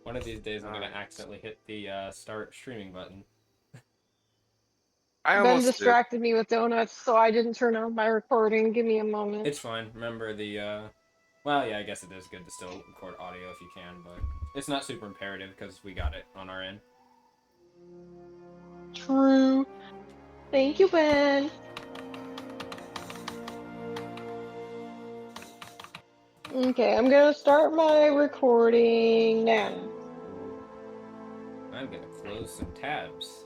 One of these days, I'm gonna accidentally hit the start streaming button. I Ben almost did. distracted me with donuts, so I didn't turn on my recording. Give me a moment. It's fine. Remember the well, yeah, I guess it is good to still record audio if you can, but it's not super imperative because we got it on our end. True. Thank you, Ben. Okay, I'm gonna start my recording now. I'm gonna close some tabs.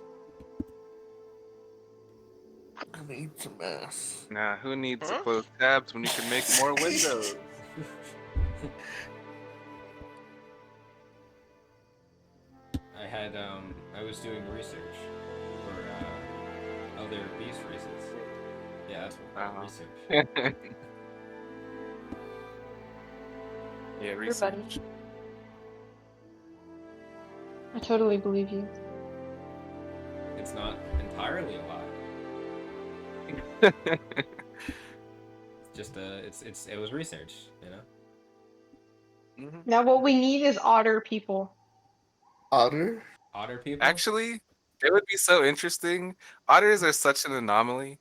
I need some ass. Nah, who needs to close tabs when you can make more windows? I was doing research for other beast races. Yeah, that's what research. Yeah, research. Everybody. I totally believe you. It's not entirely a lie. It's just it was research, you know. Mm-hmm. Now what we need is otter people. Otter? Otter people? Actually, it would be so interesting. Otters are such an anomaly.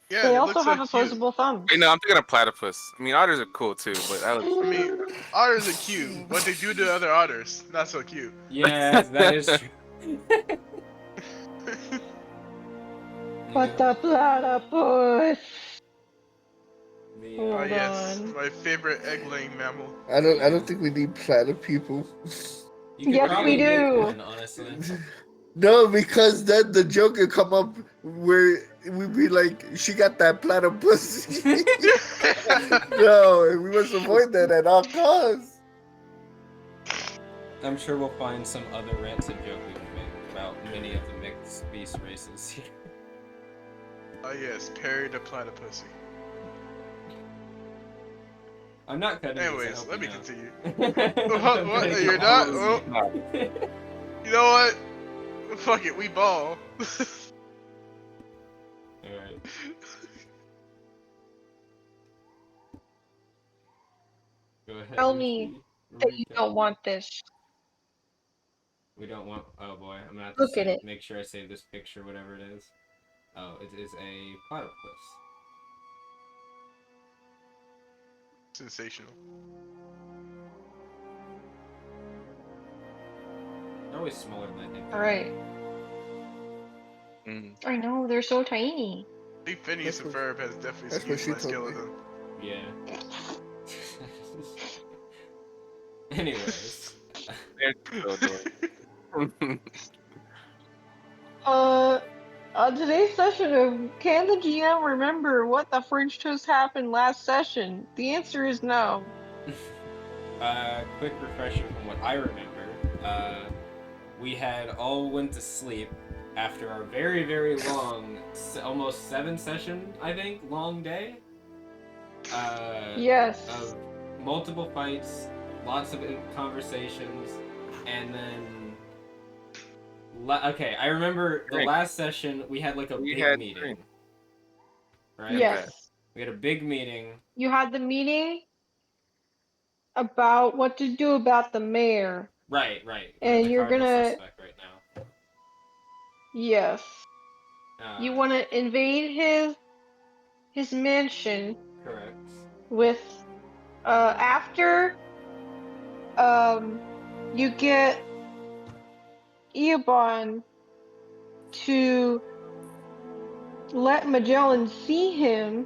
Yeah, They it also looks have so opposable thumbs. Wait, no, I'm thinking of platypus. I mean, otters are cool too, but I I mean, otters are cute. What they do to other otters, not so cute. Yeah, that is true. But the platypus. Oh Hold yes, on. my favorite egg-laying mammal. I don't think we need planet people. You could Yes, probably we make do. one, honestly. No, because then the joke would come up where we'd be like, she got that platypus. No, we must avoid that at all costs. I'm sure we'll find some other rancid joke we can make about many of the mixed beast races here. Oh yes, Perry the platypus. I'm not cutting Anyways, this, let me know. continue. I'm What? gonna You're keep not? pausing. Oh. You know what? Fuck it, we ball. Alright. Go ahead. Tell me that you don't want this. We don't want. Oh boy, I'm gonna have Look to at it. make sure I save this picture, whatever it is. Oh, it is a platypus. Sensational. They're always smaller than I think. Alright. I know, they're so tiny. I think Phineas and Ferb has definitely that's what skewed she my told me. skeleton. Yeah. Anyways. On today's session of Can the GM remember what the French toast happened last session? The answer is no. Quick refresher from what I remember. We had all went to sleep after our very, very long, almost 7-session, I think, long day. Yes. Of multiple fights, lots of conversations, and then okay, I remember the last session we had like a big meeting. Right? Yes. We had a big meeting. You had the meeting about what to do about the mayor. Right. And the you're gonna suspect right now. Yes. You want to invade his mansion. Correct. With after you get Eobon to let Magellan see him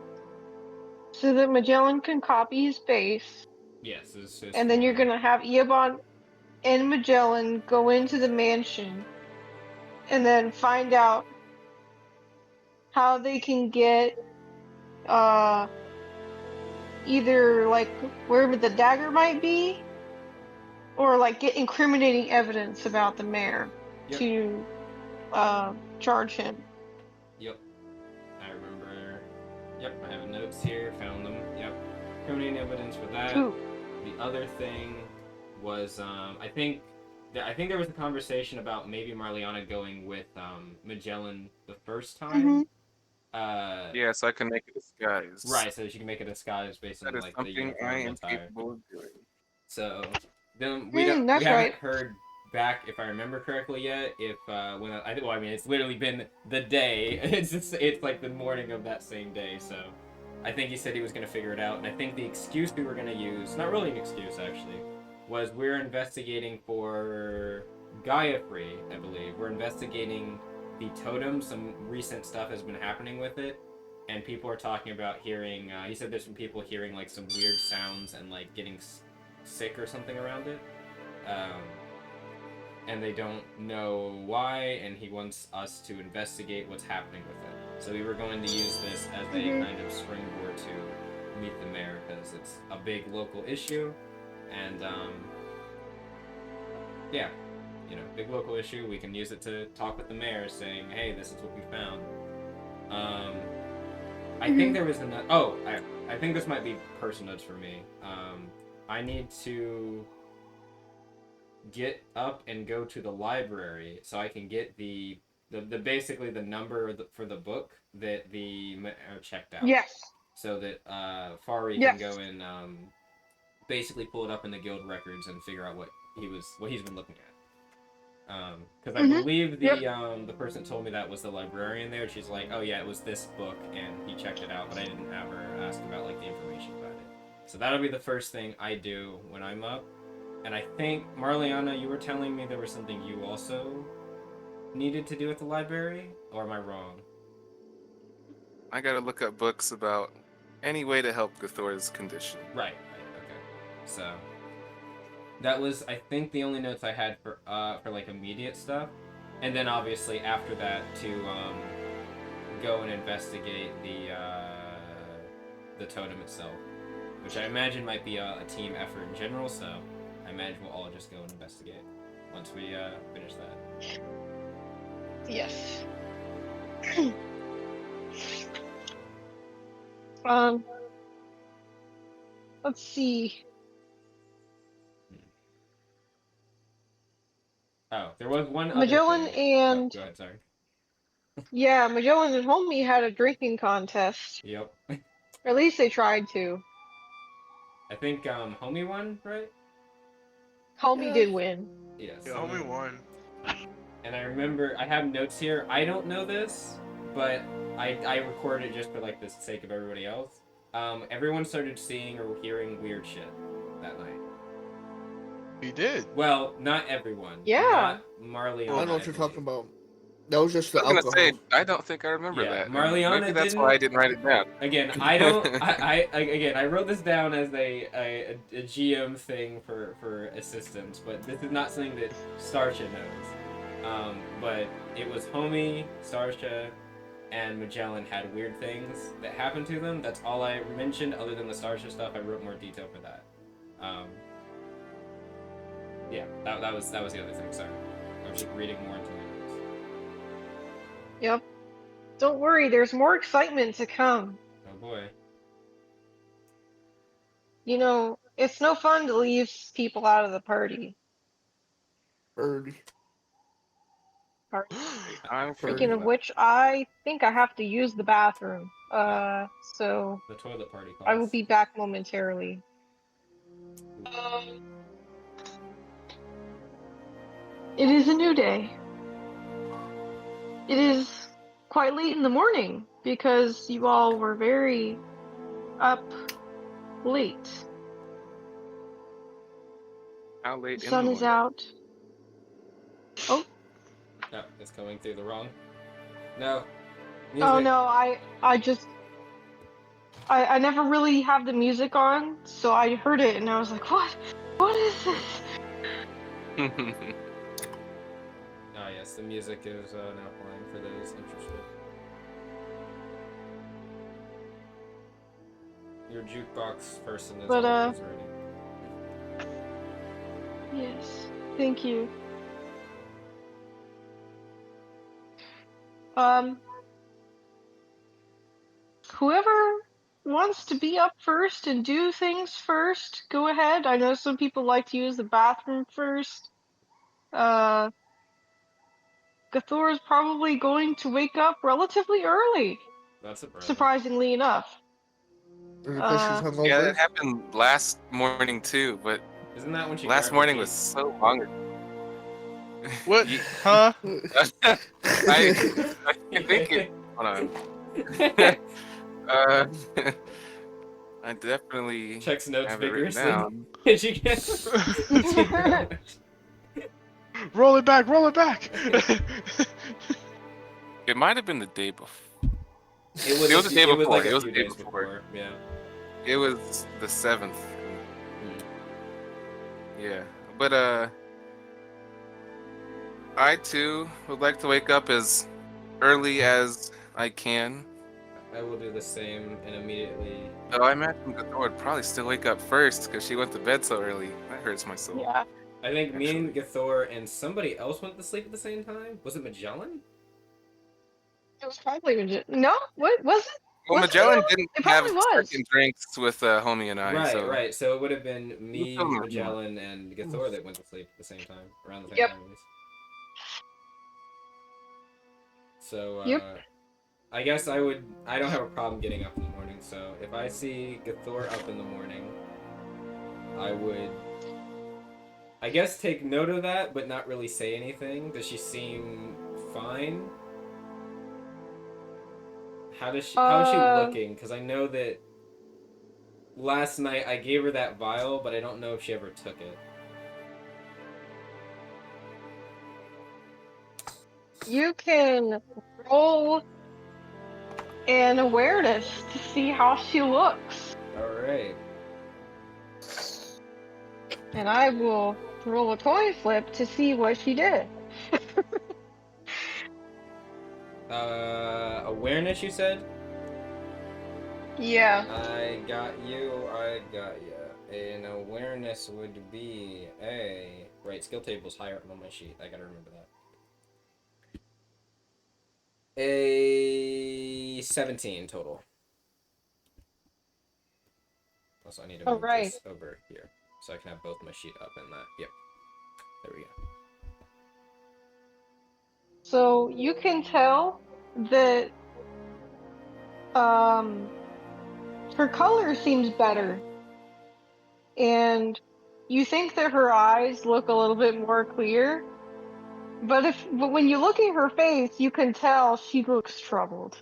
so that Magellan can copy his face. Yes, and then you're gonna have Eobon and Magellan go into the mansion and then find out how they can get either like wherever the dagger might be, or like get incriminating evidence about the mayor to charge him. Yep. I remember. Yep, I have notes here, found them. Yep. Incriminating evidence for that. Ooh. The other thing was I think there was a conversation about maybe Marliana going with Magellan the first time. Yeah, so I can make a disguise. Right, so she can make a disguise based on that is like the something uniform I am attire. capable of doing. So Then Hmm, we that's haven't right. heard back, if I remember correctly yet. If well, I mean, it's literally been the day. It's like the morning of that same day. So I think he said he was gonna figure it out, and I think the excuse we were gonna use, not really an excuse actually, was we're investigating for Giafree, I believe. We're investigating the totem. Some recent stuff has been happening with it, and people are talking about hearing. He said there's some people hearing like some weird sounds and like getting sick or something around it, um, and they don't know why. And he wants us to investigate what's happening with it. So we were going to use this as a kind of springboard to meet the mayor because it's a big local issue, and yeah, you know, big local issue. We can use it to talk with the mayor, saying, "Hey, this is what we found." I think there was another. Oh, I think this might be personal notes for me. I need to get up and go to the library so I can get the basically the number for the book that the checked out. Yes. So that Fari Yes. can go and basically pull it up in the guild records and figure out what he's been looking at. Because I believe the person told me that was the librarian there. She's like, oh yeah, it was this book, and he checked it out, but I didn't have her ask about like the information about it. So that'll be the first thing I do when I'm up. And I think Marliana, you were telling me there was something you also needed to do at the library, or am I wrong? I gotta look up books about any way to help Gathor's condition. Right, okay. So that was, I think, the only notes I had for like immediate stuff, and then obviously after that to go and investigate the totem itself, which I imagine might be a team effort in general. So I imagine we'll all just go and investigate once we finish that. Yes. Let's see. Oh, there was one other Magellan thing. and Go ahead, sorry. yeah, Magellan and Homie had a drinking contest. Yep. Or at least they tried to. I think Homie won, right? Homie did win. Yes. Yeah, homie won. And I remember, I have notes here. I don't know this, but I recorded it just for like the sake of everybody else. Everyone started seeing or hearing weird shit that night. He did. Well, not everyone. Yeah. Not Marliana. I know what you're talking about. That was just the I was alcohol. gonna say, I don't think I remember Yeah, that. Marliana Maybe that's didn't. why I didn't write it down. Again, I don't. Again, I wrote this down as a GM thing for assistance, but this is not something that Starsha knows. But it was Homie, Starsha, and Magellan had weird things that happened to them. That's all I mentioned, other than the Starsha stuff. I wrote more detail for that. Yeah, that was the other thing. Sorry, I was just reading more into my notes. Yep. Don't worry, there's more excitement to come. Oh boy. You know, it's no fun to leave people out of the party. Bird. I'm Speaking of for which, I think I have to use the bathroom. So The toilet party calls. I will be back momentarily. It is a new day. It is quite late in the morning because you all were very up late. how late The in sun the is morning? out. Oh. No, it's going through the wrong. No. Oh Music. no, I never really have the music on, so I heard it and I was like, what? What is this? Ah, yes, the music is now playing for those interested. Your jukebox person is always ready. Yes, thank you. Whoever wants to be up first and do things first, go ahead. I know some people like to use the bathroom first. Gathor is probably going to wake up relatively early, That's surprising. surprisingly enough. Because she's hungover. Yeah, that happened last morning too, but Isn't that when she Last grabbed the morning key? was so long ago. What? Ye- Huh? I think it. Hold on. Uh, I definitely Checks notes have it written vigorously. down. And she gets. Roll it back, roll it back. It might have been the day before. It was, It was the day it was before. like It a was few the day days before. Yeah. It was the 7th. Hmm. Yeah, but I too would like to wake up as early as I can. I will do the same and immediately. Though I imagine Gathor would probably still wake up first because she went to bed so early. That hurts my soul. Yeah. I think me and Actually. Gathor and somebody else went to sleep at the same time. Was it Magellan? It was probably no. What was it? Well, Was it Magellan Magellan? didn't It have probably was. second drinks with homie and I, Right, so right. So it would have been Who's me, still in the room? Magellan, and Gathor that went to sleep at the same time, around the same Yep. time at least. So Yep. I guess I don't have a problem getting up in the morning. So if I see Gathor up in the morning, I would, I guess, take note of that, but not really say anything. Does she seem fine? How is she looking? Because I know that last night I gave her that vial, but I don't know if she ever took it. You can roll an awareness to see how she looks, Alright. and I will roll a coin flip to see what she did. Awareness, you said? Yeah. I got you, I got ya. An awareness would be a... Right, skill table's higher up on my sheet. I gotta remember that. A 17 total. Also, I need to move Alright. this over here so I can have both my sheet up and that. Yep. There we go. So you can tell that her color seems better, and you think that her eyes look a little bit more clear. But when you look at her face, you can tell she looks troubled.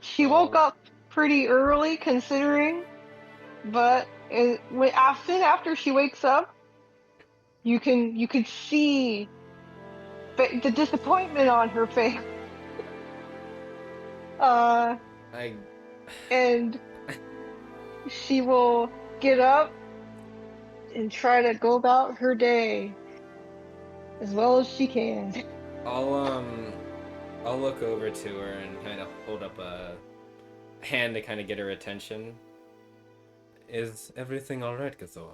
She woke up pretty early, considering, but soon after she wakes up, you can see the disappointment on her face. And she will get up and try to go about her day as well as she can. I'll look over to her and kind of hold up a hand to kind of get her attention. Is everything alright, Gathor?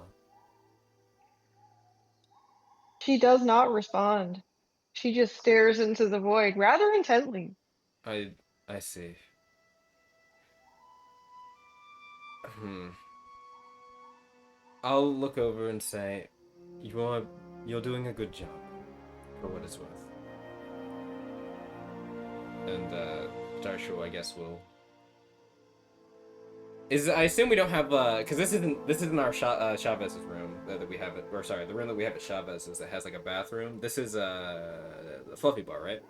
She does not respond. She just stares into the void rather intently. I see. I'll look over and say, you're doing a good job, for what it's worth. And Darshu, I guess, will. I assume we don't have because this isn't our Chavez's room that we have or sorry, the room that we have at Chavez's that has like a bathroom. This is the fluffy bar, right?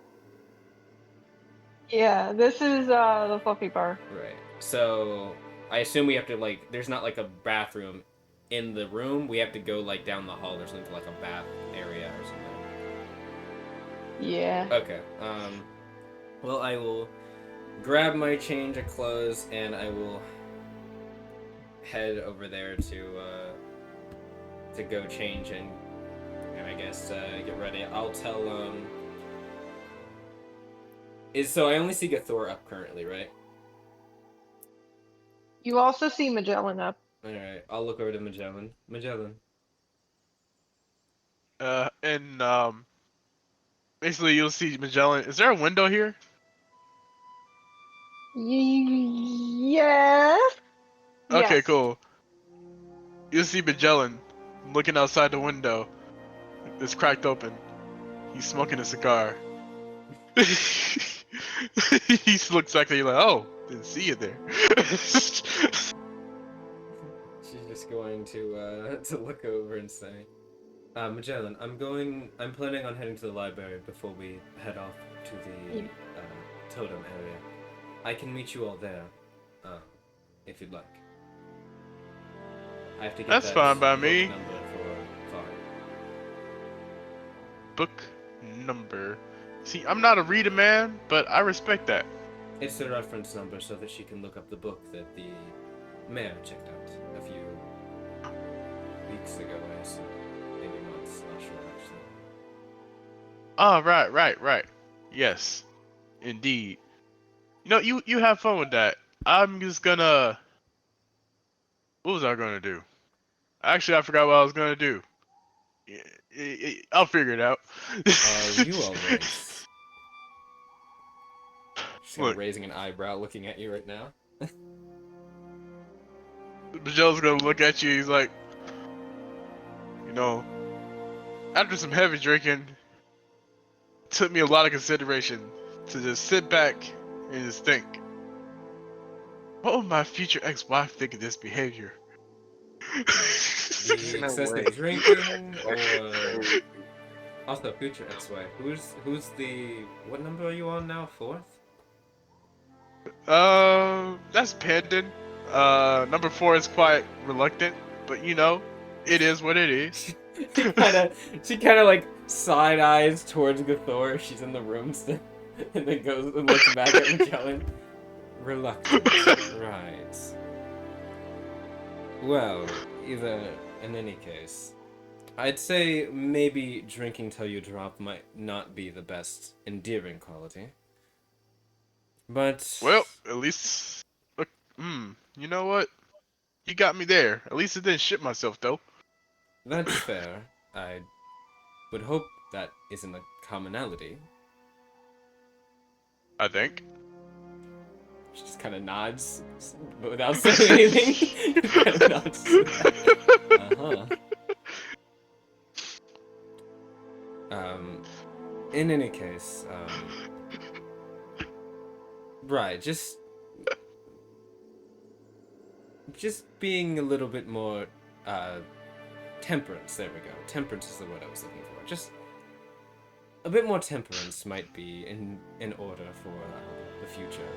Yeah, this is the fluffy bar. Right. So I assume we have to there's not like a bathroom in the room. We have to go like down the hall or something, like a bath area or something. Yeah. Okay. Well, I will grab my change of clothes and I will head over there to go change and I guess get ready. I'll tell so I only see Gathor up currently, right? You also see Magellan up. Alright, I'll look over to Magellan. Magellan. And basically you'll see Magellan. Is there a window here? Yes. Okay, Yes. cool. You'll see Magellan looking outside the window. It's cracked open. He's smoking a cigar. He looks back at you like, oh, didn't see you there. She's just going to look over and say, Magellan, I'm planning on heading to the library before we head off to the totem area. I can meet you all there, if you'd like. I have to get That's that fine by book me. number for Clara. Book number. See, I'm not a reader, man, but I respect that. It's the reference number so that she can look up the book that the mayor checked out a few weeks ago, I assume. Maybe months, not sure actually. Oh, right. Yes, indeed. You know, you have fun with that. I'm just gonna. What was I gonna do? Actually, I forgot what I was gonna do. I'll figure it out. Are you alright? She's kind of Look, raising an eyebrow looking at you right now. Miguel's gonna look at you. He's like, you know, after some heavy drinking, it took me a lot of consideration to just sit back and just think, what would my future ex-wife think of this behavior? The No excessive way. drinking, or also future ex-wife. Who's the what number are you on now? 4th? That's pending. Number 4 is quite reluctant, but you know, it is what it is. she kind of like side eyes towards Gathor. She's in the room still, and then goes and looks back at Magellan. Reluctant, right? Well, in any case, I'd say maybe drinking till you drop might not be the best endearing quality. But Well, at least, look, you know what? You got me there. At least it didn't shit myself, though. that's fair. I would hope that isn't a commonality. I think. She just kind of nods, but without saying anything. Just kind of nods. Uh-huh. In any case, right, just being a little bit more, temperance, there we go. Temperance is the word I was looking for. Just a bit more temperance might be in order for the future.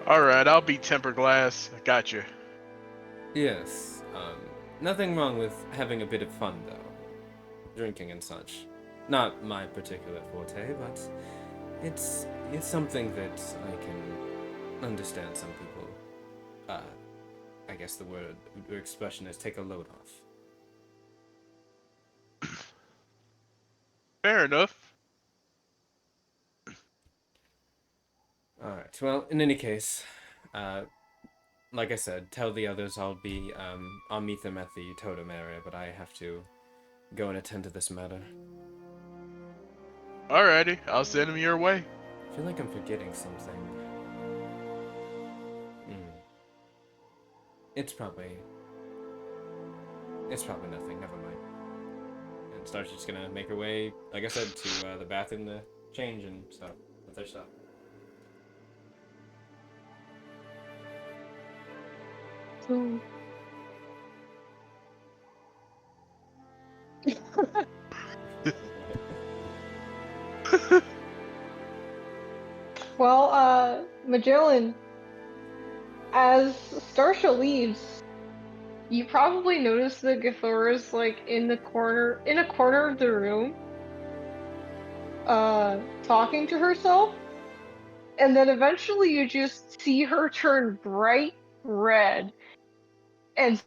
Alright, I'll be temper glass. I got you. Yes, nothing wrong with having a bit of fun, though. Drinking and such. Not my particular forte, but it's something that I can understand some people. I guess the word or expression is take a load off. Fair enough. Alright, well, in any case, like I said, tell the others I'll meet them at the totem area, but I have to go and attend to this matter. Alrighty, I'll send him your way. I feel like I'm forgetting something. It's probably nothing, never mind. And Star's just gonna make her way, like I said, to the bathroom to change and stuff, with her stuff. So... Well, Magellan, as Starsha leaves, you probably notice that Gathor is like in a corner of the room, talking to herself, and then eventually you just see her turn bright red, and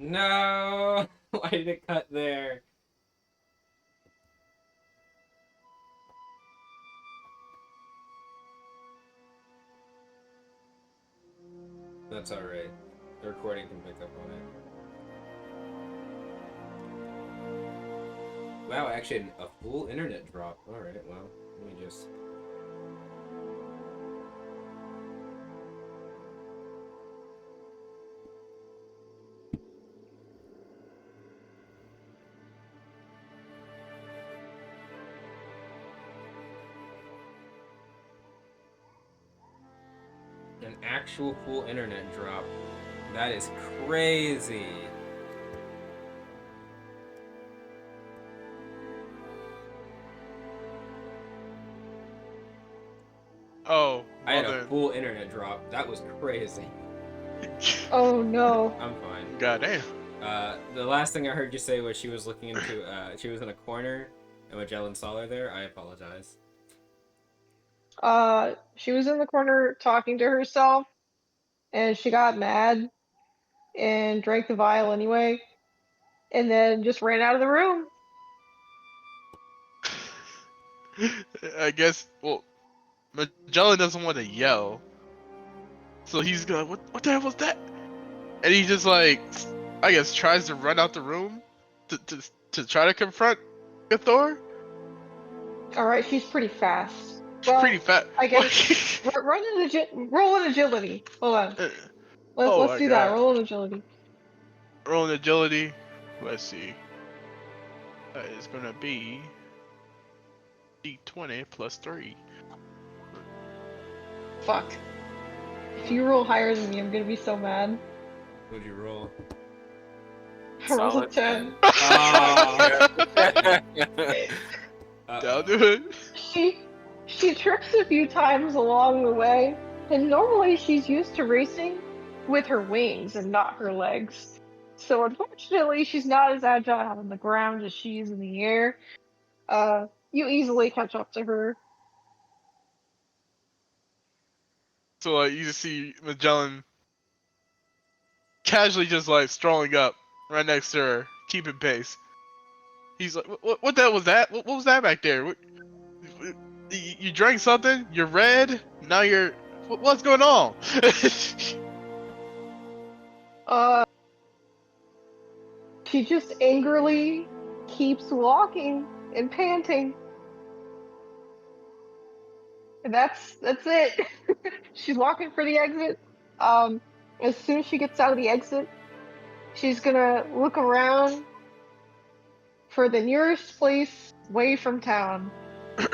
No! Why did it cut there? That's alright. The recording can pick up on it. Wow, actually a full internet drop. Alright, well, let me just... actual full internet drop. That is crazy. Oh, I had well a then. full internet drop. That was crazy. Oh no. I'm fine. Goddamn. The last thing I heard you say was she was looking into, she was in a corner, and Magellan saw her there. I apologize. She was in the corner talking to herself, and she got mad and drank the vial anyway, and then just ran out of the room. I guess. Well, Magellan doesn't want to yell, so he's gonna. What the hell was that? And he just like, I guess, tries to run out the room to try to confront Thor. Alright, she's pretty fast. She's Well, pretty fat. I guess roll an agility. Hold on. Oh Let's my do that. god. Roll an agility. Rolling agility. Let's see. That is gonna be D20 plus 3. Fuck. If you roll higher than me, I'm gonna be so mad. What'd you roll? I rolled a Solid 10. That'll do it. She trips a few times along the way, and normally she's used to racing with her wings and not her legs. So unfortunately, she's not as agile on the ground as she is in the air. You easily catch up to her. So like you just see Magellan casually just like strolling up right next to her, keeping pace. He's like, what the hell was that? What was that back there? You drank something? You're red? Now you're... What's going on? Uh, she just angrily keeps walking and panting. And that's it. She's walking for the exit. As soon as she gets out of the exit, she's gonna look around for the nearest place away from town,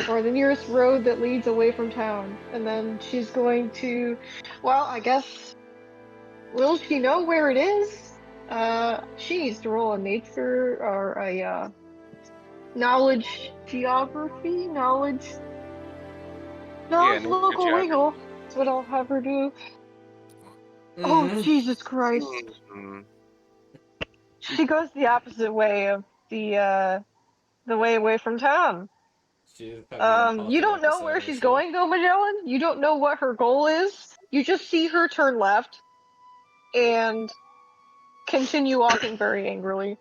or the nearest road that leads away from town. And then she's going to, well, I guess, will she know where it is? She needs to roll a nature or a knowledge geography, knowledge nature local geography. legal. That's what I'll have her do. Oh, Mhm. Jesus Christ. Mhm. She goes the opposite way of the way away from town. She's having an You impossible don't know episode, where is she's she? going though, Magellan. You don't know what her goal is. You just see her turn left and continue walking very angrily.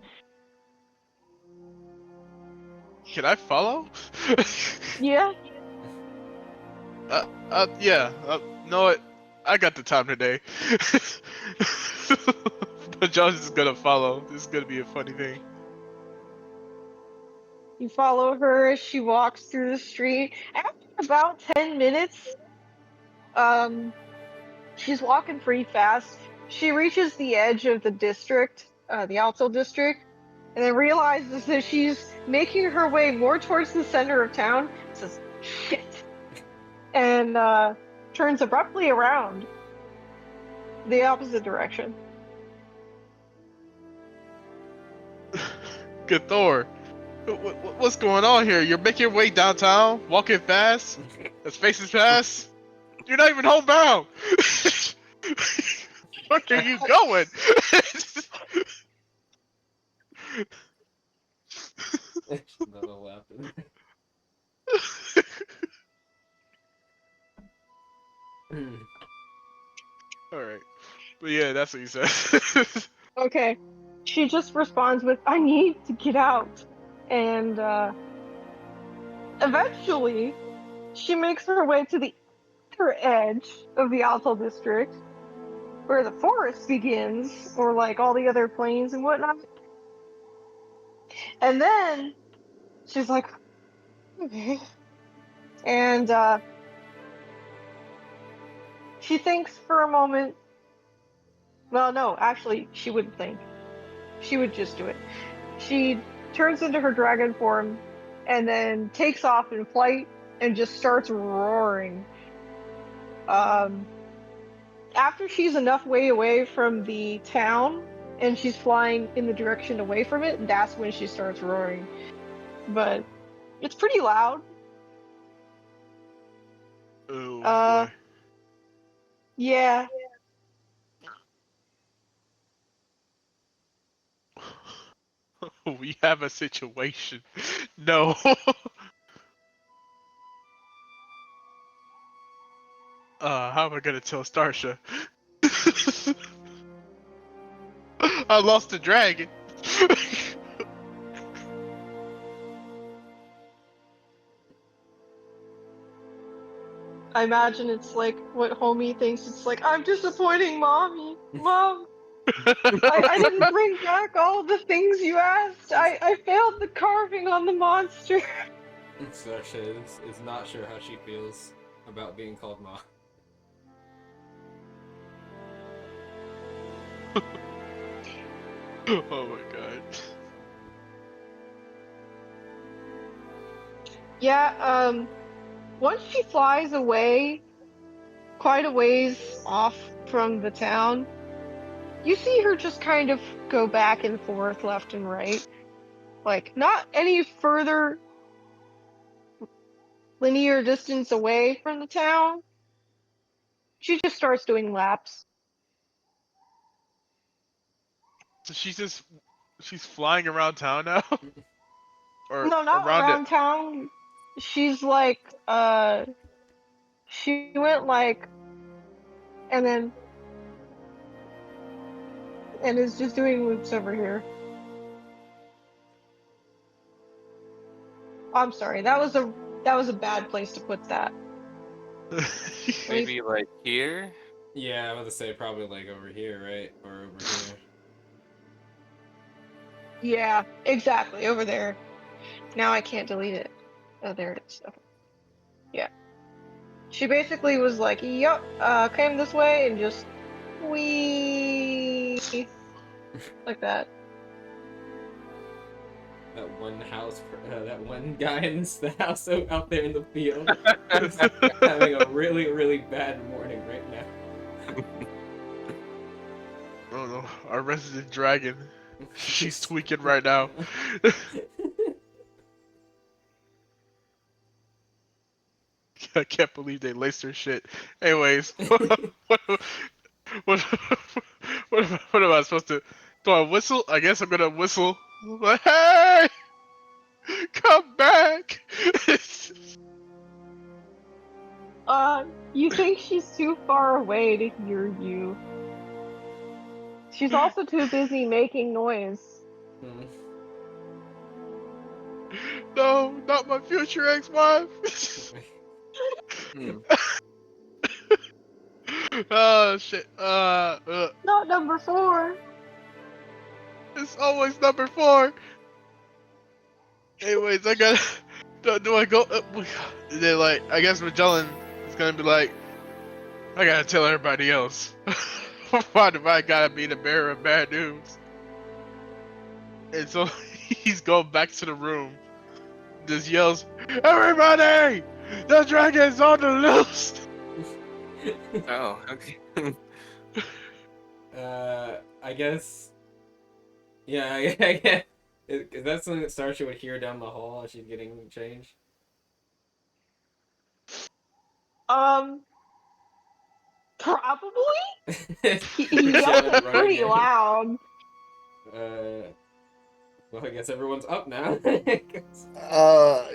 Can I follow? Yeah. Yeah. Know what? I got the time today. But Josh is gonna follow. This is gonna be a funny thing. You follow her as she walks through the street. After about 10 minutes, she's walking pretty fast. She reaches the edge of the district, the Alto district, and then realizes that she's making her way more towards the center of town. Says, shit. And turns abruptly around the opposite direction. Good Thor. What's going on here? You're making your way downtown, walking fast, as faces pass. You're not even homebound. Where are you going? Another laughter. Alright. But yeah, that's what he said. Okay. She just responds with, I need to get out. And eventually, she makes her way to the other edge of the Alto district, where the forest begins, or like all the other plains and whatnot. And then she's like, okay. And she thinks for a moment. Well, no, actually, she wouldn't think. She would just do it. She turns into her dragon form and then takes off in flight and just starts roaring. Um, after she's enough way away from the town and she's flying in the direction away from it, that's when she starts roaring. But it's pretty loud. Oh Uh, boy. yeah. We have a situation. No. How am I gonna tell Starsha? I lost the dragon. I imagine it's like what Homie thinks. It's like, I'm disappointing Mommy. Mom, I didn't bring back all the things you asked. I failed the carving on the monster. Sarsha is not sure how she feels about being called Ma. Oh my god. Yeah, once she flies away, quite a ways off from the town, you see her just kind of go back and forth, left and right. Like, not any further linear distance away from the town. She just starts doing laps. So she's flying around town now? Or No, not around it? around town. She's like, she went like, and then, and is just doing loops over here. I'm sorry, that was a bad place to put that. Maybe like here? Yeah, I was about to say probably like over here, right? Or over here. Yeah, exactly, over there. Now I can't delete it. Oh, there it is. Okay. Yeah. She basically was like, yup, came this way and just wee like that. That one house, that one guy in the house out there in the field is having a really, really bad morning right now. Oh no, our resident dragon. She's tweaking right now. I can't believe they laced her shit. Anyways, what, what am I supposed to? Do I whistle? I guess I'm gonna whistle. Like, hey, come back! You think she's too far away to hear you. She's also too busy making noise. Hmm. No, not my future ex-wife. Hmm. Oh shit. Not number 4. It's always number 4. Anyways, I got. Do I go? They're like, I guess Magellan is gonna be like, I gotta tell everybody else. Why do I gotta be the bearer of bad news? And so he's going back to the room. Just yells, "Everybody! The dragon's on the loose!" Oh, okay. I guess. Yeah, I guess. Is that something that Starsha would hear down the hall as she's getting changed? Probably? He Magellan yells running pretty in. loud. Well, I guess everyone's up now.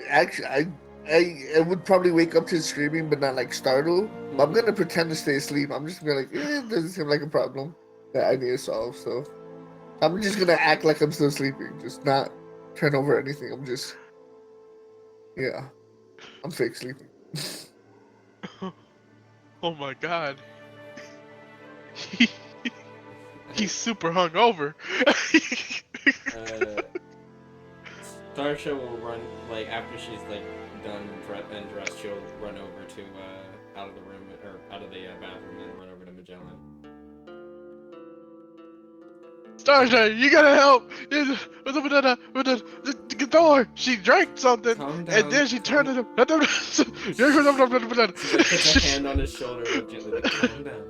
Actually, I would probably wake up to screaming, but not like startle. But I'm gonna pretend to stay asleep. I'm just gonna be like, it doesn't seem like a problem that I need to solve. So I'm just gonna act like I'm still sleeping, just not turn over anything. I'm just, yeah, I'm fake sleeping. Oh my god. He's super hungover. Starsha will run, like, after she's, like, done and dressed, she'll run over to, out of the room, or out of the bathroom, and run over to Magellan. Starsha, you gotta help! What's up with the door? She drank something, Calm down. and then she turned it up. She, like, puts a hand on his shoulder, like, gently, like, calm down.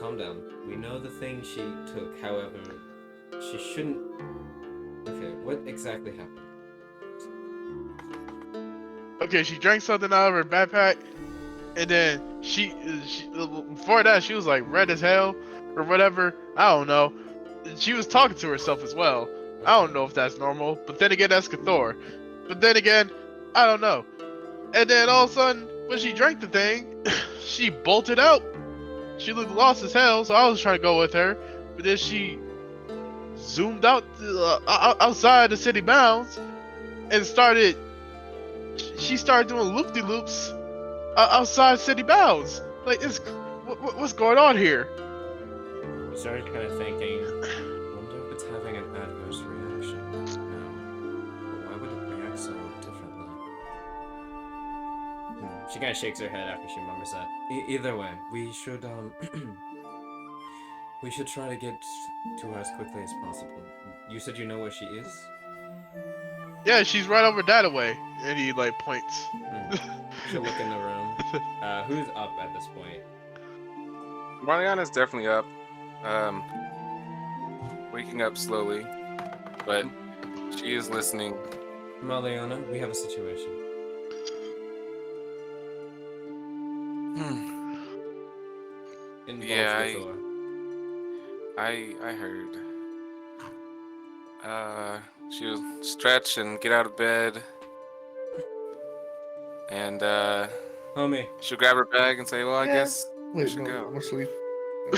Calm down. We know the thing she took, however, she shouldn't... Okay, what exactly happened? Okay, she drank something out of her backpack, and then she before that she was like red as hell or whatever. I don't know. She was talking to herself as well. I don't know if that's normal, but then again, that's Cathor. But then again, I don't know. And then all of a sudden, when she drank the thing, she bolted out. She looked lost as hell, so I was trying to go with her, but then she zoomed out outside the city bounds and started. She started doing loop-de-loops outside city bounds. Like, what's going on here? You started kind of thinking, I wonder if it's having an adverse reaction. No. Why would it react so differently? She kind of shakes her head after she murmurs that. Either way, we should, we should try to get to her as quickly as possible. You said you know where she is? Yeah, she's right over that way. And he, like, points. She'll look in the room. Who's up at this point? Mariana's definitely up. Waking up slowly, but she is listening. Mariana, we have a situation. Involves Yeah, Cathor. I heard. She was stretch and get out of bed, and Homie. she'll grab her bag and say, "Well, I guess we Wait, should no, go." I'm asleep. I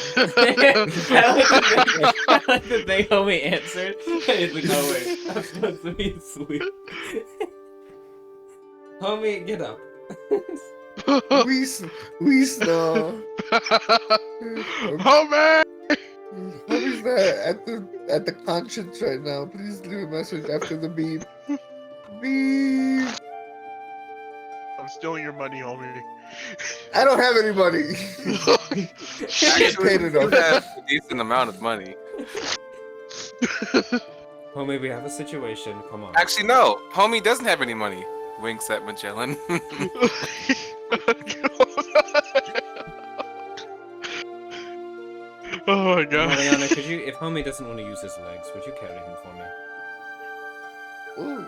like the thing homie answered. He's like, oh wait, I'm supposed to be asleep. Homie, get up. We snore. Oh man! Homie's not at the conscience right now. Please leave a message after the beep. Beep. I'm stealing your money, homie. I don't have any money. Actually, paid we enough. do have a decent amount of money. Homie, we have a situation. Come on. Actually, no. Homie doesn't have any money. Winks at Magellan. Oh my god. Mariana, could you, if homie doesn't want to use his legs, would you carry him for me? Ooh.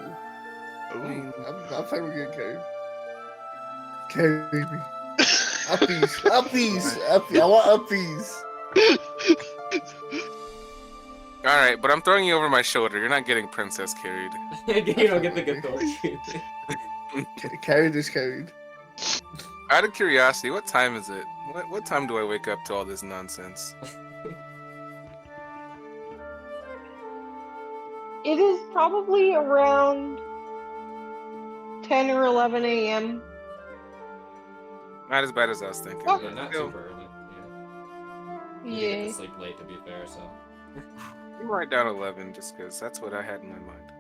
I'm fine with getting carried. Carry me. Uppies. Uppies. Uppies. I want uppies. All right, but I'm throwing you over my shoulder. You're not getting princess carried. You don't get the Cathor treatment. Carried is carried. Out of curiosity, what time is it? What time do I wake up to all this nonsense? It is probably around 10 or 11 a.m. Not as bad as I was thinking. Oh. Yeah, not Still, super early. Yeah. You Yeah. get to sleep late, to be fair, so. you write down 11 just because that's what I had in my mind.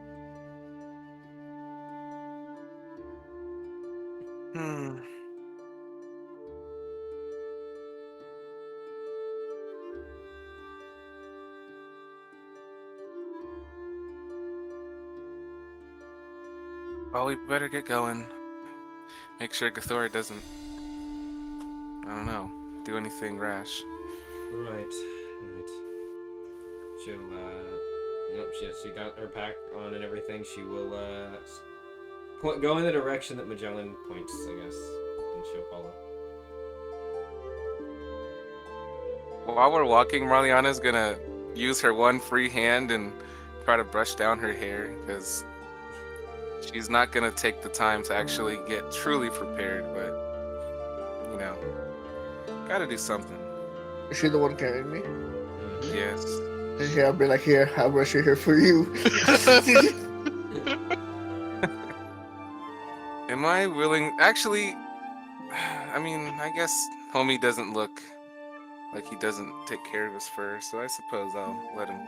Well, we better get going. Make sure Gathora doesn't, I don't know, do anything rash. Right. She'll, nope, she got her pack on and everything. She will, go in the direction that Magellan points, I guess, and she'll follow. While we're walking, Marliana's gonna use her one free hand and try to brush down her hair, because she's not gonna take the time to actually get truly prepared, but, you know, gotta do something. Is she the one carrying me? Yes. Yeah, I'll be like, here, I'll brush your hair for you. Am I willing? Actually, I mean, I guess homie doesn't look like he doesn't take care of his fur, so I suppose I'll let him,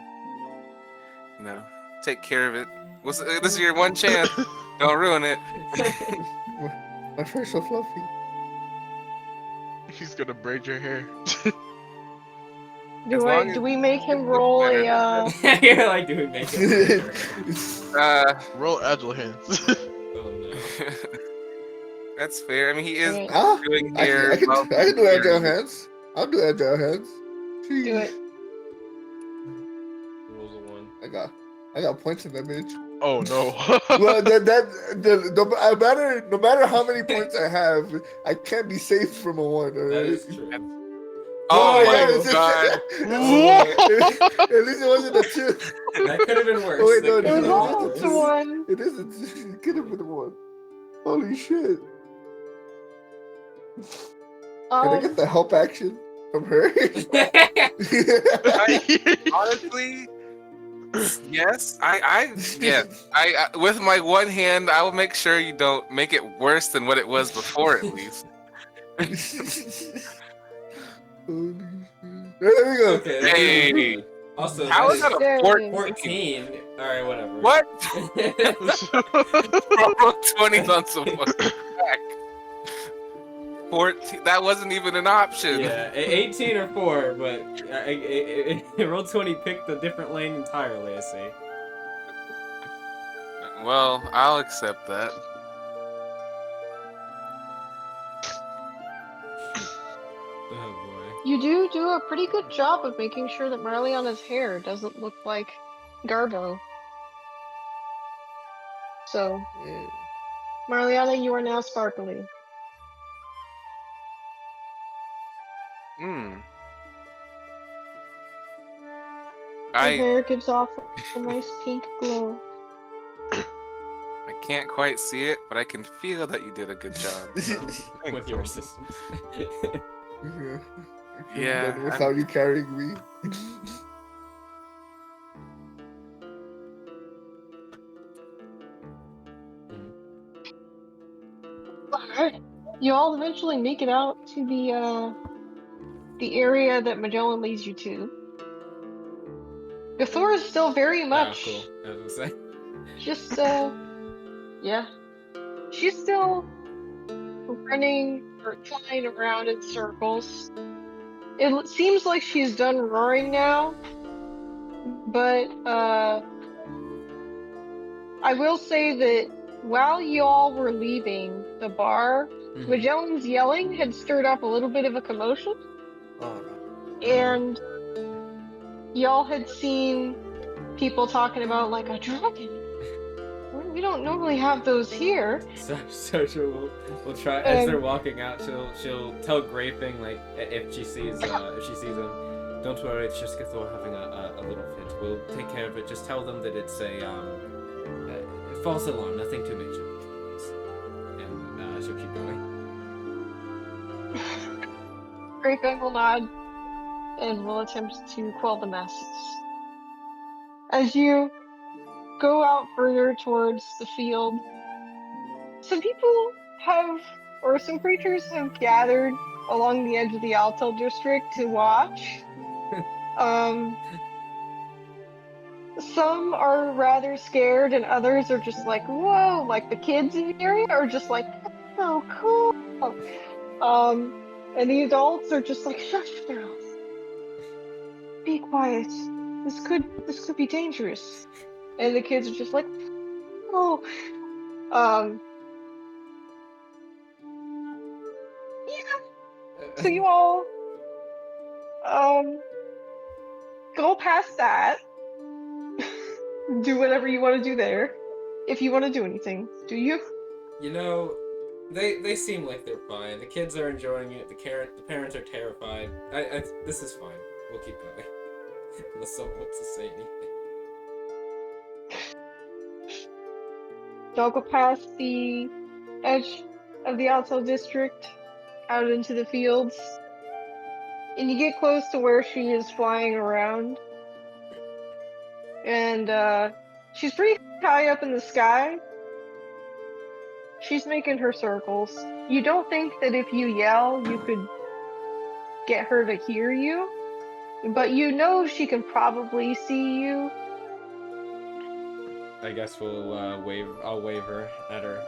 you know, take care of it. This is your one chance. Don't ruin it. My fur's so fluffy. He's gonna braid your hair. As long as Do we make him it looks roll better. a You're like doing makeup. Roll agile hands. Oh no. That's fair. I mean, he is Alright, Ah, doing I hair. can while do agile hearing. hands. I'll do agile hands. do Jeez. it. Rolls a 1. I got points in that bitch. Oh no. Well, no matter how many points I have, I can't be saved from a 1. That Alright. is true. Oh yeah, my it's just- god. At least it wasn't a 2. That could have been worse. Oh wait, no, That It could was have been almost a worse. 1. It isn't. It could have been a 1. Holy shit! Can I get the help action from her? Honestly, yes. Yes. I with my one hand, I will make sure you don't make it worse than what it was before, at least. Holy shit. There we go. Okay. That's Hey. good. Also, How that is that a There. 14. Alright, whatever. What? Roll 20s on some fucking back. 14. That wasn't even an option. Yeah, 18 or 4, but roll 20 picked a different lane entirely, I see. Well, I'll accept that. Oh boy. You do a pretty good job of making sure that Marliana's hair doesn't look like Garbo. So, Yeah. Marliana, you are now sparkly. Hmm. Your I hair gives off a nice pink glow. can't quite see it, but I can feel that you did a good job. So, With your assistance. Yeah. Yeah, Done without you carrying me. Alright. You all eventually make it out to the area that Magellan leads you to. Gathor is still very Oh, much cool. I was gonna say. just yeah. She's still running or flying around in circles. It seems like she's done roaring now, but I will say that while y'all were leaving the bar, Mhm. Magellan's yelling had stirred up a little bit of a commotion, Oh and y'all had seen people talking about like a dragon. We don't normally have those here. So we'll try as And- they're walking out. She'll tell Graping like if she sees him. Don't worry, it's just Gathor having a little fit. We'll take care of it. Just tell them that it's a false alarm, nothing too major. And she'll keep going. Grapevine will nod and will attempt to quell the mess. As you go out further towards the field, some people have, or some creatures have gathered along the edge of the Alto district to watch. Some are rather scared, and others are just like, whoa, like the kids in the area are just like, that's so cool. And the adults are just like, shush, girls. Be quiet. This could be dangerous. And the kids are just like, oh. Yeah. So you all go past that. Do whatever you want to do there. If you want to do anything. Do you? You know, they seem like they're fine. The kids are enjoying it. The parents are terrified. This is fine. We'll keep going. Unless someone wants to say anything. Y'all go past the edge of the Alto district, out into the fields, and you get close to where she is flying around. And she's pretty high up in the sky. She's making her circles. You don't think that if you yell, you could get her to hear you, but you know she can probably see you. I guess we'll wave. I'll wave her at her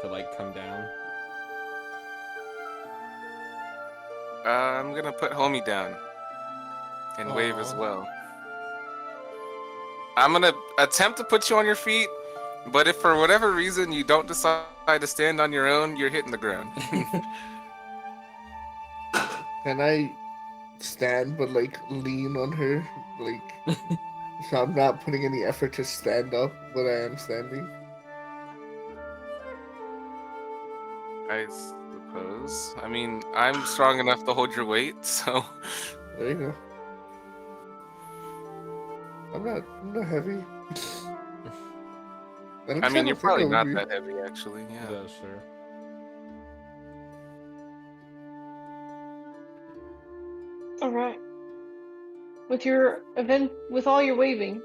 to like come down. I'm gonna put homie down and wave as Aw. well. I'm gonna attempt to put you on your feet, but if for whatever reason you don't decide try to stand on your own, you're hitting the ground. Can I stand but like lean on her? Like, so I'm not putting any effort to stand up, but I am standing. I suppose. I mean, I'm strong enough to hold your weight, so. There you go. I'm not heavy. At I least mean, don't you're think probably I would not be. that heavy, actually. Yeah. That's fair. All right. With all your waving,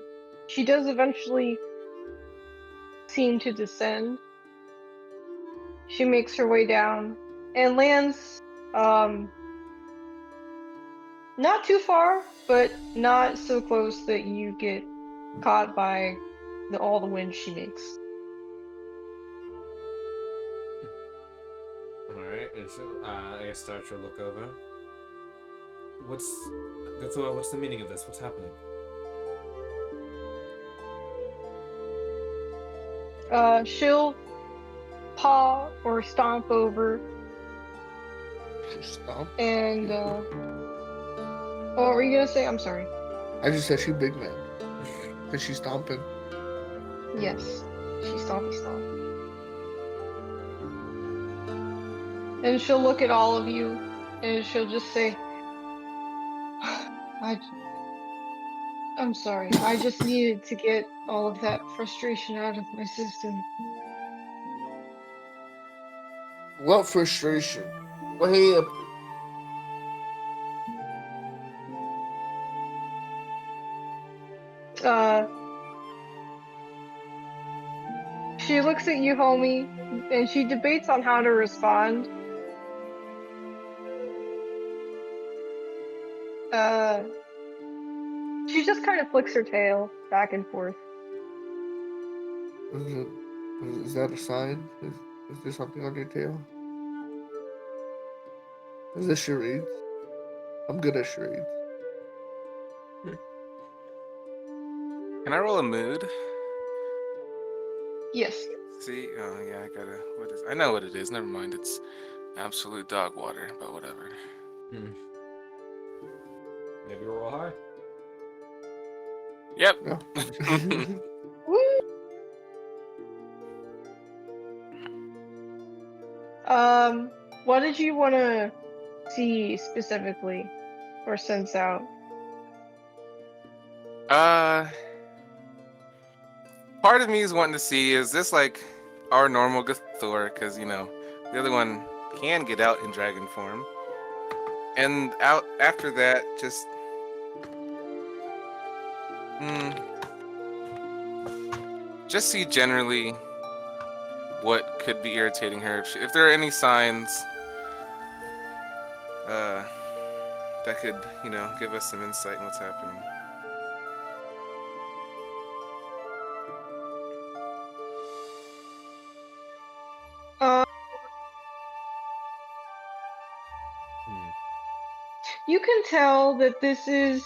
she does eventually seem to descend. She makes her way down and lands, not too far, but not so close that you get caught by all the wind she makes. Alright, and so I start to look over. What's the meaning of this? What's happening? She'll paw or stomp over Stop. and what were you gonna say? I'm sorry. I just said she big man. Cause she's stomping. Yes, she's stompy stomp. And she'll look at all of you and she'll just say, I'm sorry. I just needed to get all of that frustration out of my system. What frustration? What he up to? Uh, she looks at you, homie, and she debates on how to respond. Uh, she just kind of flicks her tail back and forth. Is that a sign? Is there something on your tail? Is this charades? I'm good at charades. Can I roll a mood? Yes. See? Oh, yeah, I gotta. What is. I know what it is. Never mind. It's absolute dog water, but whatever. Maybe roll high. Yep. No. Woo! What did you want to see specifically or sense out? Part of me is wanting to see, is this like our normal Gathor? Because, you know, the other one can get out in dragon form. And out after that, just. Just see generally what could be irritating her. If there are any signs that could, you know, give us some insight in what's happening. You can tell that this is.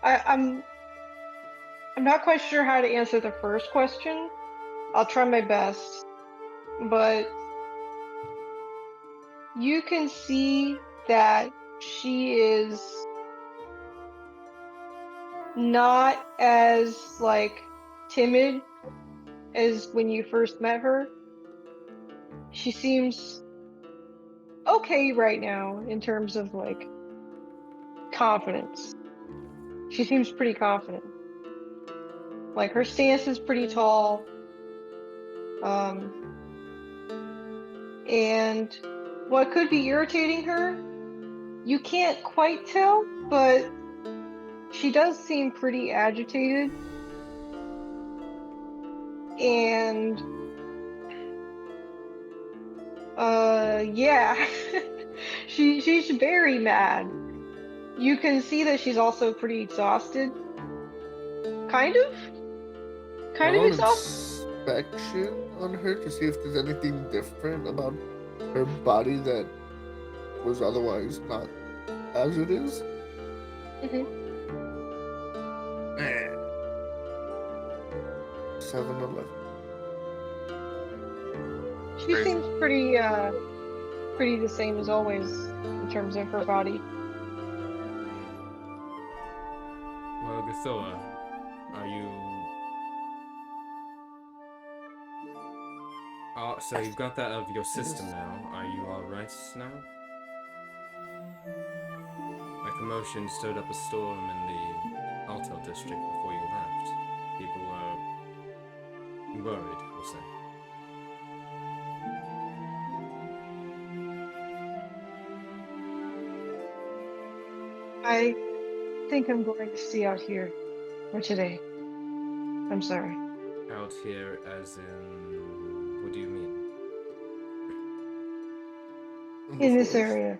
I'm not quite sure how to answer the first question. I'll try my best, but you can see that she is not as like timid as when you first met her. She seems okay right now in terms of like confidence. She seems pretty confident. Like her stance is pretty tall. And what could be irritating her, you can't quite tell, but she does seem pretty agitated. And yeah. she's very mad. You can see that she's also pretty exhausted. Kind of Roll exhausted. inspection on her to see if there's anything different about her body that was otherwise not as it is. 7-11. She Crazy. seems pretty the same as always in terms of her body. Well, Gathoa, are you... Oh, so you've got that out of your system now. Are you alright now? A commotion stirred up a storm in the Alto district before you left. People were worried, we'll say. I think I'm going to stay out here for today. I'm sorry. Out here as in... What do you mean? In this area.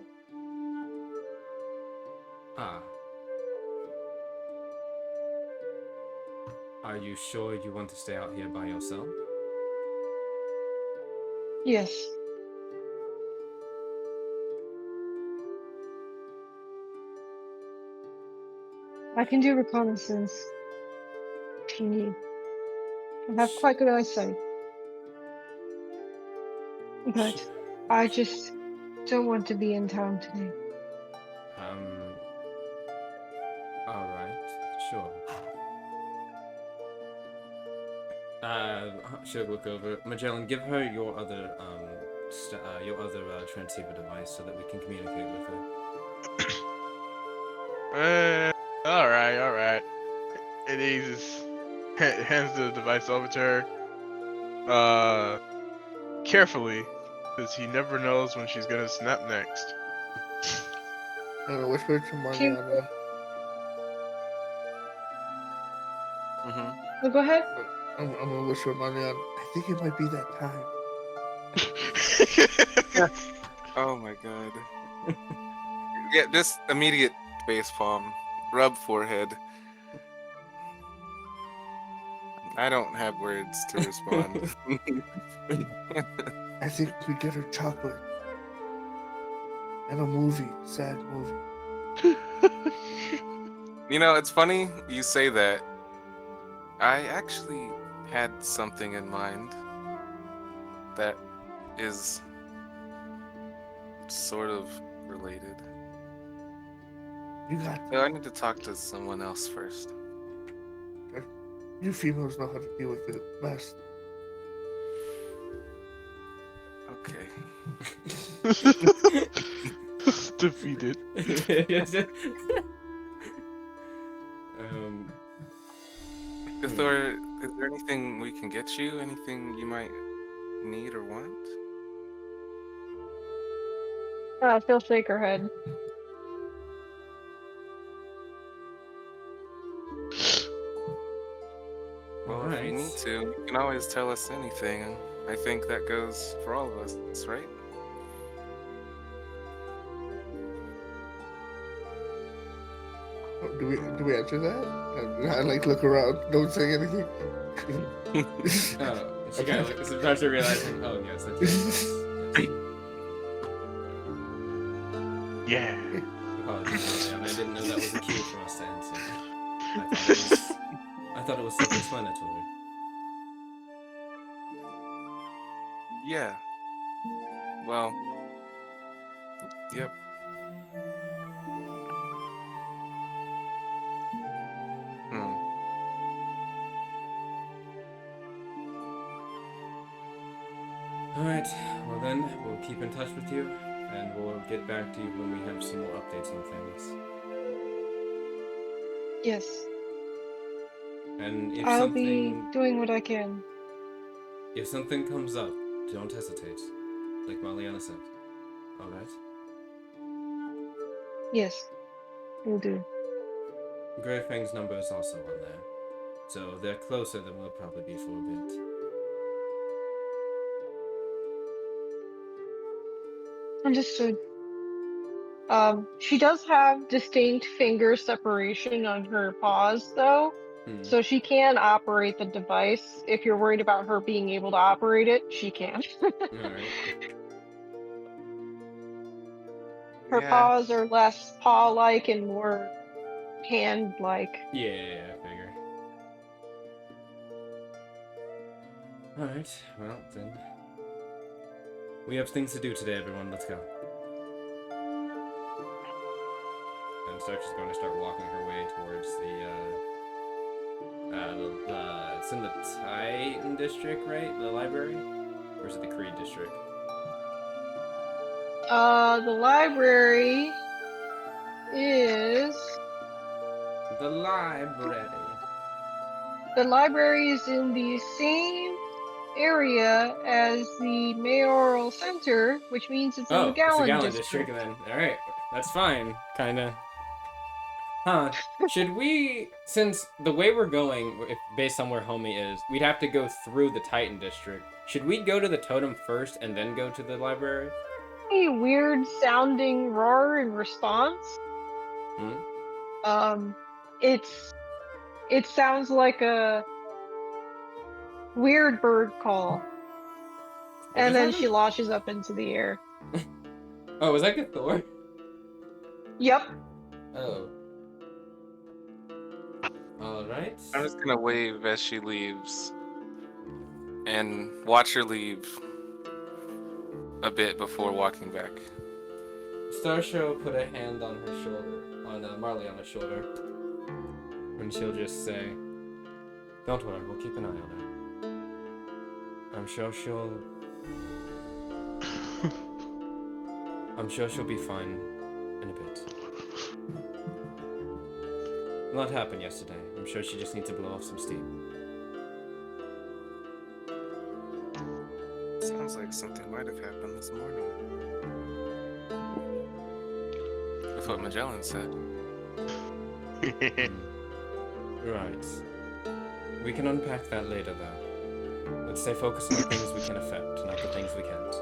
Ah. Are you sure you want to stay out here by yourself? Yes. I can do reconnaissance if you need. I have quite good eyesight. But I just don't want to be in town today. Alright, sure. Should look over. Magellan, give her your other, transceiver device so that we can communicate with her. Alright. And he just hands the device over to her. Carefully, because he never knows when she's gonna snap next. I'm gonna whisper to Mariana. Oh, go ahead. I'm gonna whisper to Mariana. I think it might be that time. Oh my god. Yeah, just immediate face palm, rub forehead. I don't have words to respond. I think we get her chocolate. And a movie, sad movie. You know, it's funny you say that. I actually had something in mind that is sort of related. You got So I need to talk to someone else first. you females know how to deal with it best. Okay. Defeated. Thor, is there anything we can get you? Anything you might need or want? She'll shake her head. Well, if you need to, you can always tell us anything. I think that goes for all of us, right? Do we answer that? I like look around, don't say anything. Oh, she kind of surprised to realizing, oh yes, that's right. Yeah. Apologies, I didn't know that was a cue for us to answer. I thought it was self-explanatory. Yeah. Well, yep. Alright, well then, we'll keep in touch with you, and we'll get back to you when we have some more updates on things. Yes. And if I'll be doing what I can. If something comes up, don't hesitate. Like Maliana said. Alright? Yes. Will do. Grey Fang's number is also on there. So they're closer than we'll probably be for a bit. Understood. She does have distinct finger separation on her paws, though, so she can operate the device. If you're worried about her being able to operate it, she can. Alright. Her paws are less paw-like and more hand-like. Yeah, I figure. Alright, well then. We have things to do today, everyone. Let's go. And Starch is going to start walking her way towards it's in the Titan district, right? The library? Or is it the Creed district? The library is... The library. The library is in the same area as the mayoral center, which means it's in the Oh, it's the Gallon Gallon district. district then. Alright, that's fine, kinda. Huh. Should we, since the way we're going, if, based on where Homie is, we'd have to go through the Titan district. Should we go to the totem first and then go to the library? A weird sounding roar in response. Hmm? It sounds like a weird bird call. What And just then she happened? launches up into the air. Oh, was that good Thor? Yep. Oh. Alright. I'm just gonna wave as she leaves and watch her leave a bit before walking back. Starsha will put a hand on her shoulder, on Marley on her shoulder, and she'll just say, "Don't worry, we'll keep an eye on her. I'm sure she'll be fine in a bit. A lot happened yesterday. I'm sure she just needs to blow off some steam." Sounds like something might have happened this morning. That's what Magellan said. Right. We can unpack that later, though. Let's stay focused on the things we can affect, not the things we can't.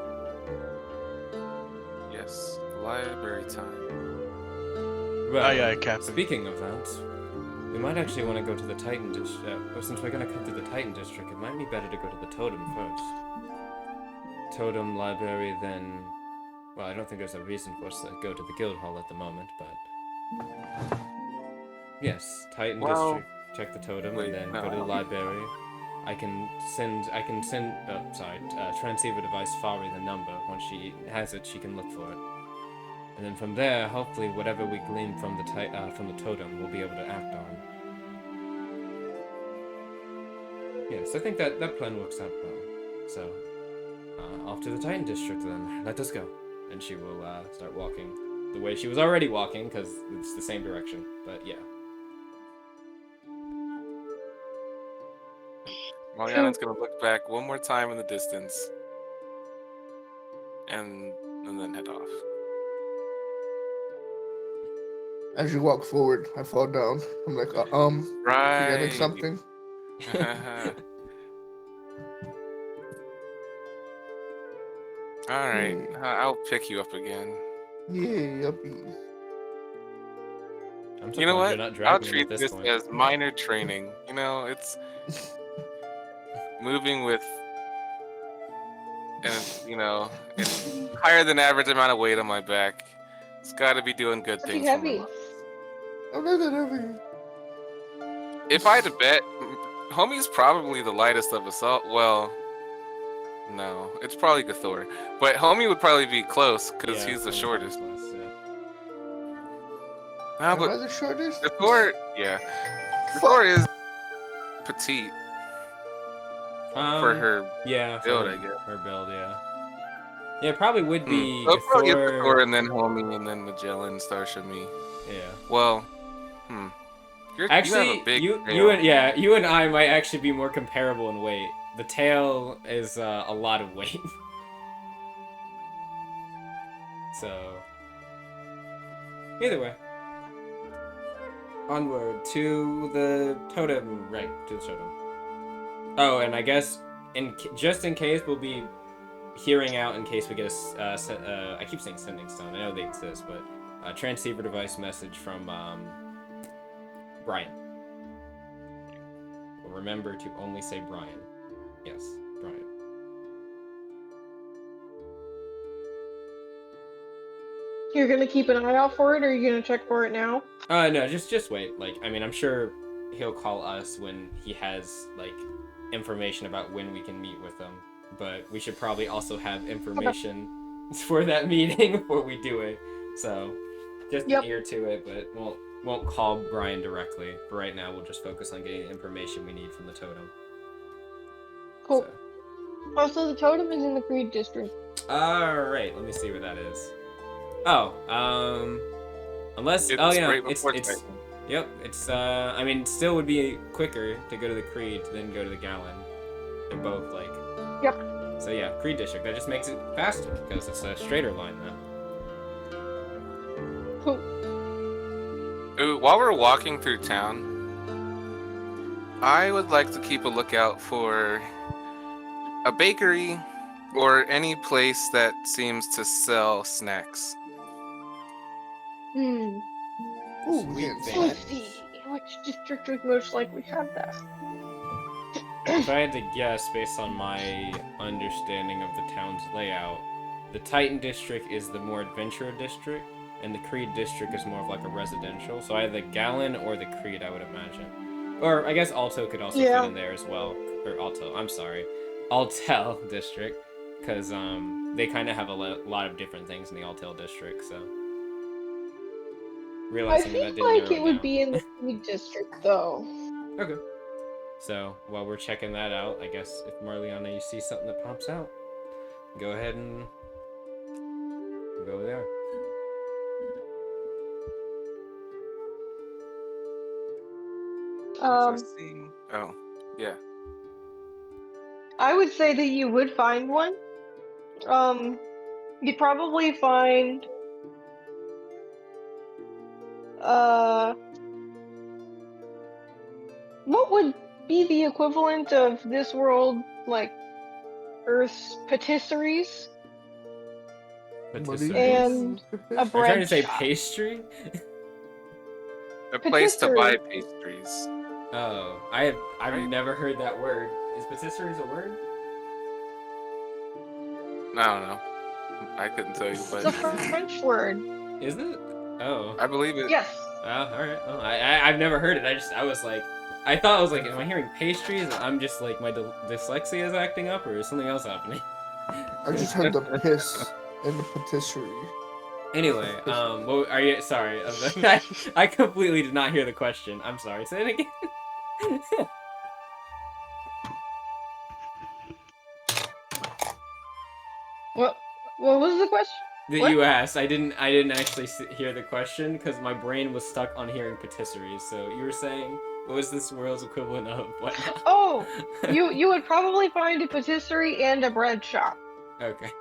Yes, library time. Well, Aye, aye, Captain. speaking of that, we might actually want to go to the Titan district. Since we're going to cut to the Titan district, it might be better to go to the Totem first. Totem, library, then... Well, I don't think there's a reason for us to go to the guild hall at the moment, but... Yes, Titan Well, district, check the totem, wait, and then no. go to the library. I can send, transceiver device Fari the number. Once she has it, she can look for it. And then from there, hopefully whatever we glean from the totem, we'll be able to act on. Yes, I think that plan works out well. So, off to the Titan district then. Let us go. And she will start walking the way she was already walking, because it's the same direction. But yeah. Mariana's gonna look back one more time in the distance, and then head off. As you walk forward, I fall down. I'm like, forgetting Right. something. All right, I'll pick you up again. Yeah, yuppies. I'm so You know glad what? you're not I'll dragging him treat at this this point. as minor training. You know, it's moving with, and it's higher than average amount of weight on my back. It's got to be doing good That'd things be for my heavy. life. I'm not that heavy. If I had to bet, Homie's probably the lightest of us all. Well, no, it's probably Gathor. But Homie would probably be close because he's the shortest. No, Am I but the shortest? Gathor, yeah. Gathor is petite for her yeah, for build, her, I guess. her build, yeah. Yeah, it probably would be So probably Gathor. Gathor and then Homie and then Magellan, Starsha, me. Yeah. Well, Actually, you have a big you tail. and I might actually be more comparable in weight. The tail is a lot of weight. So, either way. Onward to the totem, right, to the totem. Oh, and I guess, just in case, we'll be hearing out in case we get I keep saying sending stone, I know they exist, but a transceiver device message from, Brian. Well, remember to only say Brian. Yes, Brian. You're gonna keep an eye out for it, or are you gonna check for it now? No, just wait. Like, I mean, I'm sure he'll call us when he has, like, information about when we can meet with them. but we should probably also have information for that meeting before we do it. So just an ear to it, but won't call Brian directly. For right now, we'll just focus on getting the information we need from the totem. Cool. So. Also, the totem is in the Creed district. Alright, let me see where that is. Oh, unless It's yeah, right it's before Titan. yep, it's I mean it still would be quicker to go to the Creed than go to the Gallon. They're both like so yeah, Creed district. That just makes it faster because it's a straighter line then. Cool. Ooh, while we're walking through town, I would like to keep a lookout for a bakery or any place that seems to sell snacks. Hmm. Ooh, Sweet yeah, thing. Let's see. Which district would most likely have that? If I had to guess based on my understanding of the town's layout, the Titan district is the more adventure district, and the Creed district is more of like a residential. So either the Gallon or the Creed, I would imagine. Or I guess Alto could also fit in there as well. Or Alto, I'm sorry. Altel district, because they kind of have a lot of different things in the Altel district, so. I Realizing that feel didn't like narrow it would down. be in the Creed district, though. Okay. So, while we're checking that out, I guess if Marliana, you see something that pops out, go ahead and go there. Oh, yeah. I would say that you would find one. You'd probably find what would be the equivalent of this world, like Earth's patisseries Patisserie. and a Are you trying bread to say shop. pastry? A place to buy Patisserie. pastries. Oh, I've Right. never heard that word. Is patisseries a word? I don't know. I couldn't tell you, It's but a French word. Is it? Oh. I believe it. Yes. Oh, alright. Oh, I've never heard it. I was like, I thought I was like, am I hearing pastries? I'm just like, my dyslexia is acting up, or is something else happening? I just heard the piss in the patisserie. Anyway, what are you? Sorry, I completely did not hear the question. I'm sorry. Say it again. What was the question? That What? you asked. I didn't actually hear the question because my brain was stuck on hearing patisseries. So you were saying, what was this world's equivalent of whatnot? Oh, you would probably find a patisserie and a bread shop. Okay.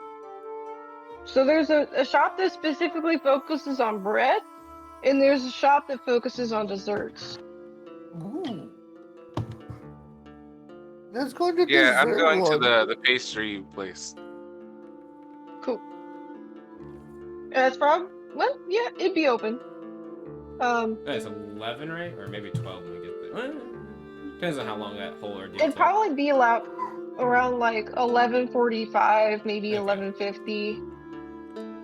So there's a shop that specifically focuses on bread, and there's a shop that focuses on desserts. Ooh. Let's go to Yeah, I'm dessert going to one. the pastry place. Cool. It's probably, well, yeah, it'd be open. It's 11, right? Or maybe 12 when we get there. Well, depends on how long that whole ordeal It'd took. probably be around like 11:45, maybe Okay. 11:50.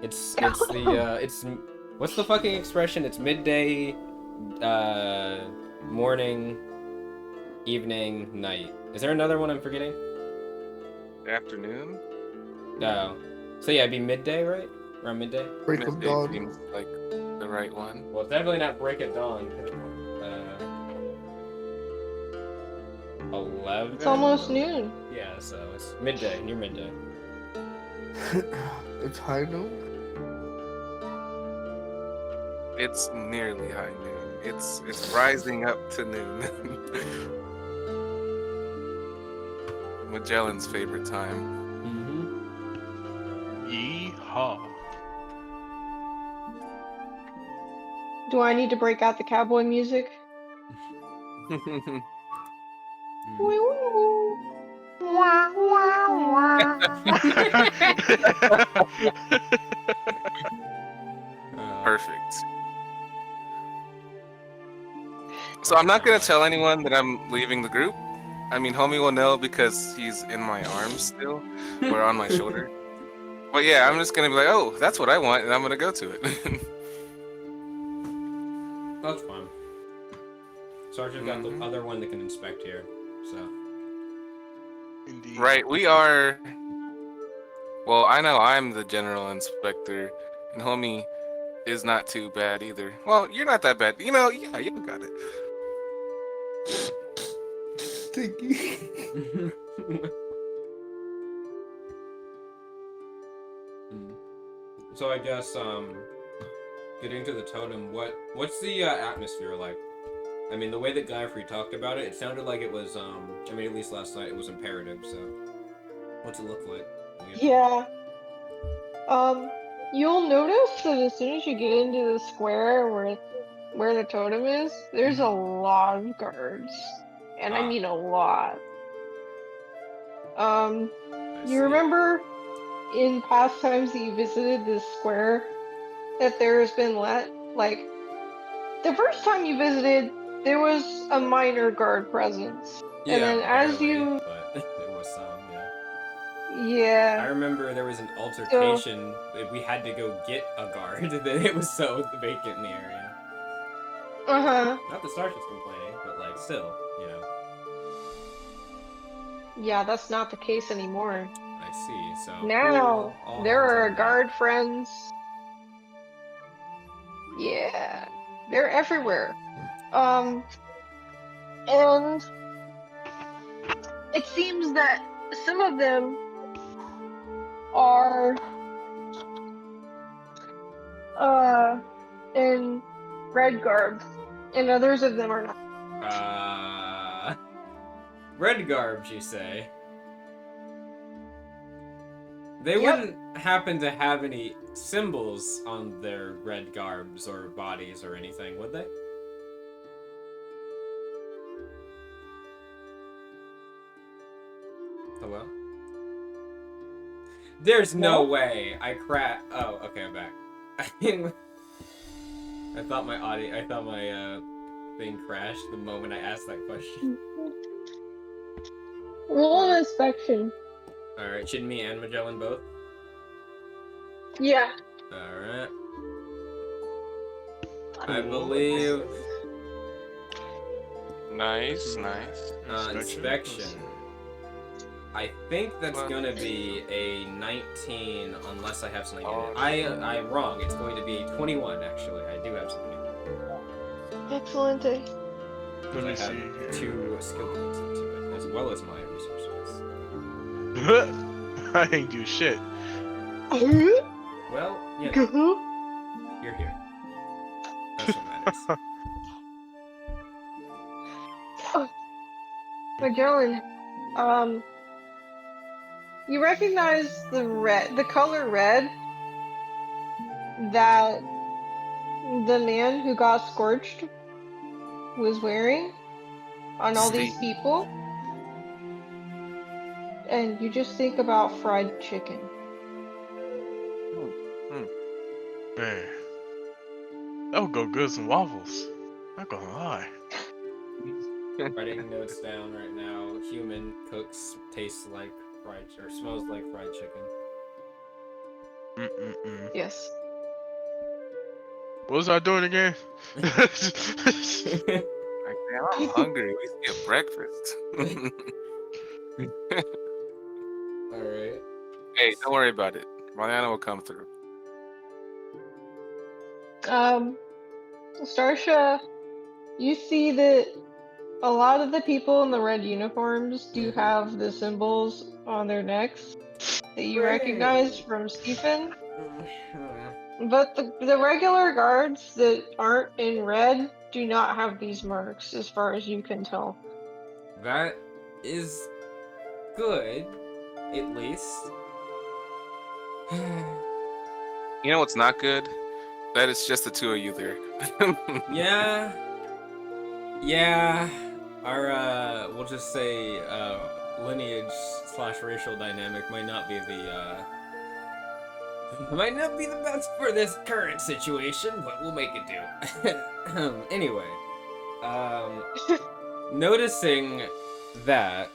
It's what's the fucking expression? It's midday, morning, evening, night. Is there another one I'm forgetting? Afternoon? No. So yeah, it'd be midday, right? Around midday? Break of Midday dawn. seems like the right one. Well, it's definitely not break at dawn. 11? It's almost noon. Yeah, so it's midday, near midday. It's high noon. It's nearly high noon. It's rising up to noon. Magellan's favorite time. Yeehaw. Do I need to break out the cowboy music? Perfect. So I'm not gonna tell anyone that I'm leaving the group. I mean, homie will know because he's in my arms still, or on my shoulder. But yeah, I'm just gonna be like, oh, that's what I want, and I'm gonna go to it. That's fine. Sergeant got the other one that can inspect here, so. Indeed. Right, we are. Well, I know I'm the general inspector, and homie is not too bad either. Well, you're not that bad. You know, yeah, you got it. Sticky. So I guess getting to the totem, what's the atmosphere like? I mean, the way that Giafree talked about it, it sounded like it was I mean, at least last night it was imperative. So, what's it look like? Yeah. You'll notice that as soon as you get into the square where the totem is, there's a lot of guards. And I Ah. mean a lot. I You see. remember in past times that you visited this square that there has been like the first time you visited, there was a minor guard presence. And Yeah, then as barely, you but there was some. Yeah. I yeah. remember there was an altercation. We had to go get a guard. That it was so vacant in the area. Uh-huh. Not that Starship's complaining, but like still, you know. Yeah, that's not the case anymore. I see. So Now all there hands are on deck. guard friends. Yeah. They're everywhere. And it seems that some of them are in red garb, and others of them are not. Red garbs, you say? They Yep. wouldn't happen to have any symbols on their red garbs or bodies or anything, would they? Hello? There's no way I Oh, okay, I'm back. I thought my thing crashed the moment I asked that question. Roll an inspection. Alright, Shinmi and Magellan both? Yeah. Alright. I Cool. believe Nice. inspection. I think that's gonna be a 19 unless I have something in it. I'm wrong. It's going to be 21 actually. I do have something in it. Excellent. Let Because me I see. have 2 skill points into it, as well as my resources. I ain't do shit. Well, you know, you're here. That's what matters. Magellan, you recognize the color red that the man who got scorched was wearing on all these people? And you just think about fried chicken. Man, that would go good with some waffles. Not gonna lie. Writing notes down right now. Human cooks tastes like fried or smells like fried chicken. Yes. What was I doing again? Like, man, I'm hungry. We should get breakfast. Alright. Hey, don't worry about it. Mariana will come through. Starsha, you see that a lot of the people in the red uniforms do have the symbols on their necks that you recognize from Stephen. But the regular guards that aren't in red do not have these marks, as far as you can tell. That is good, at least. You know what's not good? That it's just the two of you there. Yeah. Yeah. Our we'll just say lineage / racial dynamic might not be the best for this current situation, but we'll make it do. Anyway, noticing that,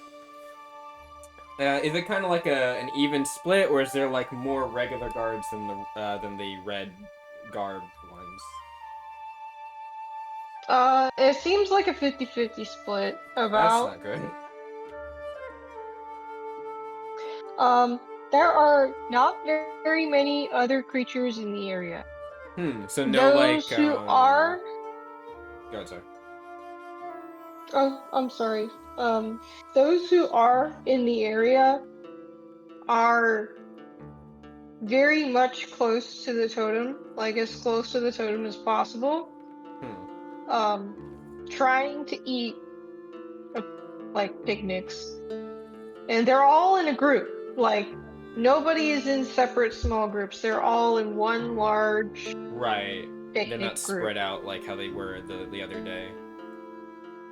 is it kind of like an even split, or is there like more regular guards than the red garbed ones? It seems like a 50-50 split. That's About not good. There are not very many other creatures in the area. So no, Those who are. Go ahead, sorry. Oh, I'm sorry. Those who are in the area are very much close to the totem, like as close to the totem as possible. Trying to eat like picnics, and they're all in a group. Like nobody is in separate small groups. They're all in one large Right. They're not picnic group. spread out like how they were the other day.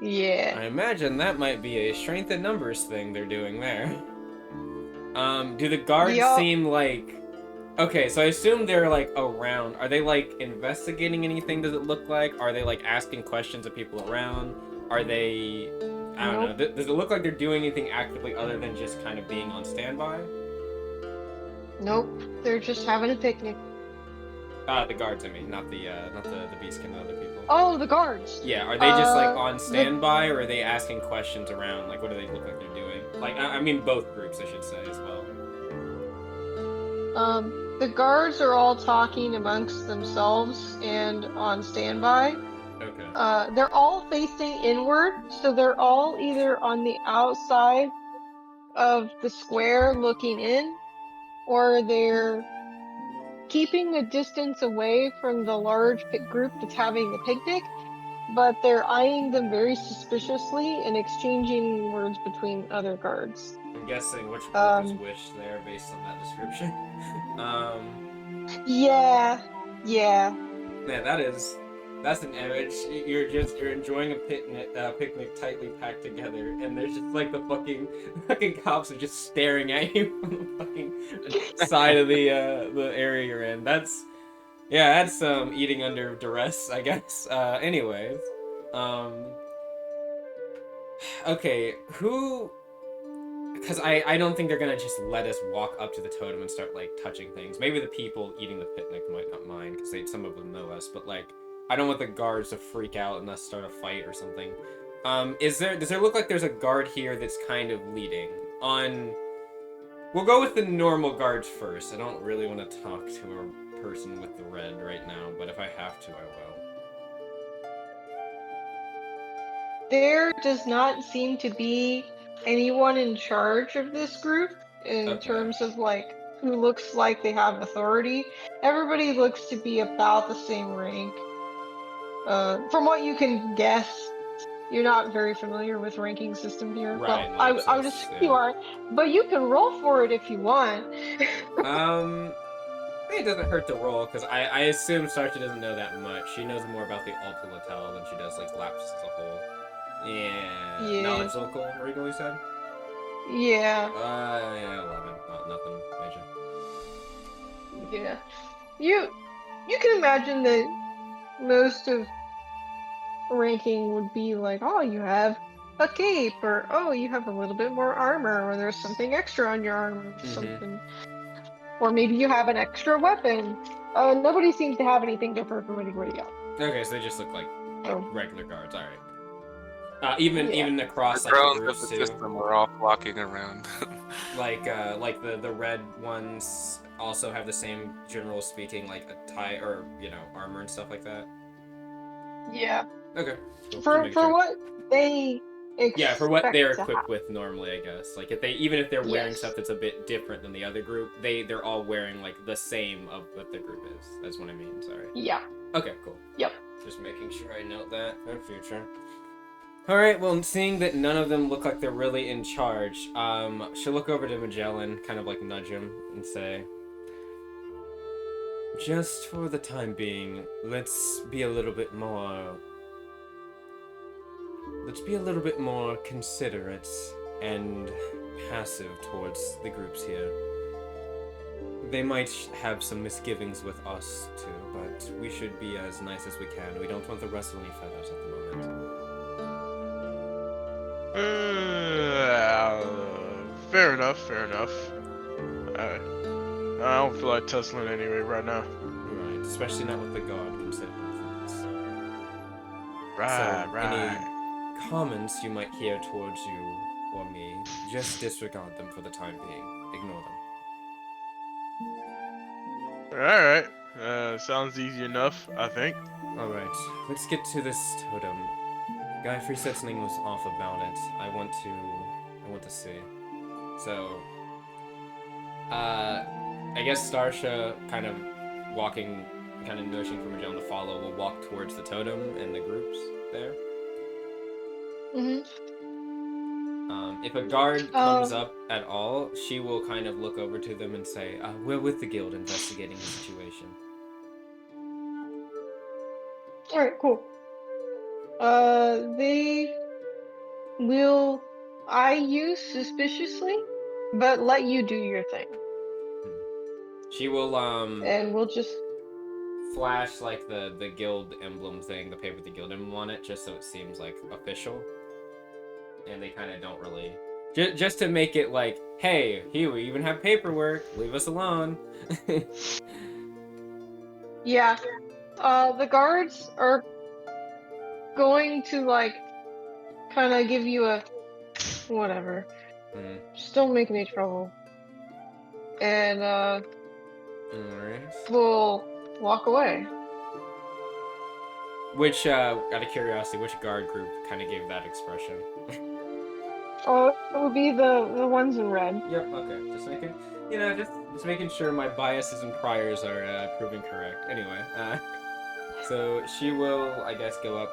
Yeah. I imagine that might be a strength in numbers thing they're doing there. Do the guards Yup. seem like... Okay, so I assume they're, like, around. Are they, like, investigating anything, does it look like? Are they, like, asking questions of people around? Are they... I don't know. Does it look like they're doing anything actively other than just kind of being on standby? Nope. They're just having a picnic. The guards, I mean, not the beastkin and other people. Oh, the guards. Yeah, are they just, like, on standby, or are they asking questions around? Like, what do they look like they're doing? Like, I mean both groups, I should say, as well. The guards are all talking amongst themselves and on standby. Okay. They're all facing inward, so they're all either on the outside of the square looking in, or they're keeping a distance away from the large group that's having the picnic, but they're eyeing them very suspiciously and exchanging words between other guards. I'm guessing which group is which there based on that description. Yeah. Man, that's an image. You're enjoying a picnic tightly packed together, and there's just like the fucking cops are just staring at you from the fucking side of the area you're in. That's eating under duress, I guess. Anyways, okay, who? Because I don't think they're gonna just let us walk up to the totem and start like touching things. Maybe the people eating the picnic might not mind because some of them know us, but like I don't want the guards to freak out and us start a fight or something. Does there look like there's a guard here that's kind of leading on? We'll go with the normal guards first. I don't really want to talk to a person with the red right now, but if I have to, I will. There does not seem to be anyone in charge of this group in terms of like who looks like they have authority. Everybody looks to be about the same rank. From what you can guess, you're not very familiar with ranking system here. Right. Well, I would assume you are, but you can roll for it if you want. It doesn't hurt to roll, because I assume Sarsha doesn't know that much. She knows more about the Alto Laltel than she does, like, Lapis as a whole. Yeah. Knowledge local, Regal, you said? Yeah. 11. Nothing major. Yeah. You can imagine that most of ranking would be like, oh, you have a cape, or oh, you have a little bit more armor, or there's something extra on your armor, or something. Or maybe you have an extra weapon. Nobody seems to have anything different from anybody else. Okay, so they just look like regular guards. All right. Even across the like drones the groups of the too. system are all flocking around. like the red ones also have the same, general speaking, like a tie or armor and stuff like that. Yeah. Okay. Cool. For what they expect for what they're equipped with normally, I guess. Like if they're wearing stuff that's a bit different than the other group, they're all wearing like the same of what the group is. That's what I mean. Sorry. Yeah. Okay. Cool. Yep. Just making sure I note that for future. All right. Well, seeing that none of them look like they're really in charge, she'll look over to Magellan, kind of like nudge him, and say, "Just for the time being, let's be a little bit more considerate and passive towards the groups here. They might have some misgivings with us too, but we should be as nice as we can. We don't want to rustle any feathers at the moment." Fair enough. I don't feel like tussling anyway right now. Right, especially not with the guard considering things. Right. Any comments you might hear towards you or me, just disregard them for the time being. ignore them. Alright. Sounds easy enough, I think. Alright, let's get to this totem. Giafree said something was off about it. I want to see. So, I guess Starsha kind of nourishing for Magellan to follow, will walk towards the totem and the groups there. If a guard comes up at all, she will kind of look over to them and say, we're with the guild investigating the situation. Alright, cool. They will eye you suspiciously, but let you do your thing. She will, And we'll just... flash, like, the guild emblem thing, the paper with the guild emblem on it, just so it seems, like, official. And they kind of don't really... Just to make it like, hey, here we even have paperwork, leave us alone. Yeah. The guards are going to, like, kind of give you a... whatever. Just don't make any trouble. And, Alright. we'll walk away. Which, out of curiosity, which guard group kind of gave that expression? Oh, it would be the ones in red. Yep, okay. Just making, just making sure my biases and priors are proving correct. Anyway, so she will, I guess, go up.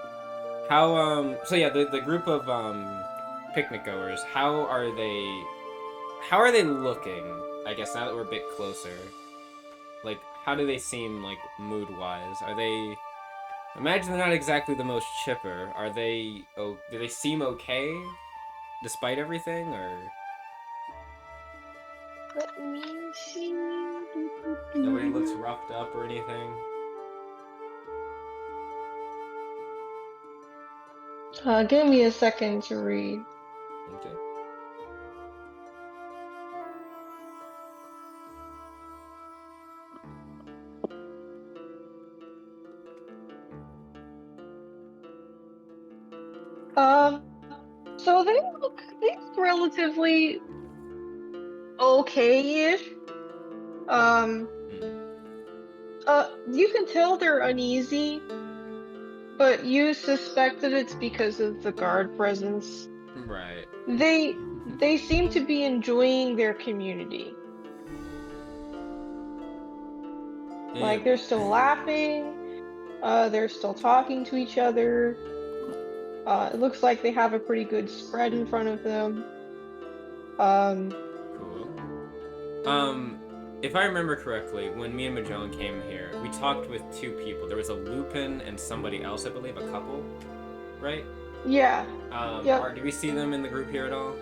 How, so yeah, the group of, picnic goers, how are they looking? I guess now that we're a bit closer. Like, how do they seem, like, mood-wise? Are they... Imagine they're not exactly the most chipper. Are they... Oh, do they seem okay? Despite everything, or... Let me see. Nobody looks roughed up or anything? Give me a second to read. Okay. So they look relatively okay-ish. You can tell they're uneasy, but you suspect that it's because of the guard presence. Right. They seem to be enjoying their community. Like, they're still laughing, they're still talking to each other. It looks like they have a pretty good spread in front of them. Cool. If I remember correctly, when me and Magellan came here, we talked with two people. There was a Lupin and somebody else, I believe, a couple, right? Yeah. Yep. Do we see them in the group here at all?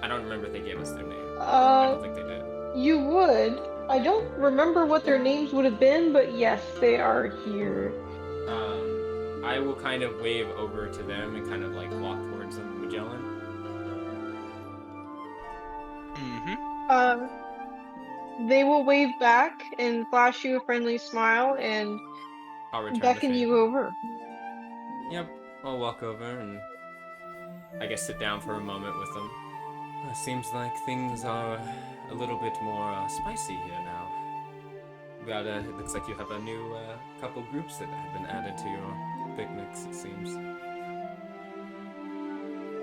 I don't remember if they gave us their name. I don't think they did. You would. I don't remember what their names would have been, but yes, they are here. I will kind of wave over to them and kind of like walk towards them, Magellan. They will wave back and flash you a friendly smile and I'll return beckon the you favor. over. Yep, I'll walk over and I guess sit down for a moment with them. Seems like things are a little bit more spicy here now. It looks like you have a new couple groups that have been added to your picnics, it seems.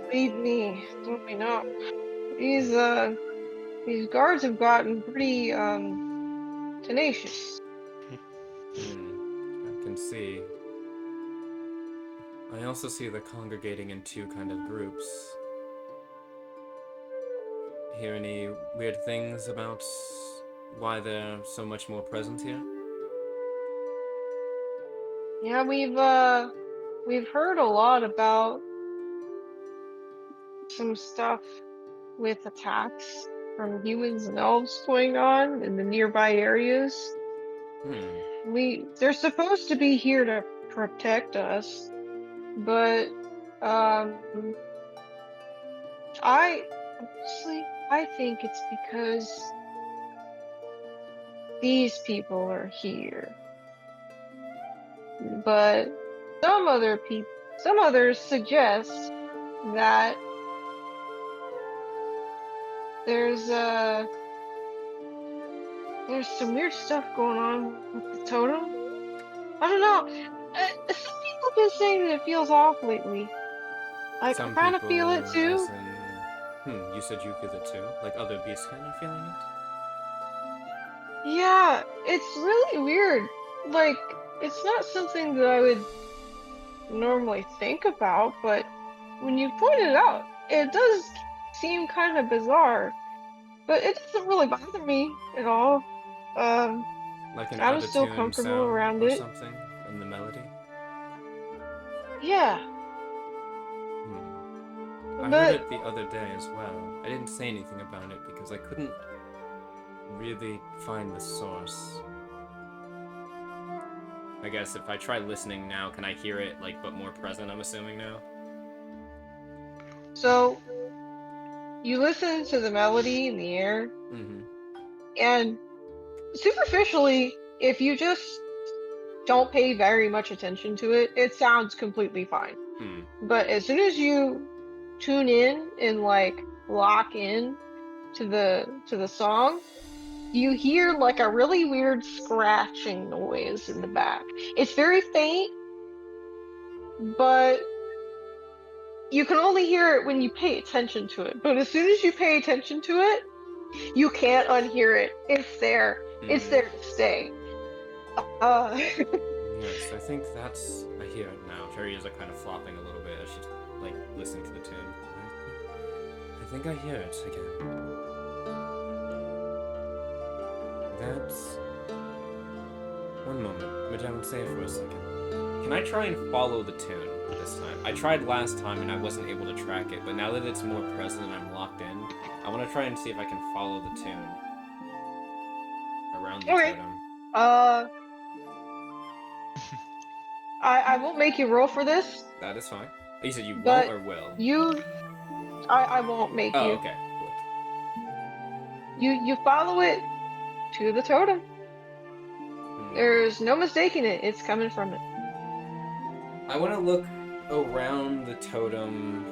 Believe me, don't we know? These guards have gotten pretty tenacious. I can see. I also see they're congregating in two kind of groups. Hear any weird things about why they're so much more present here? Yeah, we've heard a lot about some stuff with attacks from humans and elves going on in the nearby areas. They're supposed to be here to protect us, but I think it's because these people are here. But some others suggest that there's There's some weird stuff going on with the totem. I don't know. Some people have been saying that it feels off lately. I Some kind of people, feel it too. as in... you said you feel it too? Like other beastkin are feeling it? Yeah, it's really weird. Like, it's not something that I would normally think about, but when you point it out, it does seem kind of bizarre. But it doesn't really bother me at all. Like an I'm still out-of-tune comfortable sound around or it. something in the melody? Yeah, I heard but it the other day as well. I didn't say anything about it because I couldn't really find the source. I guess if I try listening now, can I hear it, like, but more present, I'm assuming now? so you listen to the melody in the air, and superficially, if you just don't pay very much attention to it, it sounds completely fine. But as soon as you tune in and like lock in to the song, you hear like a really weird scratching noise in the back. It's very faint, but you can only hear it when you pay attention to it. But as soon as you pay attention to it, you can't unhear it. It's there. It's there to stay. Yes, I think that's... I hear it now. Cherry is like kind of flopping a little bit as she's like listening to the tune. I think I hear it again. That's... One moment. Magellan, say it for a second. Can I try and follow the tune this time? I tried last time and I wasn't able to track it, but now that it's more present and I'm locked in, I want to try and see if I can follow the tune around the totem. I won't make you roll for this. That is fine. You said you But won't or will? I won't make you. Oh, okay. You follow it to the totem. There's no mistaking it. It's coming from it. I want to look around the totem.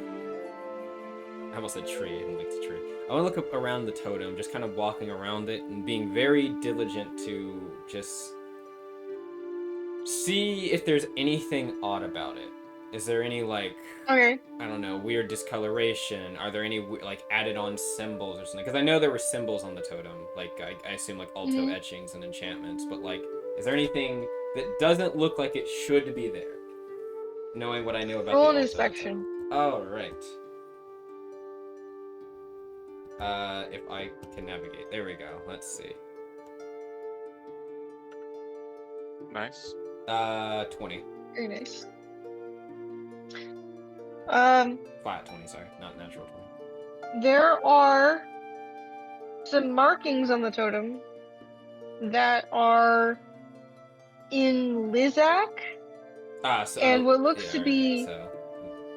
I almost said tree. I didn't like the tree. I want to look around the totem, just kind of walking around it and being very diligent to just see if there's anything odd about it. Is there any, like, Okay. I don't know, weird discoloration? Are there any, like, added on symbols or something? Because I know there were symbols on the totem. Like, I assume, like, alto etchings and enchantments. But, like, is there anything that doesn't look like it should be there? Knowing what I know about Roll an the inspection. Oh, right. If I can navigate. There we go. Let's see. Nice. 20. Very nice. Flat 20, sorry. Not natural 20. There are some markings on the totem that are in Lizak. So, and what looks to be... So,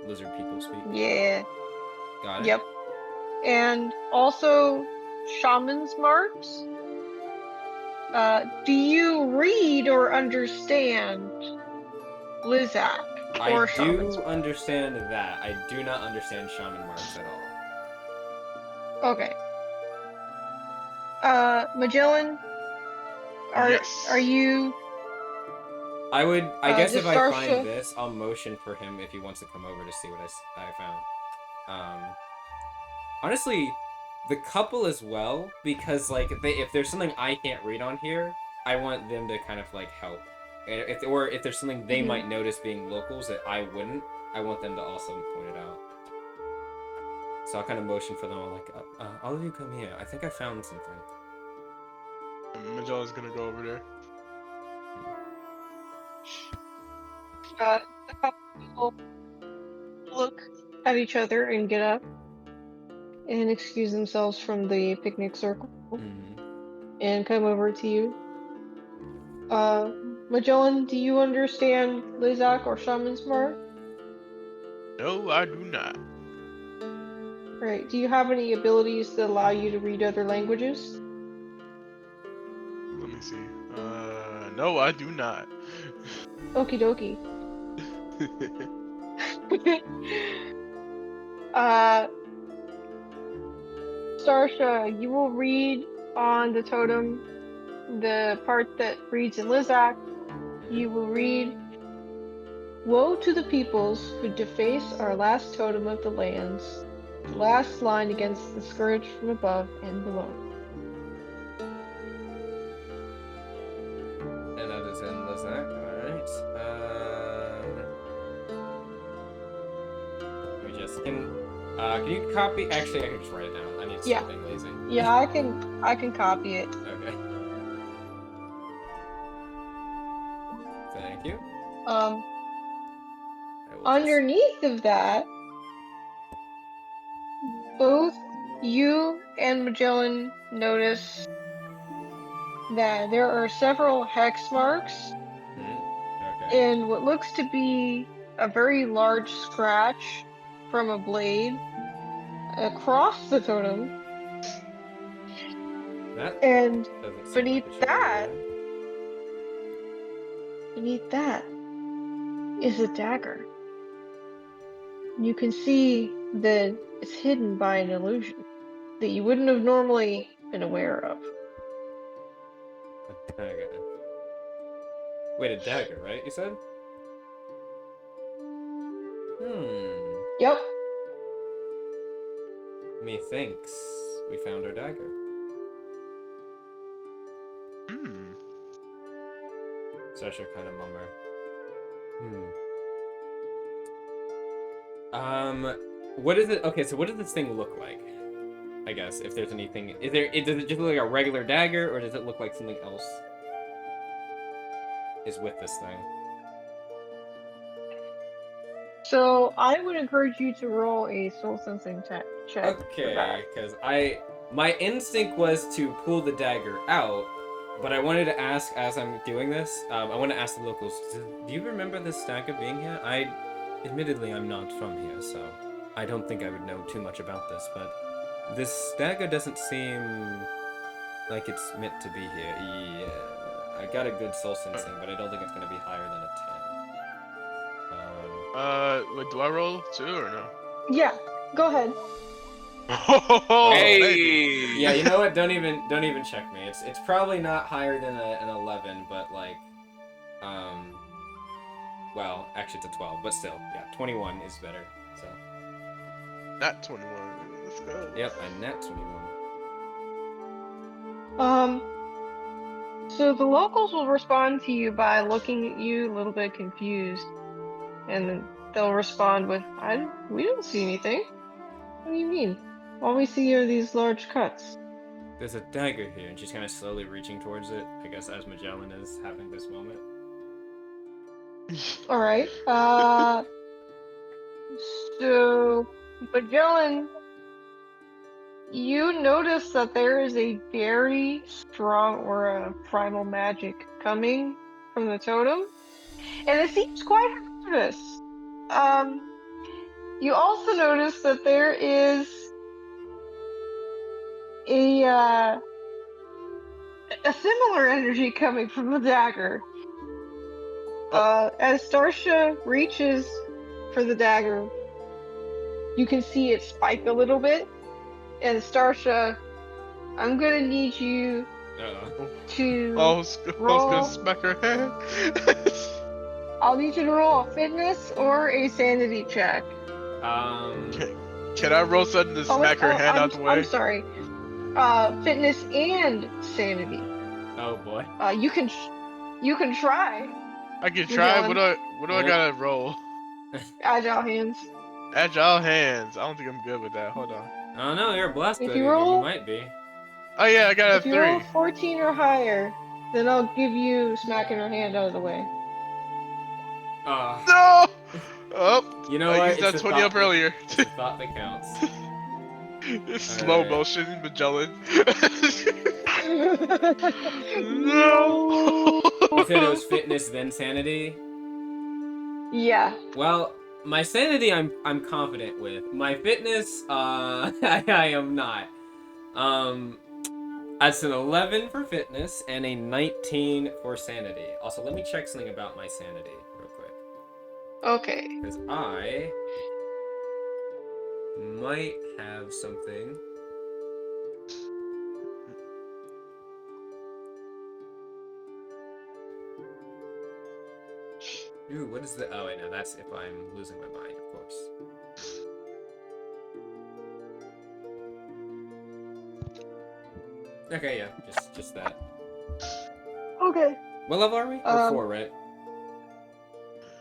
lizard people speak. Yeah. Got it. Yep. And also shaman's marks. Do you read or understand Lizak? I do understand that. I do not understand shaman marks at all. Okay. Magellan, are you... I guess if I Starsha... find this, I'll motion for him if he wants to come over to see what I found. Honestly, the couple as well, because, like, if there's something I can't read on here, I want them to kind of, like, help. If there's something they might notice being locals that I wouldn't, I want them to also point it out. So I'll kind of motion for them, like, all of you come here. I think I found something. Magellan's gonna go over there. A couple people look at each other and get up and excuse themselves from the picnic circle and come over to you. Magellan, do you understand Lizak or Shaman's mark? No, I do not. Right. Do you have any abilities that allow you to read other languages? Let me see. No, I do not. Okie dokie. Starsha, you will read on the totem the part that reads in Lizak, you will read, "Woe to the peoples who deface our last totem of the lands, the last line against the scourge from above and below." And that is in Lizak. Alright. We just can you copy? Actually, I can just write it down. I need to Yeah. stop being lazy. Yeah, I can copy it. Okay. Thank you. I will just- Underneath of that, both you and Magellan notice that there are several hex marks Okay. and what looks to be a very large scratch from a blade across the totem, That and doesn't seem beneath like it should be that, there. beneath that is a dagger. You can see that it's hidden by an illusion that you wouldn't have normally been aware of. A dagger. Wait, a dagger, right? You said? Yep. Methinks we found our dagger. Hmm. Sasha kind of mummer. What is it? Okay, so what does this thing look like? I guess if there's anything, does it just look like a regular dagger, or does it look like something else is with this thing? So I would encourage you to roll a soul sensing check for that. Okay, because my instinct was to pull the dagger out, but I wanted to ask as I'm doing this. I want to ask the locals. Do you remember this dagger being here? Admittedly, I'm not from here, so I don't think I would know too much about this. But this dagger doesn't seem like it's meant to be here. Yeah, I got a good soul sensing, but I don't think it's gonna be higher than a 10. Wait, do I roll too or no? Yeah, go ahead. Oh, Hey! Yeah, you know what? Don't even check me. It's probably not higher than an 11, but like, well, actually it's a 12, but still, yeah, 21 is better. So. Not 21. Let's go. Yep, a net 21. So the locals will respond to you by looking at you a little bit confused, and then they'll respond with, "We don't see anything. What do you mean? All we see are these large cuts." There's a dagger here, and she's kind of slowly reaching towards it. I guess as Magellan is having this moment. All right. So Magellan, you notice that there is a very strong aura of primal magic coming from the totem, and it seems quite hazardous. You also notice that there is a similar energy coming from the dagger. As Starsha reaches for the dagger, you can see it spike a little bit. And Starsha, I'm gonna need you to I was gonna smack her head. I'll need you to roll a fitness or a sanity check. Can I roll something to smack her hand out the way? I'm sorry. Fitness and sanity. Oh boy. You can try. I can try. What do I gotta roll? Agile hands. Agile hands. I don't think I'm good with that. Hold on. Oh no, you're blessed. If you roll, you might be. Oh yeah, I got a if you roll 3. 14 or higher, then I'll give you smacking her hand out of the way. No! Oh, You know I what? used that 20 up earlier. It's the thought that counts. It's slow Alright. motion, Magellan. No. You said it was fitness then sanity? Yeah. Well, my sanity I'm confident with. My fitness, I am not. That's an 11 for fitness and a 19 for sanity. Also, let me check something about my sanity real quick. Okay. Because I might have something. Ooh, what is the? Oh wait, no, that's if I'm losing my mind, of course. Okay, yeah, just that. Okay. What level are we? We're 4, right?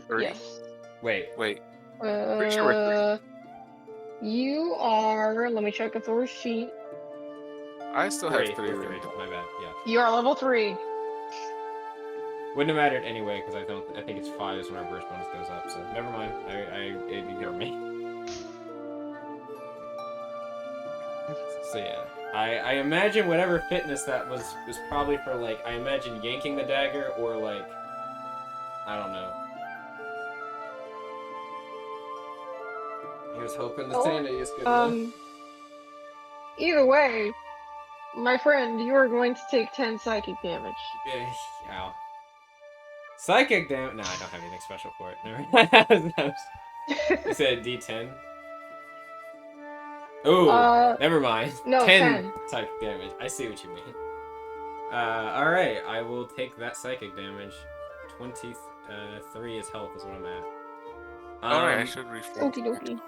30? Yes. Wait. Wait, pretty sure we're 3. You are. Let me check a Thor's sheet. I still have 3 We're written 3. down. My bad. Yeah. You are level 3. Wouldn't have mattered anyway, because I think it's 5 is when our burst bonus goes up. So never mind. It ignored me. So yeah, I imagine whatever fitness that was probably for like I imagine yanking the dagger or like I don't know. He was hoping the sanity is good enough. Either way, my friend, you are going to take 10 psychic damage. Ow. Psychic damage. No, I don't have anything special for it. Never mind. You said D10. Ooh, never mind. No, 10. Psychic damage. I see what you mean. Alright, I will take that psychic damage. 23 is health is what I'm at. Alright, I should reform. Okie dokie.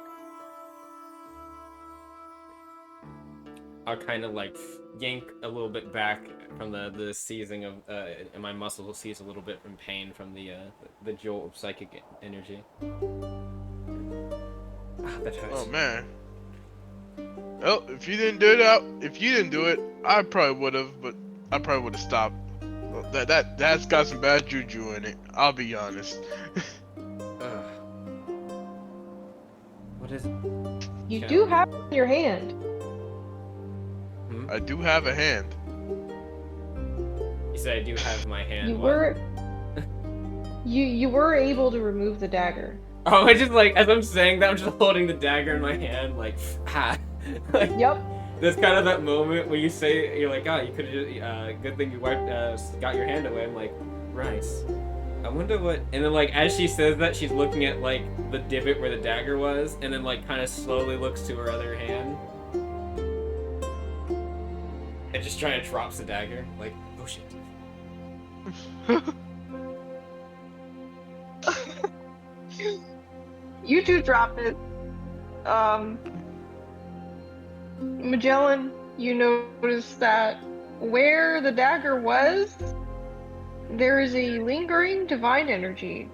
I'll kind of like yank a little bit back from the seizing of and my muscles will seize a little bit from pain from the jolt of psychic energy. That hurts. Oh man. Well, if you didn't do it, I probably would have, but I probably would have stopped. That's got some bad juju in it. I'll be honest. What is it? You do have it in your hand. I do have a hand. You said I do have my hand. You what? were. You were able to remove the dagger. Oh, I just like as I'm saying that I'm just holding the dagger in my hand, like like, Yep. There's kind of that moment where you say you're like, oh, you could have just good thing you wiped got your hand away. I'm like, right. I wonder what. And then like as she says that, she's looking at like the divot where the dagger was, and then like kind of slowly looks to her other hand, and just trying to drops the dagger. Like, oh shit. You two drop it. Magellan, you notice that where the dagger was, there is a lingering divine energy.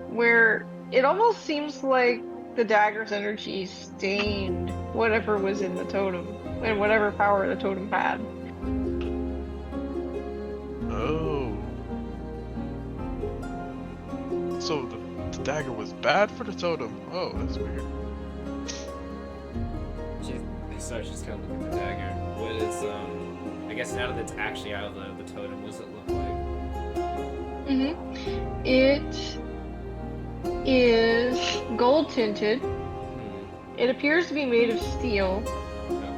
Where it almost seems like the dagger's energy stained whatever was in the totem, and whatever power the totem had. Oh. So the dagger was bad for the totem. Oh, that's weird. She's kind of looking at the dagger. What is I guess now that it's actually out of the totem, what does it look like? It is gold tinted. It appears to be made of steel. Okay.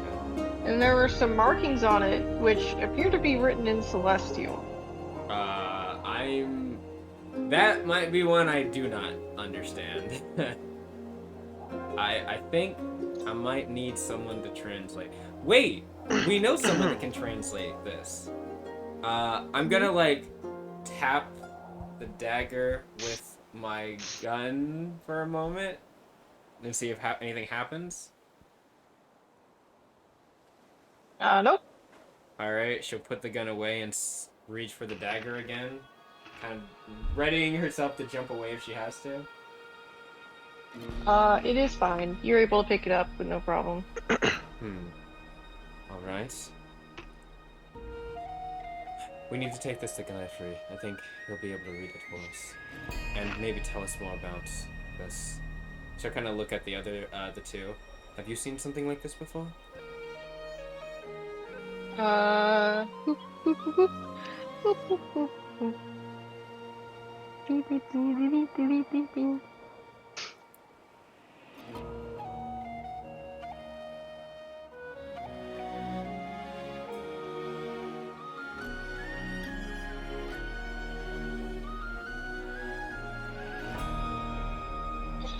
And there are some markings on it which appear to be written in Celestial. That might be one I do not understand. I think I might need someone to translate. Wait, we know someone that can translate this. I'm gonna like tap the dagger with my gun for a moment and see if anything happens. Nope. Alright, she'll put the gun away and reach for the dagger again, kind of readying herself to jump away if she has to. It is fine. You're able to pick it up with no problem. Alright. We need to take this to Giafree. I think he'll be able to read it for us. And maybe tell us more about this. So kind of look at the other, the two. Have you seen something like this before?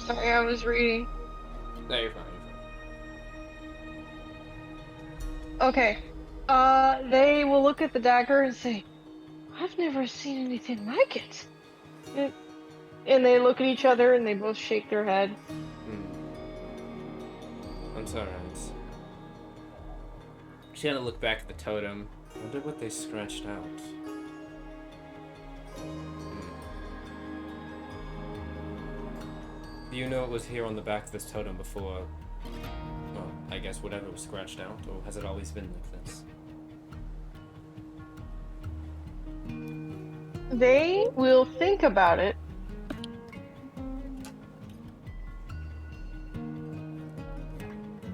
Sorry, I was reading. No, you're fine. Okay. They will look at the dagger and say, I've never seen anything like it. And they look at each other and they both shake their head. That's alright. She had to look back at the totem. Wonder what they scratched out. Do you know what was here on the back of this totem before? Well, I guess whatever was scratched out, or has it always been like this? They will think about it.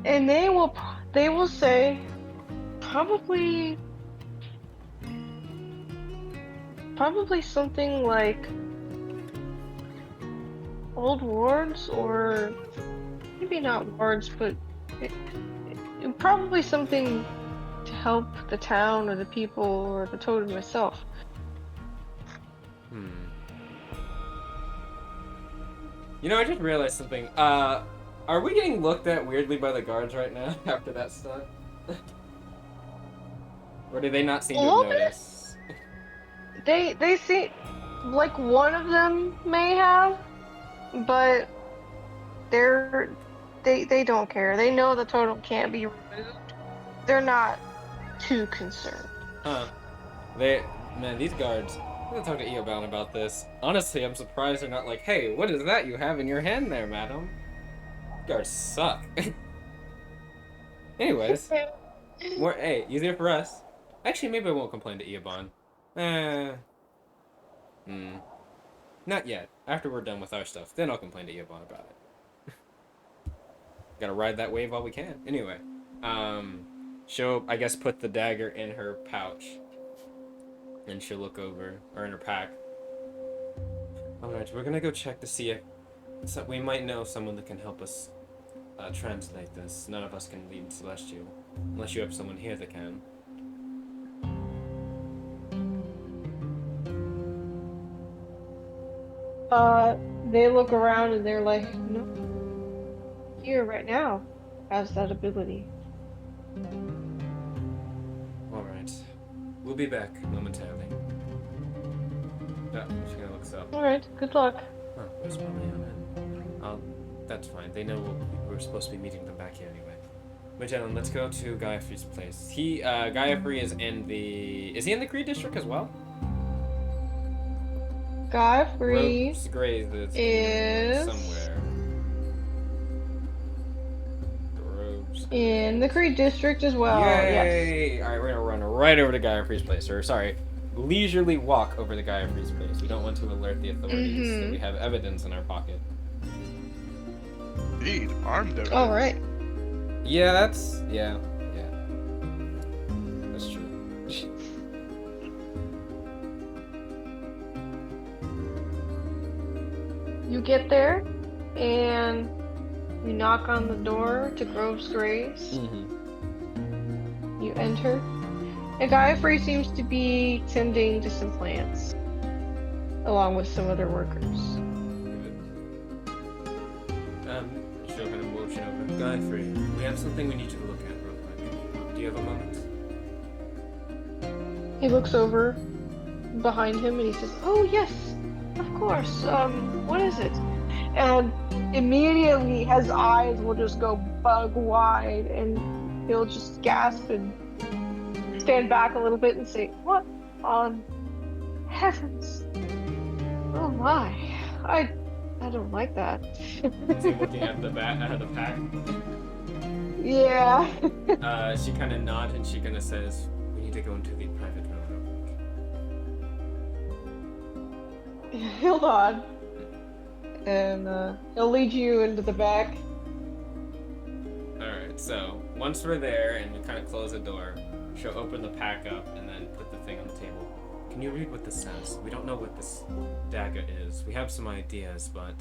And they will say probably something like old wards, or maybe not wards, but probably something to help the town or the people or the totem itself. You know, I just realized something. Are we getting looked at weirdly by the guards right now after that stunt? Or do they not seem to have noticed? They see, like, one of them may have, but they don't care. They know the totem can't be removed. They're not too concerned. Huh. Man, these guards. I'm gonna talk to Eobald about this. Honestly, I'm surprised they're not like, hey, what is that you have in your hand there, madam? Guards suck. Anyways, hey, easier for us. Actually, maybe I won't complain to Eobald. Not yet. After we're done with our stuff, then I'll complain to Eobald about it. Gotta ride that wave while we can. Anyway, she'll, I guess, put the dagger in her pouch. And she'll look over, or in her pack. Alright, we're gonna go check to see if we might know someone that can help us translate this. None of us can read Celestial, unless you have someone here that can. They look around and they're like, no, here right now has that ability. Alright. We'll be back momentarily. She kinda looks up. Alright, good luck. Huh, where's Mariana? That's fine. They know we're supposed to be meeting them back here anyway. Magellan, let's go to Giafree's place. Giafree is in the... Is he in the Creed district as well? Giafree is somewhere. In the Creed district as well. Yay! Yes. Alright, we're gonna run right over to Giafree's place. Or, sorry, leisurely walk over to Giafree's place. We don't want to alert the authorities that we have evidence in our pocket. Indeed, armed evidence. Alright. Yeah, that's... Yeah. That's true. You get there, and you knock on the door to Grove's Grace. You enter. And Giafree seems to be tending to some plants, along with some other workers. She'll kind of motion over. Giafree, we have something we need you to look at real quick. Do you have a moment? He looks over behind him and he says, "Oh yes, of course. What is it?" And immediately his eyes will just go bug wide and he'll just gasp and stand back a little bit and say, "What on heavens? Oh my, I don't like that." Is he looking at the pack? Yeah. She kind of nods and she kind of says, "We need to go into the private room real quick." He'll nod. And he'll lead you into the back. Alright, so once we're there and we kind of close the door, she'll open the pack up and then put the thing on the table. Can you read what this says? We don't know what this dagger is. We have some ideas, but...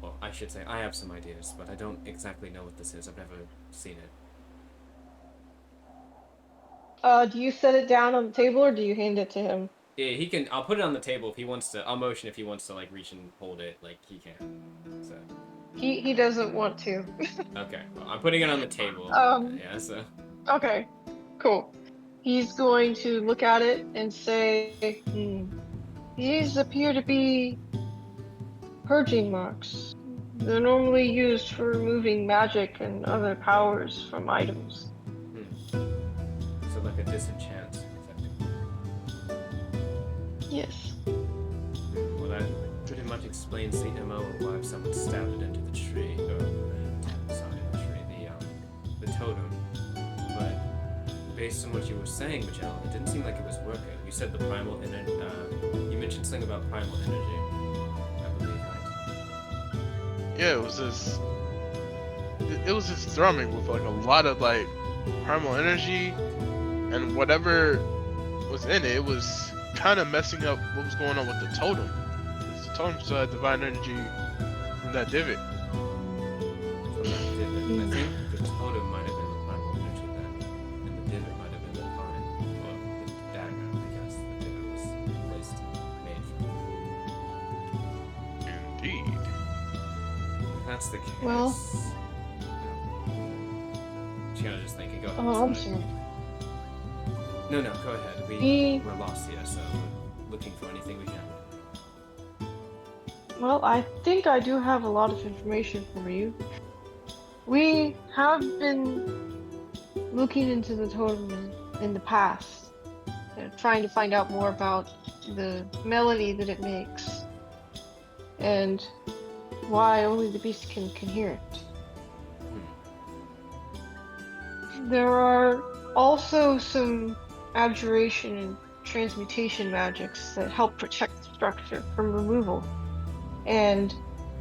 Well, I should say I have some ideas, but I don't exactly know what this is. I've never seen it. Do you set it down on the table or do you hand it to him? Yeah, he can... I'll put it on the table if he wants to... I'll motion if he wants to, like, reach and hold it, like, he can. So... He doesn't want to. Okay, well, I'm putting it on the table. Yeah, so... Okay, cool. He's going to look at it and say, These appear to be purging marks. They're normally used for removing magic and other powers from items. So like a disenchant, effectively. Yes. Well, that pretty much explains the MO of why someone stabbed it into the tree, the tree, the totem. But based on what you were saying, Michelle, it didn't seem like it was working. You said the primal energy. You mentioned something about primal energy, I believe, right? Yeah, it was just thrumming with like a lot of like primal energy, and whatever was in it, it was kind of messing up what was going on with the totem. 'Cause the totem still had divine energy from that divot. From that divot. I think the totem might have been the primal energy then, and the divot might have been the pine, or the dagger, I guess the divot was made from. Indeed. If that's the case. Well- She kind of just thinking, go ahead. Oh, I'm sorry. No, go ahead. We're lost here, so we're looking for anything we can. Well, I think I do have a lot of information for you. We have been looking into the totem in the past, trying to find out more about the melody that it makes, and why only the beastkin can hear it. There are also some abjuration and transmutation magics that help protect the structure from removal, and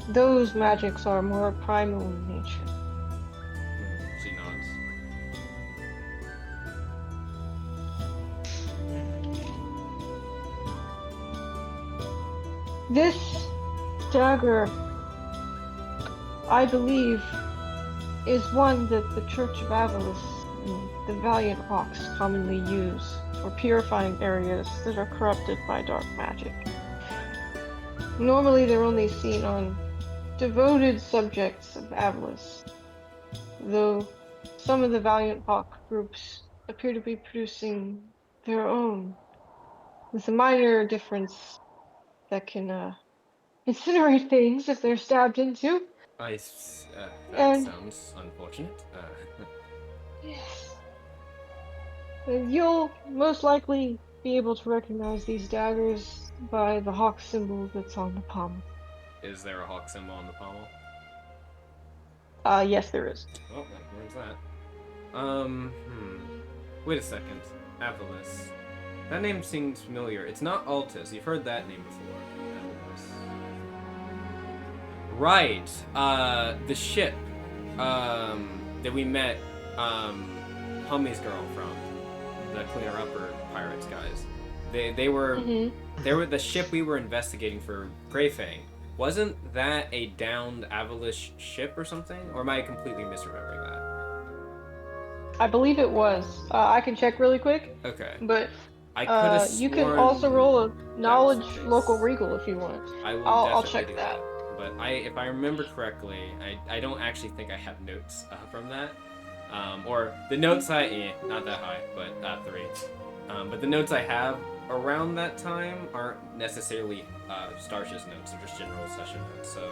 those magics are more primal in nature. She nods. This dagger, I believe, is one that the Church of Avarice and the Valiant Hawks commonly use for purifying areas that are corrupted by dark magic. Normally they're only seen on devoted subjects of Avarice, though some of the Valiant Hawk groups appear to be producing their own, with a minor difference that can incinerate things if they're stabbed into. That And- sounds unfortunate. Yes. And you'll most likely be able to recognize these daggers by the hawk symbol that's on the pommel. Is there a hawk symbol on the pommel? Yes, there is. Oh, where's that? Wait a second. Avalis. That name seems familiar. It's not Altus. You've heard that name before. Avalis. Right. The ship, that we met, Hummy's girl from. The Cleaner Upper Pirates guys. They were the ship we were investigating for Greyfang. Wasn't that a downed Avalis ship or something? Or am I completely misremembering that? I believe it was. I can check really quick, Okay. but I could have you can sworn also roll a knowledge the case. local regal if you want. I'll check do that. But if I remember correctly, I don't actually think I have notes from that. Or the notes not that high, but 3. But the notes I have around that time aren't necessarily Starsha's notes, they're just general session notes, so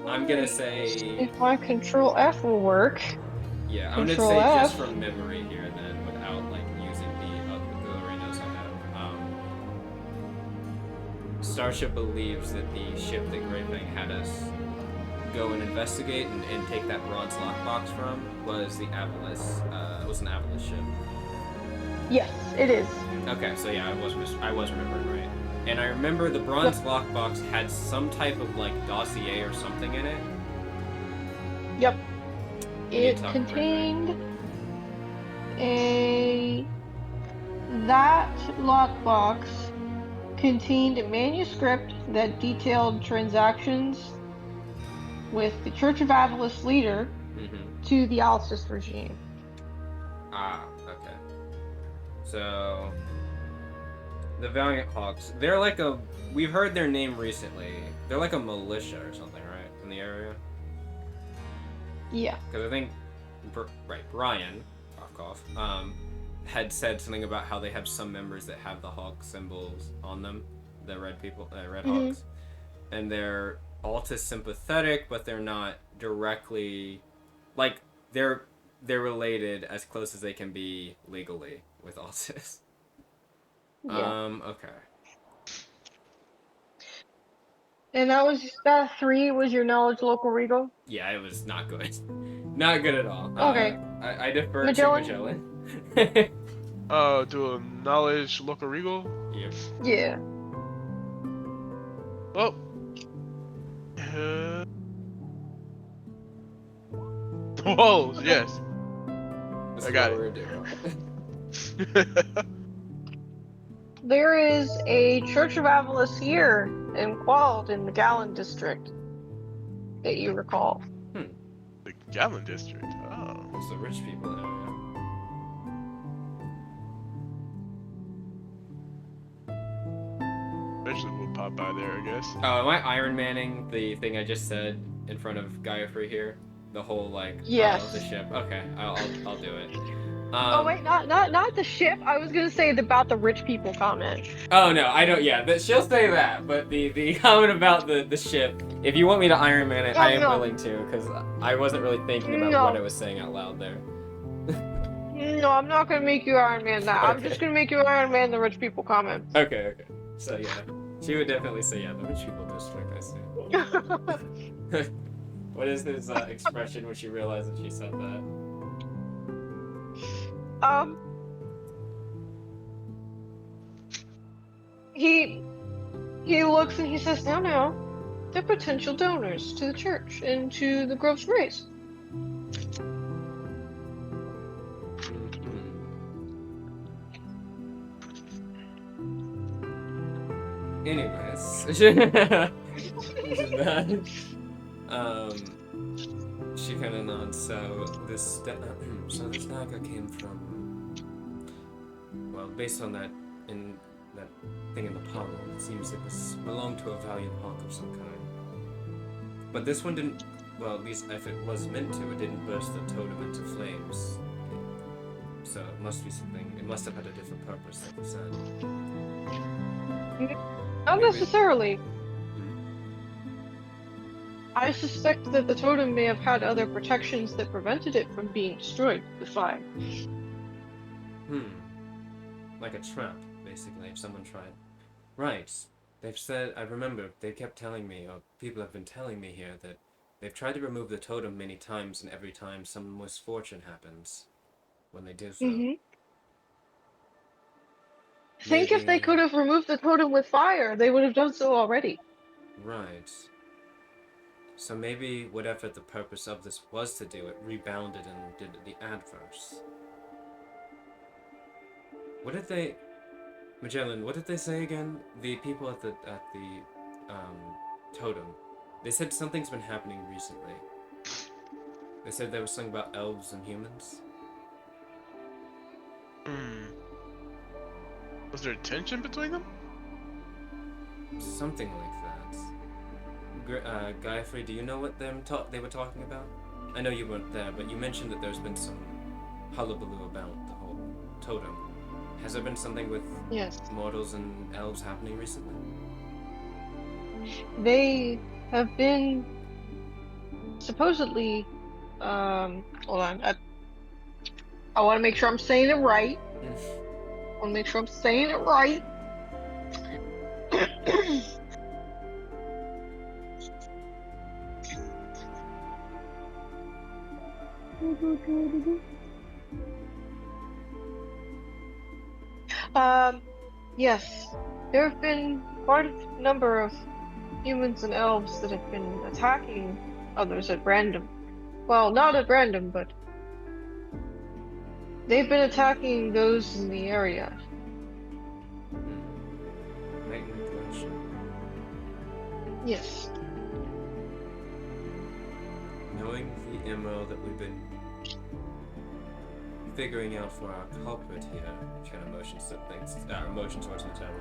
I'm gonna say... If my Control F will work. Yeah, I'm gonna Control say F. just from memory here then, without like using the auxiliary notes I have. Starship believes that the ship that Greyfang had us go and investigate and take that bronze lockbox from was the Avalis. Was an Avalis ship. Yes, it is. Okay, so yeah, I was remembering right. And I remember the bronze lockbox had some type of like dossier or something in it. Yep. You need It to talk contained that lockbox contained a manuscript that detailed transactions with the Church of Avalis leader to the Altus regime. Ah, okay. So the Valiant Hawks, they're like we've heard their name recently. They're like a militia or something, right? In the area? Yeah. Because I think, Brian, cough, had said something about how they have some members that have the hawk symbols on them, the red people, red hawks, and they're Altus sympathetic, but they're not directly, like they're related as close as they can be legally with Altus. Yeah. Okay. And that 3 was your knowledge local regal? Yeah, it was not good. Not good at all. Okay. I defer Magellan? to Magellan. Do a knowledge local regal. Yep. Yeah. Oh. Whoa, yes. This I is got what it. we're doing. There is a Church of Avalis here in Qual'd in the Gallon district that you recall. The Gallon district. Oh. It's the rich people area. Eventually we'll pop by there, I guess. Oh, am I Iron Manning the thing I just said in front of Giafree here? The whole like Yes. the ship. Okay, I'll do it. Oh wait, not the ship. I was gonna say about the rich people comment. Oh no, I don't. Yeah, she'll say that, but the comment about the ship. If you want me to Iron Man it, I am willing to, because I wasn't really thinking about what I was saying out loud there. No, I'm not gonna make you Iron Man that. I'm Okay. just gonna make you Iron Man the rich people comment. Okay. So yeah, she would definitely say the rich people district. I see. What is this expression when she realized that she said that? He looks and he says, no, they're potential donors to the church and to the Grove's race. Anyways, she kind of nods. So this dagger came from. Well, based on that thing in the pommel, it seems it belonged to a valiant hawk of some kind. But this one didn't. Well, at least if it was meant to, it didn't burst the totem into flames. So it must be something. It must have had a different purpose, like you said. Not necessarily. I suspect that the totem may have had other protections that prevented it from being destroyed with fire. Like a trap, basically, if someone tried. Right. They've said, I remember, they kept telling me, or people have been telling me here, that they've tried to remove the totem many times, and every time some misfortune happens when they do so. Think if they could have removed the totem with fire, they would have done so already. Right. So maybe whatever the purpose of this was to do, it rebounded and did the adverse. What did they... Magellan, what did they say again? The people at the totem. They said something's been happening recently. They said there was something about elves and humans. Was there tension between them? Something like that. Giafree, do you know what they were talking about? I know you weren't there, but you mentioned that there's been some hullabaloo about the whole totem. Has there been something with mortals and elves happening recently? They have been supposedly, hold on, I want to make sure I'm saying it right. I want to make sure I'm saying it right. Yes, there have been quite a number of humans and elves that have been attacking others at random. Well, not at random, but they've been attacking those in the area. Yes. Knowing the MO that we've been figuring out for our culprit here, which kind of motions towards the tower.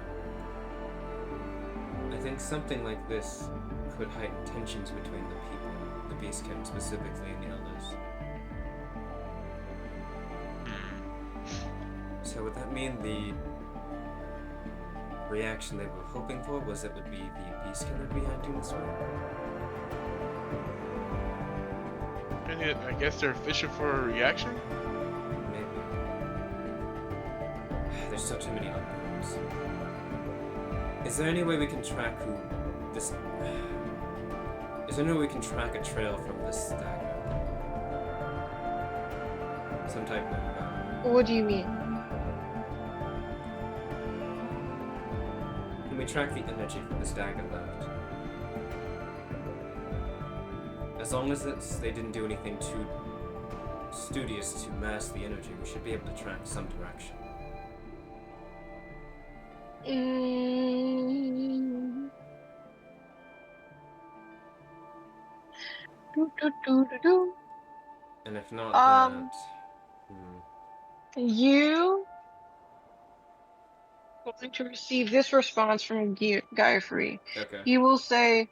I think something like this could heighten tensions between the people, the beastkin specifically, and the others. mean the reaction they were hoping for was it would be the beastkin that reacting this way? And yet, I guess they're fishing for a reaction? Maybe. There's so too many unknowns. Is there any way we can track who this... Is there any way we can track a trail from this dagger? Some type of... What do you mean? Can we track the energy from this dagger left? As long as they didn't do anything too studious to mask the energy, we should be able to track some direction. And if not that... You are going to receive this response from Giafree. Okay. He will say,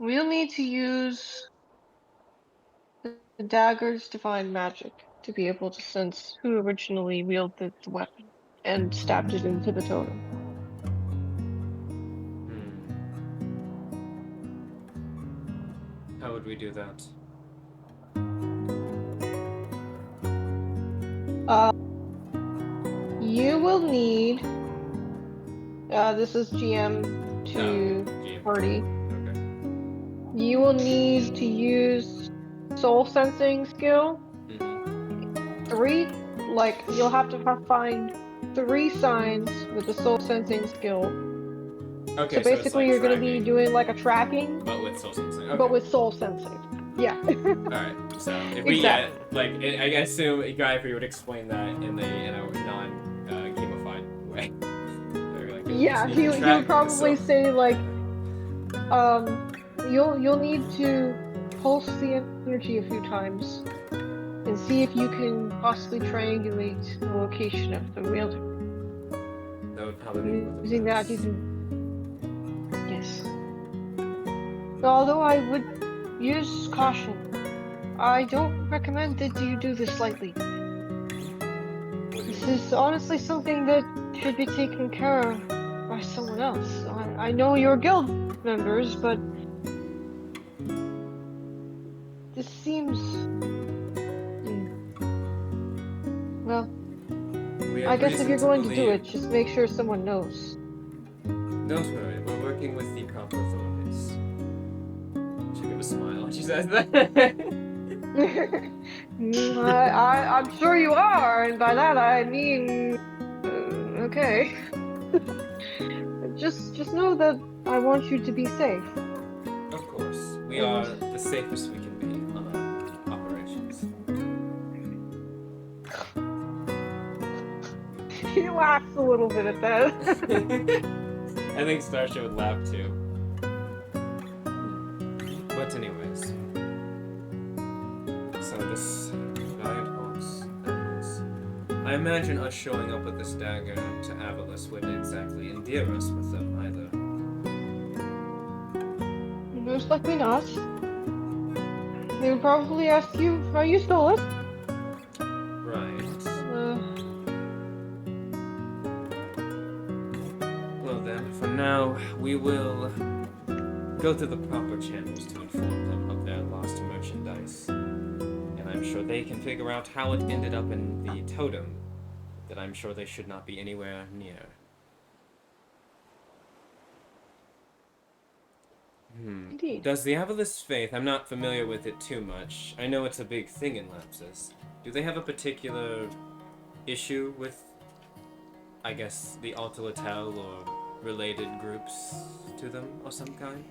we'll need to use the dagger's divine magic to be able to sense who originally wielded the weapon and stabbed it into the totem. How would we do that? You will need, this is GM to GM. party. Okay. You will need to use soul sensing skill. 3, you'll have to find 3 signs with the soul sensing skill. Okay, So basically it's like you're going to be tracking, doing like a tracking, but with soul sensing. Okay. but with soul sensing. Yeah. Alright, so if we Exactly. I assume Giafree would explain that in a non-gamified way. Yeah, he would probably say like, you'll need to pulse the energy a few times and see if you can possibly triangulate the location of the wielder. That would probably be what the Using that, you purpose. can. Yes. Although I would use caution. I don't recommend that you do this lightly. This is honestly something that should be taken care of by someone else. I know you're guild members, but this seems... Well, I guess if you're going to do it, just make sure someone knows. Don't worry, we're working with the proper authorities. She gave a smile when she says that. I'm sure you are, and by that I mean... okay. Just know that I want you to be safe. Of course, we are the safest we can be on our operations. He laughs a little bit at that. I think Starsha would laugh too. But anyways, so this giant horse, I imagine us showing up with this dagger to Avalis wouldn't exactly endear us with them either. Most likely not. They would probably ask you how you stole it. Right. Well then, for now, we will go through the proper channels to inform them of their lost merchandise. And I'm sure they can figure out how it ended up in the totem that I'm sure they should not be anywhere near. Indeed. Does the Avalis faith, I'm not familiar with it too much. I know it's a big thing in Lapsus. Do they have a particular issue with, I guess, the Alto Laltel or related groups to them of some kind?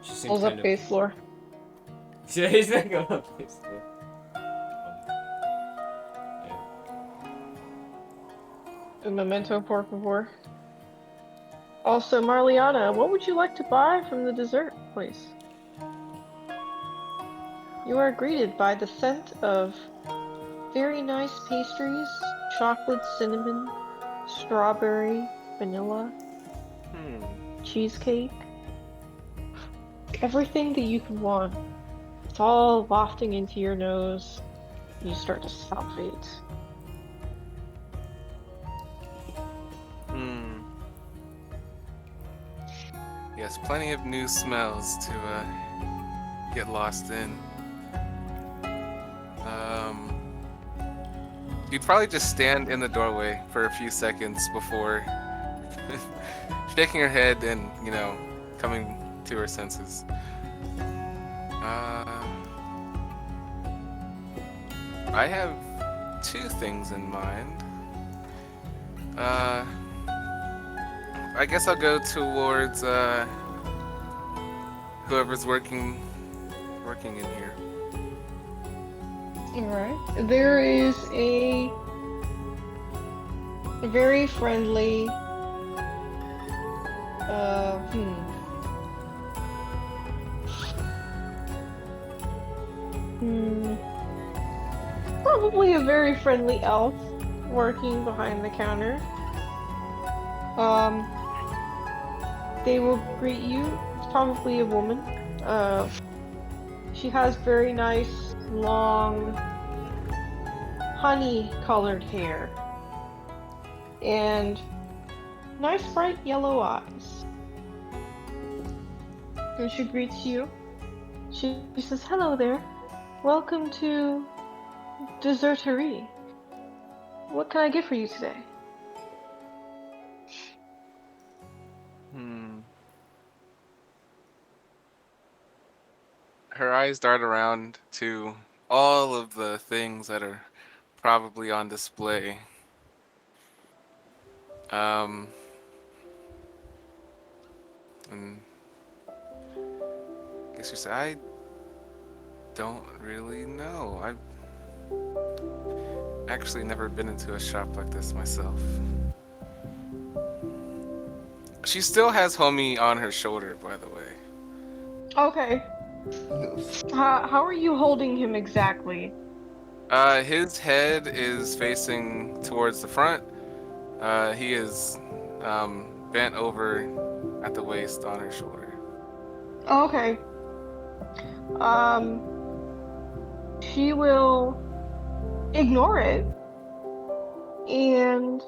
She seems Pulls kind up of... base floor. He's gonna go up base floor. A memento, por favor. Also, Marliana, what would you like to buy from the dessert place? You are greeted by the scent of very nice pastries, chocolate, cinnamon, strawberry, vanilla, cheesecake. Everything that you could want. It's all wafting into your nose. You start to salivate. Yes, plenty of new smells to get lost in. You'd probably just stand in the doorway for a few seconds before shaking her head and, coming to her senses. I have two things in mind. I guess I'll go towards whoever's working in here. Alright. There is a very friendly probably a very friendly elf working behind the counter. They will greet you. It's probably a woman. She has very nice, long, honey-colored hair. And nice, bright yellow eyes. And she greets you. She says, "Hello there. Welcome to Deserterie. What can I get for you today?" Her eyes dart around to all of the things that are probably on display. And I guess you say, I don't really know. I've actually never been into a shop like this myself. She still has homie on her shoulder, by the way. Okay. How are you holding him exactly? His head is facing towards the front. He is bent over at the waist on her shoulder. Okay. She will ignore it and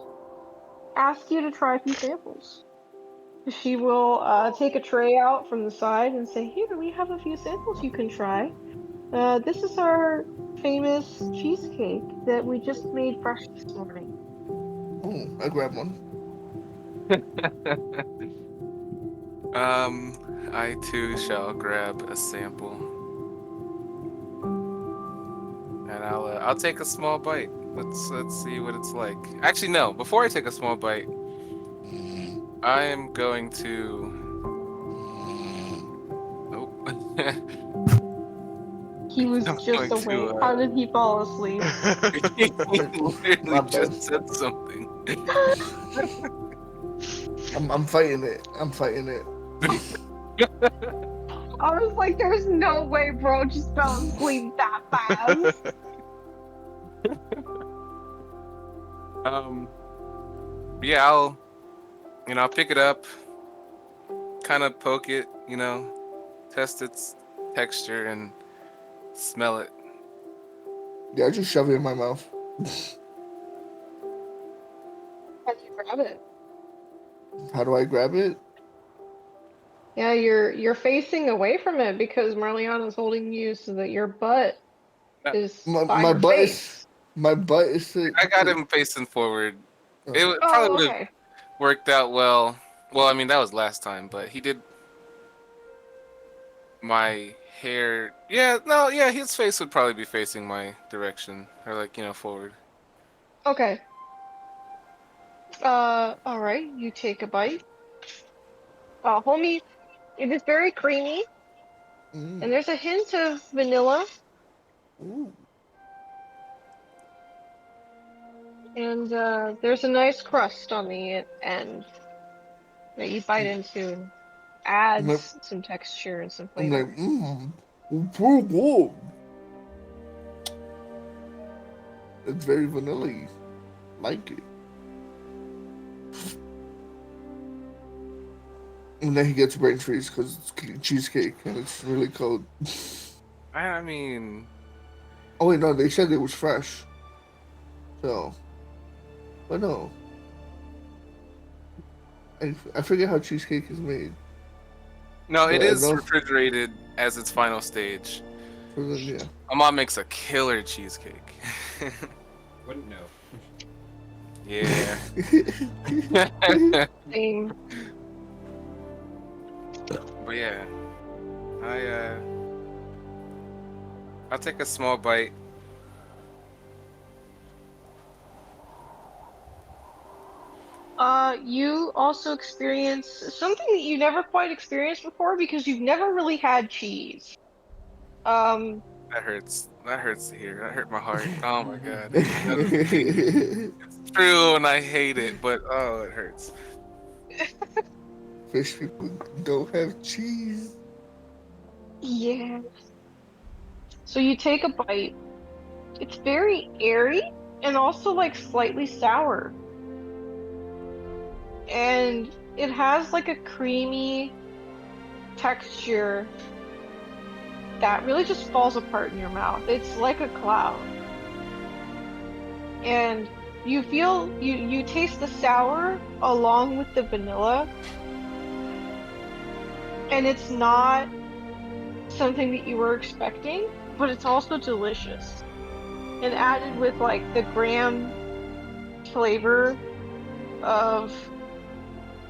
ask you to try a few samples. She will take a tray out from the side and say, "Here, we have a few samples you can try. This is our famous cheesecake that we just made fresh this morning." Oh, I grab one. I too shall grab a sample, and I'll take a small bite. Let's see what it's like. Actually, no. Before I take a small bite, I am going to. Nope. He was I'm just going to, awake. How did he fall asleep? He literally My bad. just said something. I'm fighting it. I'm fighting it. I was like, there's no way bro just fell asleep that fast. Yeah, I'll pick it up, kind of poke it, test its texture and smell it. Yeah, I just shove it in my mouth. How do you grab it? How do I grab it? Yeah, you're facing away from it because Marliana's holding you so that your butt is by My her butt face. is my butt is to. I got him facing forward. It Oh, probably would have okay. worked out well. Well, I mean, that was last time, but he did my hair. Yeah, no, yeah, his face would probably be facing my direction, or like, forward. Okay. All right. You take a bite. Homie, it is very creamy, and there's a hint of vanilla, Ooh. and there's a nice crust on the end that you bite into and adds some texture and some I'm flavor. like, pretty good. It's very vanilla-y. Like it. And then he gets brain freeze because it's cheesecake and it's really cold. I mean, Oh wait, no, they said it was fresh. So, but no, I forget how cheesecake is made. No, it But I is know refrigerated as its final stage. for the, yeah. My mom makes a killer cheesecake. Wouldn't know. Yeah. Same. But yeah, I'll take a small bite. You also experience something that you never quite experienced before because you've never really had cheese. Um, That hurts. That hurts to hear. That hurt my heart. Oh my god. It's true, and I hate it, but oh, it hurts. Fish people don't have cheese. yeah. So you take a bite. It's very airy and also like slightly sour. And it has like a creamy texture that really just falls apart in your mouth. It's like a cloud. And you taste the sour along with the vanilla, and it's not something that you were expecting, but it's also delicious. And added with like the graham flavor of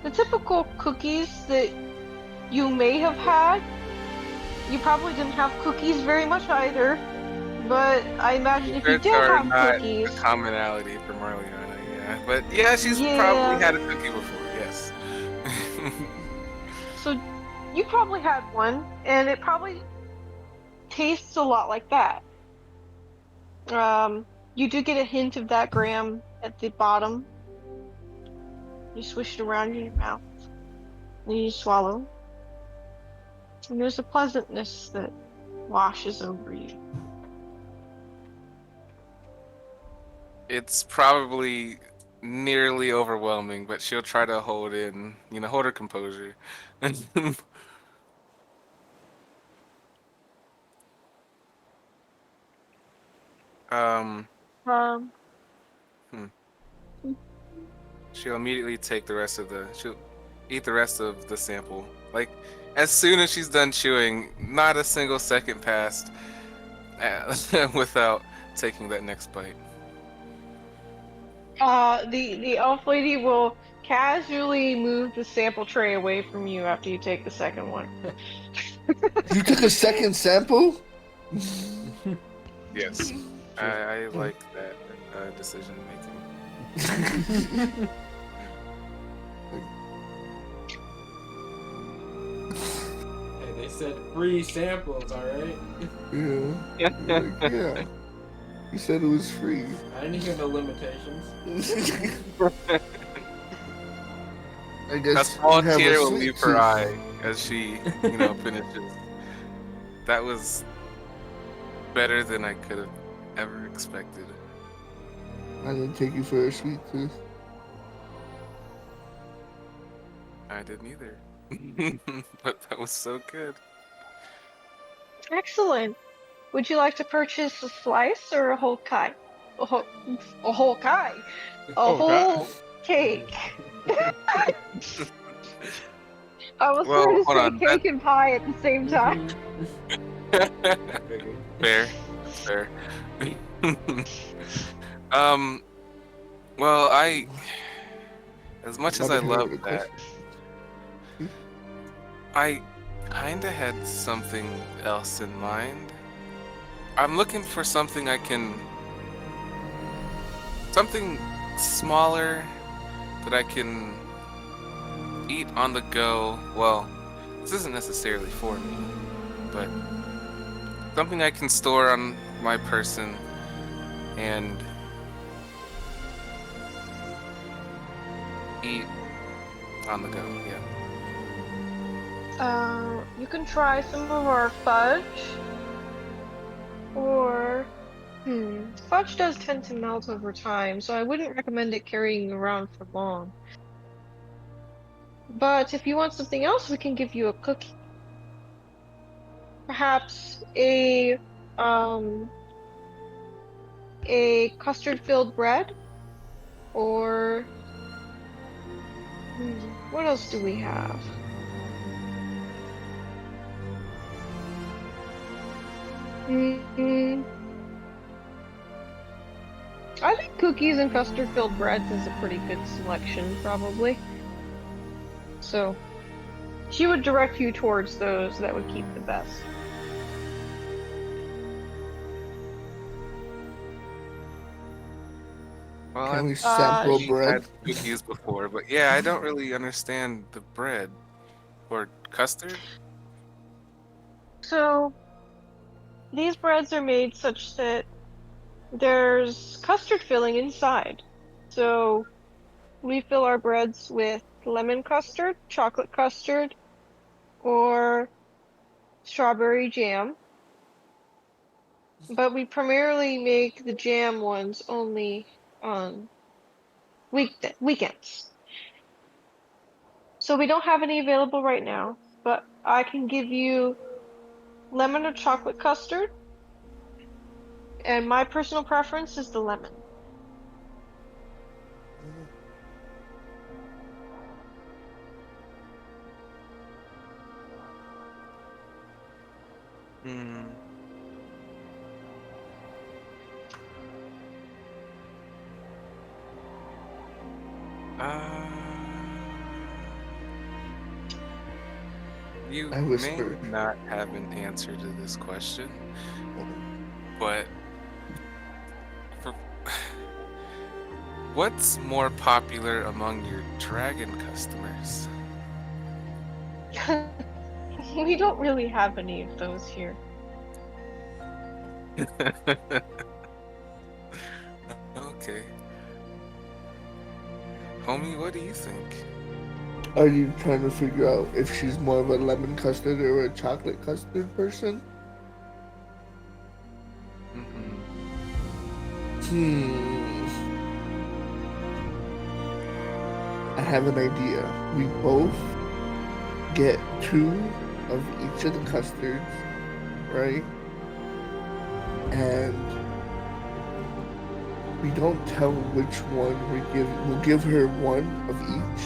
the typical cookies that you may have had. You probably didn't have cookies very much either, but I imagine if you Desserts did are have not cookies, a commonality for Marliana, yeah. But yeah, she's yeah. probably had a cookie before, yes. So you probably had one, and it probably tastes a lot like that. You do get a hint of that graham at the bottom. You swish it around in your mouth, and you swallow. And there's a pleasantness that washes over you. It's probably nearly overwhelming, but she'll try to hold hold her composure. um, Um, hmm. She'll immediately she'll eat the rest of the sample. Like, as soon as she's done chewing, not a single second passed without taking that next bite. the elf lady will casually move the sample tray away from you after you take the second one. You took a second sample? Yes, I like that decision making. Hey, they said free samples, alright? Yeah. Like, yeah. You said it was free. I didn't hear no limitations. I guess A small you have tear a will sweet leave her tooth. eye as she, finishes. That was better than I could have ever expected. I didn't take you for a sweet tooth. I didn't either. But that was so good. Excellent. Would you like to purchase a slice or a whole kai? A whole, a whole kai? A whole cake. I was Well, going to hold say on. cake and pie at the same time. Fair. That's fair. Well, as much as I love that, I kinda had something else in mind. I'm looking for something something smaller that I can eat on the go. Well, this isn't necessarily for me, but something I can store on my person and eat on the go, yeah. You can try some of our fudge, or fudge does tend to melt over time, so I wouldn't recommend it carrying around for long. But if you want something else, we can give you a cookie. Perhaps a a custard-filled bread, or what else do we have? I think cookies and custard-filled breads is a pretty good selection, probably. So, she would direct you towards those that would keep the best. Well, Can we I've sample sh- bread? had cookies before, but yeah, I don't really understand the bread or custard. So, these breads are made such that there's custard filling inside. So, we fill our breads with lemon custard, chocolate custard, or strawberry jam. But we primarily make the jam ones only on weekends. So we don't have any available right now, but I can give you lemon or chocolate custard, and my personal preference is the lemon. Hmm. You I may whisper. not have an answer to this question, but for what's more popular among your dragon customers? We don't really have any of those here. Okay. Homie, what do you think? Are you trying to figure out if she's more of a lemon custard or a chocolate custard person? Mm-hmm. I have an idea. We both get 2 of each of the custards, right? And we don't tell which one we'll give her 1 of each.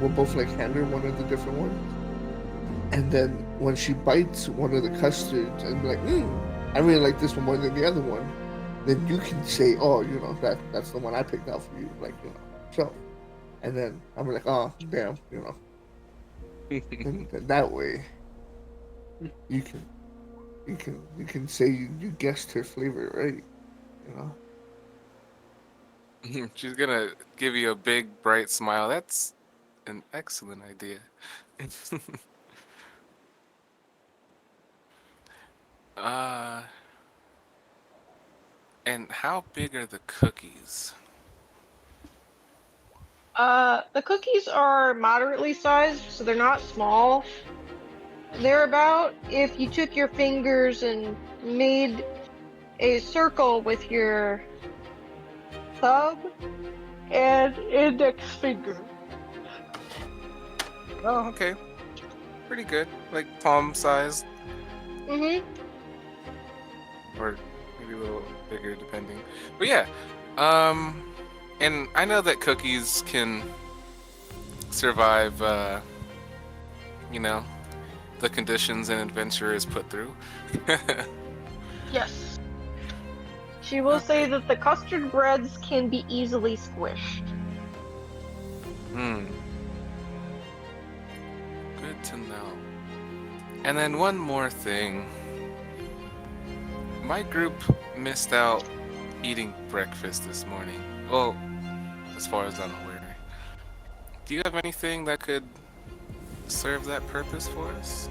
We'll both like hand her 1 of the different ones. And then when she bites one of the custards and be like, I really like this one more than the other one, then you can say, oh, that's the one I picked out for you, so. And then I'm like, oh, damn, and that way, you can say you guessed her flavor, right? She's gonna give you a big, bright smile. That's an excellent idea. And how big are the cookies? The cookies are moderately sized, so they're not small. They're about if you took your fingers and made a circle with your thumb and index finger. Oh, okay. Pretty good. Like palm size, Mm-hmm. or maybe a little bigger depending. But yeah, and I know that cookies can survive, the conditions an adventurer is put through. Yes. She will say that the custard breads can be easily squished. Good to know. And then one more thing. My group missed out eating breakfast this morning. Well, as far as I'm aware. Do you have anything that could serve that purpose for us?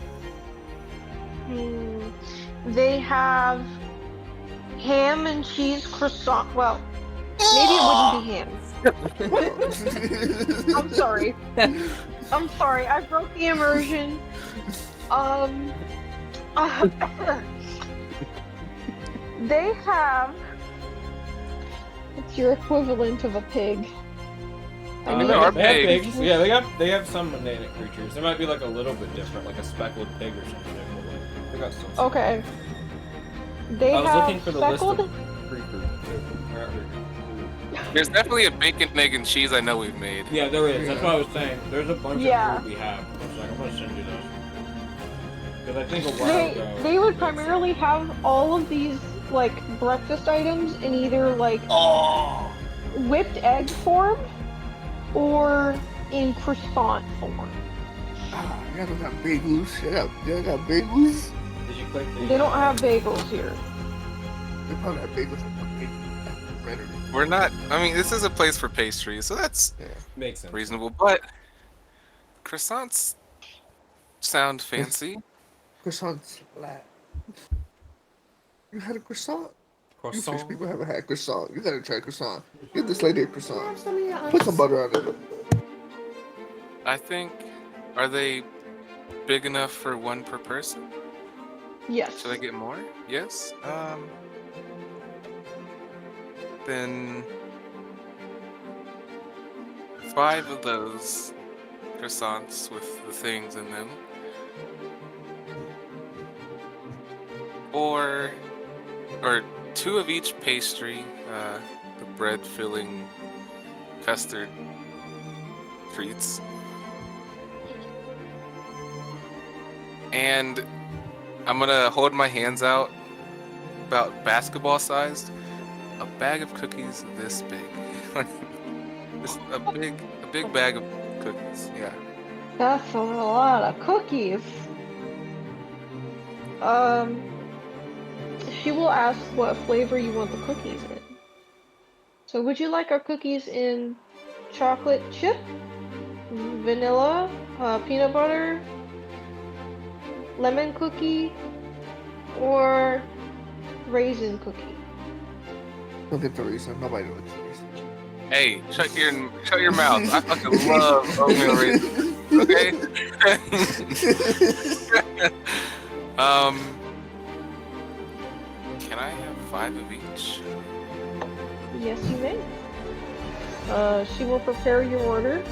They have ham and cheese croissant. Well, maybe it wouldn't be ham. I'm sorry. I'm sorry. I broke the immersion. They have. It's your equivalent of a pig. They have pigs. Yeah, they have some mundane creatures. They might be like a little bit different, like a speckled pig or something. They got some. Okay. They I was have looking for the list speckled. of free food. There's definitely a bacon, egg, and cheese I know we've made. Yeah, there is. That's what I was saying. There's a bunch Yeah. of food we have. So I'm gonna send you those. Because I think a while ago. They would primarily have all of these like breakfast items in either like Oh, whipped egg form or in croissant form. y'all don't got bagels. Y'all got bagels. Did you click the? They don't have bagels here. They probably have bagels and bread. We're not. I mean, this is a place for pastries, so that's Makes sense. reasonable. But croissants sound fancy. Croissants. You had a croissant? You fish Croissant. people haven't had croissant. You gotta try croissant. Give this lady a croissant. Put some butter on it. I think. Are they big enough for one per person? Yes. Should I get more? Yes. Then 5 of those croissants with the things in them, or 2 of each pastry, the bread filling custard treats, and I'm gonna hold my hands out about basketball sized. A bag of cookies this big. Just a big bag of cookies, yeah. That's a lot of cookies. She will ask what flavor you want the cookies in. So would you like our cookies in chocolate chip, vanilla, peanut butter, lemon cookie, or raisin cookie? Don't get the reason. Nobody knows the reason. Hey, shut your mouth. I fucking love oatmeal raisins. Okay? Can I have 5 of each? Yes, you may. She will prepare your order.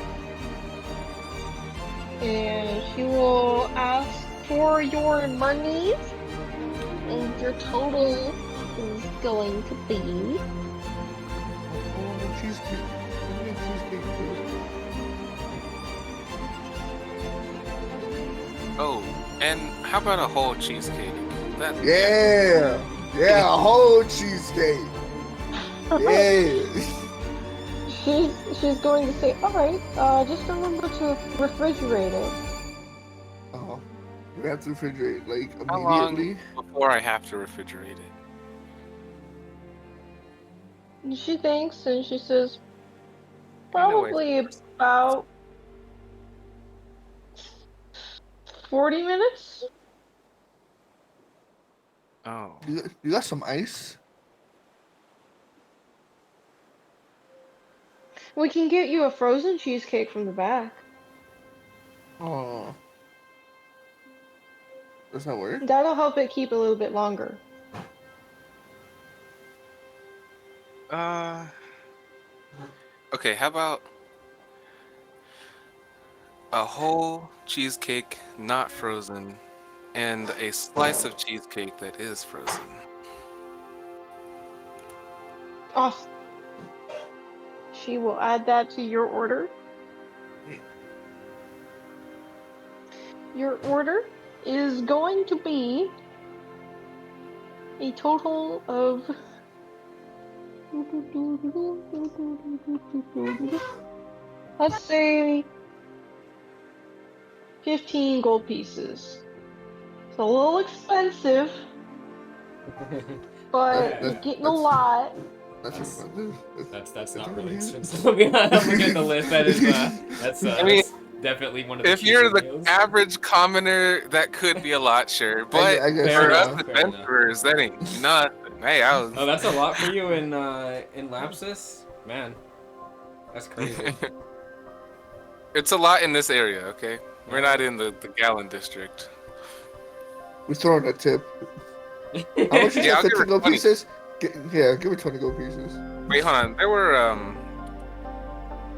And she will ask for your monies. And your total is going to be... Oh, cheesecake. Give me a cheesecake, please. Oh, and how about a whole cheesecake? That Yeah, a whole cheesecake. Yeah. She's going to say, alright, just remember to refrigerate it. Oh, we have to refrigerate like How long immediately. before I have to refrigerate it? And she thinks and she says, I know probably about 40 minutes? Oh. You got some ice? We can get you a frozen cheesecake from the back. Oh. Does that work? That'll help it keep a little bit longer. Okay, how about a whole cheesecake not frozen and a slice of cheesecake that is frozen? Awesome. She will add that to your order. Your order is going to be a total of... let's say 15 gold pieces. It's a little expensive, but you're getting a lot. That's expensive. That's not really expensive. I'm looking at the list. That is that's that's definitely one of the If you're cheaper the meals. average commoner, that could be a lot, sure. But I guess for Fair us enough, fair adventurers, that ain't nothing. Hey, I was. Oh, that's a lot for you in Lapsus? Man. That's crazy. It's a lot in this area, okay? We're not in the Gallon district. We're throwing a tip. How much is Yeah, I'll that? give her 15 gold 20. pieces? Yeah, give me 20 gold pieces. Wait, hold on. There were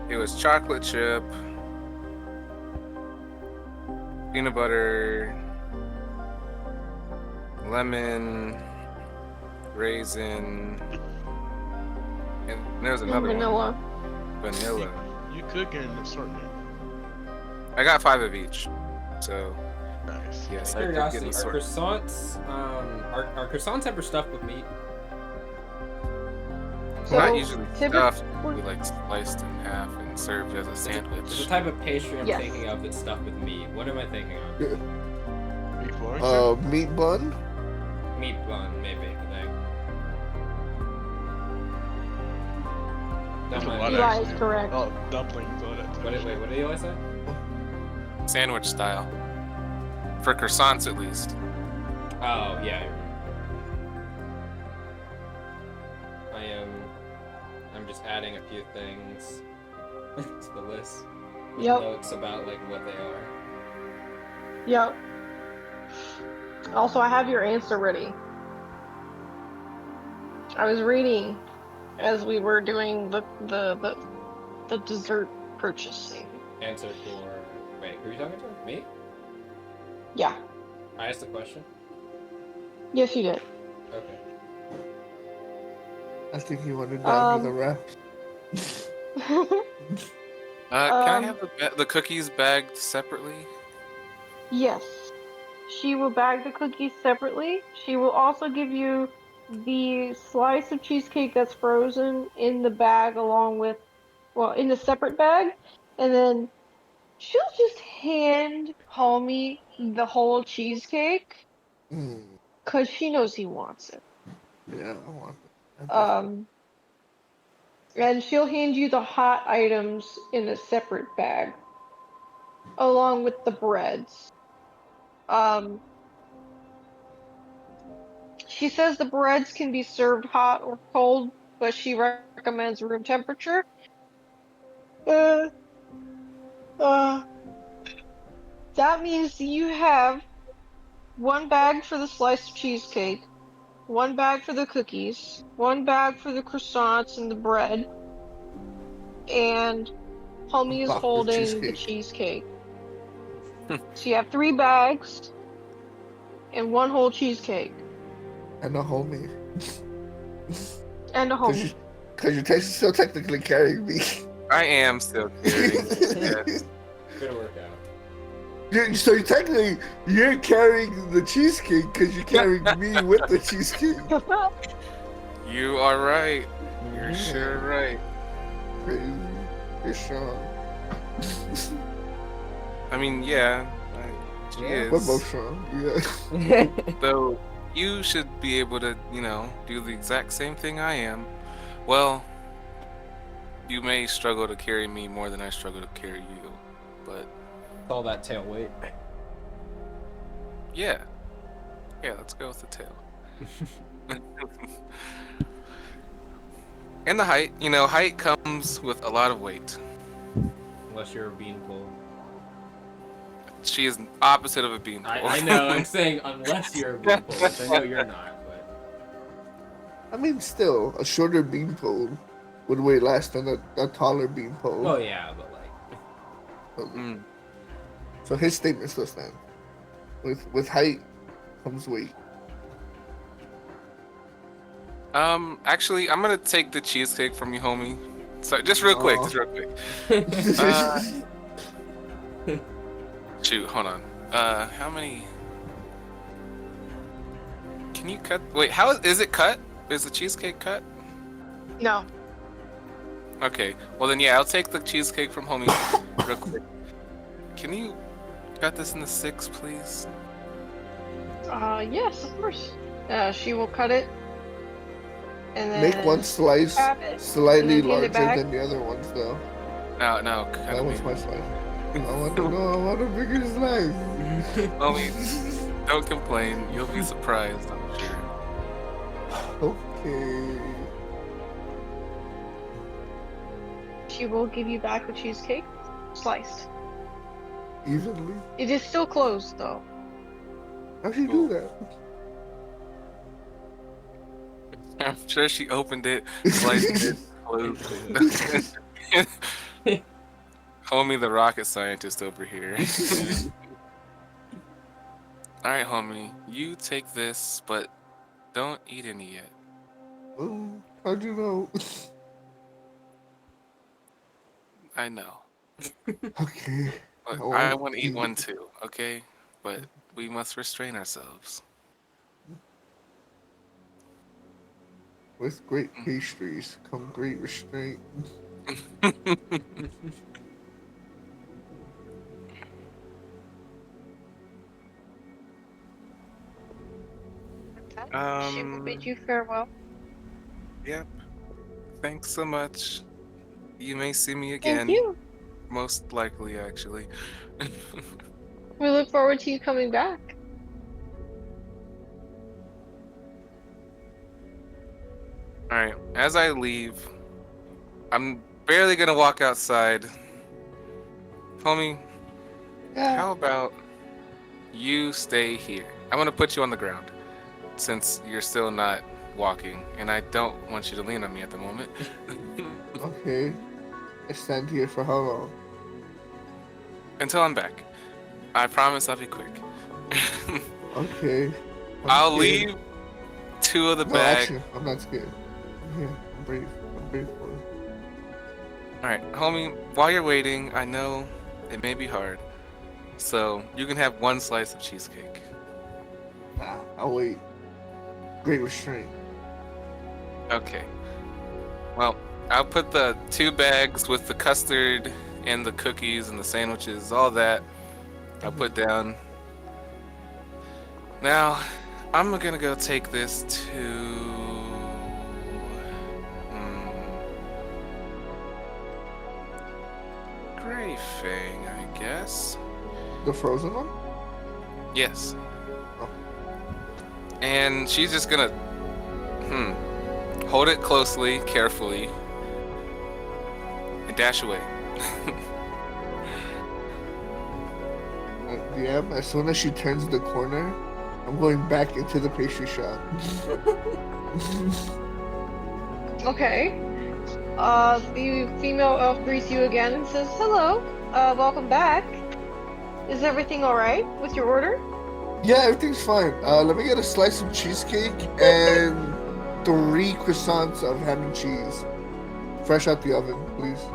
it was chocolate chip, peanut butter, lemon, raisin, And there's And another vanilla. one. Vanilla. You could get an assortment. I got 5 of each. So, Nice. yes, Out I of did get curiosity, an are assortment. croissants, are croissants ever stuffed with meat? So Not usually stuffed. typically, We like sliced in half and served as a There's sandwich. a type of pastry I'm Yes. thinking of that's stuffed with meat. What am I thinking of? Beef Wellington? Meat bun. Meat bun, maybe. I think. There's a Don't lot mind. Eli actually. is correct. Oh, dumplings, all that. What did, wait, what did Eli say? Sandwich style. For croissants, at least. Oh, yeah. I'm just adding a few things to the list. With Yep. notes about like what they are. Yep. Also, I have your answer ready. I was reading as we were doing the dessert purchasing. Answer for wait, who are you talking to? Me? Yeah. I asked the question. Yes, you did. Okay. I think he wanted that under the wrap. Can I have the cookies bagged separately? Yes. She will bag the cookies separately. She will also give you the slice of cheesecake that's frozen in the bag along with, well, in the separate bag. And then she'll just hand Homie the whole cheesecake Mm, because she knows he wants it. yeah, I want it. And she'll hand you the hot items in a separate bag along with the breads. She says the breads can be served hot or cold, but she recommends room temperature. Uh, uh, that means you have one bag for the sliced cheesecake, one bag for the cookies, one bag for the croissants and the bread, and Homie is Box of holding the cheesecake. So you have 3 bags and one whole cheesecake And a homie. and a Homie. Because you're still technically carrying me. I am still carrying. Yes. Good work out. So you're carrying the cheesecake because you're carrying me with the cheesecake. You are right. You're sure right. Crazy. You're strong. I mean, yeah. She Yeah. We're is. both strong. Yeah. Though you should be able to, do the exact same thing I am. Well, you may struggle to carry me more than I struggle to carry you, but All that tail weight. yeah. Yeah, let's go with the tail. And the height. Height comes with a lot of weight. Unless you're a beanpole. She is opposite of a beanpole. I know, I'm saying unless you're a beanpole, which I know you're not, but... I mean, still, a shorter beanpole would weigh less than a taller beanpole. Well, yeah, but like... Mm. So his statement still stands. With height comes weight. Actually, I'm gonna take the cheesecake from you, homie. So just real quick. Shoot, hold on. How many? Can you cut? Wait, how is it cut? Is the cheesecake cut? No. Okay, well then, yeah, I'll take the cheesecake from homie real quick. Can you cut this into 6, please? Yes, of course. She will cut it. And then Make one slice grab it, slightly and then hand it larger back. than the other ones, though. No, That one's my slice. I want a bigger slice. Homie, don't complain. You'll be surprised, I'm sure. Okay. She will give you back the cheesecake, sliced. Evenly. It is still closed, though. How'd she do that? I'm sure she opened it, sliced it, closed it. Homie, the rocket scientist over here. Alright, homie, you take this, but don't eat any yet. How'd you know? I know. Okay. But Oh, I want to eat one too, okay? But we must restrain ourselves. With great pastries come great restraint. She will bid you farewell. Yep. Thanks so much. You may see me Thank again. you. Most likely, actually. We look forward to you coming back. Alright, as I leave, I'm barely gonna walk outside. Homie, Yeah. how about you stay here? I'm gonna put you on the ground since you're still not walking, and I don't want you to lean on me at the moment. Okay. I stand here for how long? Until I'm back. I promise I'll be quick. Okay. I'll scared. leave 2 of the No, bag. actually, I'm not scared. I'm here. I'm brave. I'm brave for it. Alright, homie, while you're waiting, I know it may be hard. So you can have 1 slice of cheesecake. Nah, I'll wait. Great restraint. Okay. Well, I'll put the 2 bags with the custard and the cookies and the sandwiches, all that. I'll put down. Now, I'm gonna go take this to. Gray Fang, I guess. The frozen one? Yes. Oh. And she's just gonna. Hold it closely, carefully, and dash away. Yeah, as soon as she turns the corner, I'm going back into the pastry shop. Okay. The female elf greets you again and says, "Hello. Welcome back. Is everything all right with your order?" Yeah, everything's fine. Let me get a slice of cheesecake and 3 croissants of ham and cheese. Fresh out the oven, please.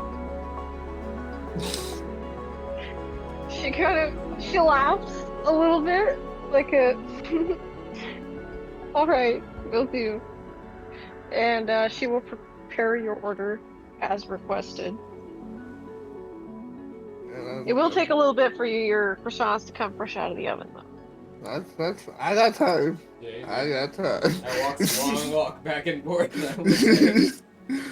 She laughs a little bit, like a, all right, will do. And she will prepare your order as requested. It will take a little bit for your croissants to come fresh out of the oven, though. That's I got time. Yeah, I got time. I walks a long walk back and forth. And I was like,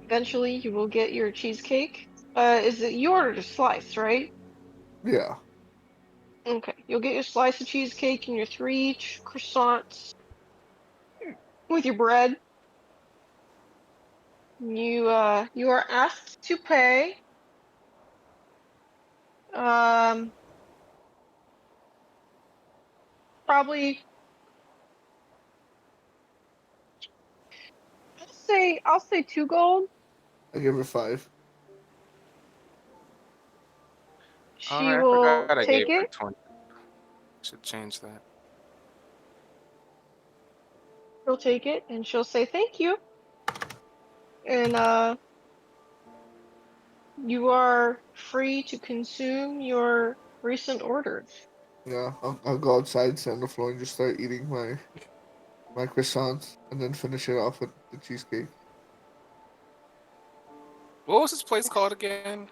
Eventually, you will get your cheesecake. You ordered a slice, right? Yeah. Okay, you'll get your slice of cheesecake and your 3 croissants with your bread. You are asked to pay. Probably. I'll say 2 gold. I give her 5. She Alright, I will forgot I gave take her it. 20. Should change that. She'll take it and she'll say thank you. And you are free to consume your recent orders. Yeah, I'll go outside, sit on the floor, and just start eating my croissants, and then finish it off with the cheesecake. What was this place called again?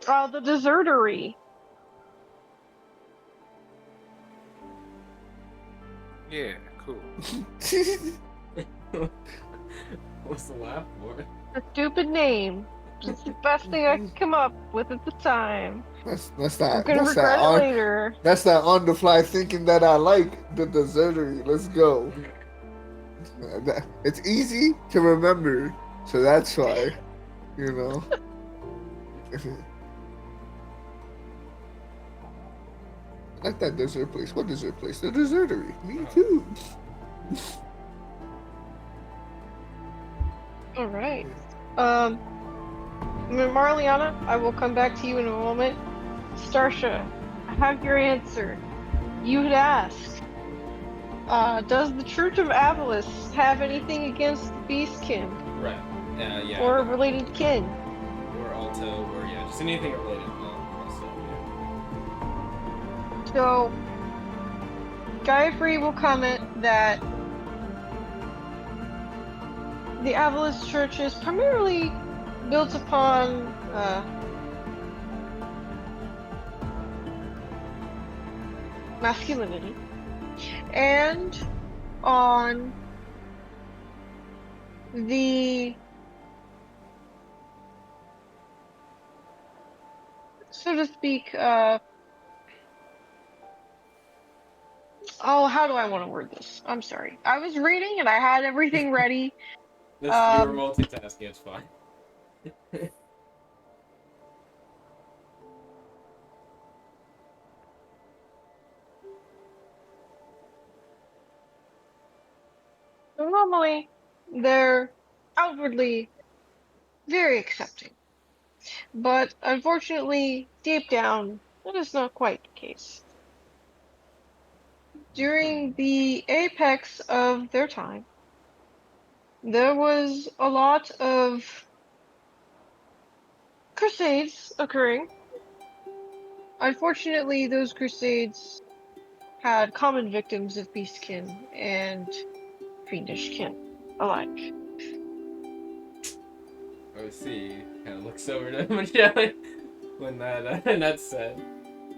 The dessertery. Yeah, cool. what's the laugh for? A stupid name. It's the best thing I could come up with at the time. That's I'm that. gonna That's regret that it on. later. That's that on the fly thinking that I like the dessertery. Let's go. It's easy to remember, so that's why, you know. I like that dessert place. What dessert place? The dessertery. Me too. All right. Marliana, I will come back to you in a moment. Starsha, I have your answer. You had asked. Does the Church of Avarice have anything against the beastkin Right. Yeah. or related kin? Or Alto, or yeah, just anything related. I'll say, yeah. So, Giafree will comment that the Avarice Church is primarily built upon masculinity and on the, so to speak, oh, how do I want to word this? I'm sorry. I was reading and I had everything ready. You were multitasking, it's fine. So normally, they're outwardly very accepting. But unfortunately, deep down, that is not quite the case. During the apex of their time, there was a lot of crusades occurring. Unfortunately, those crusades had common victims of beastkin and fiendishkin alike. I see. Kind of looks over to Michelle when that's said.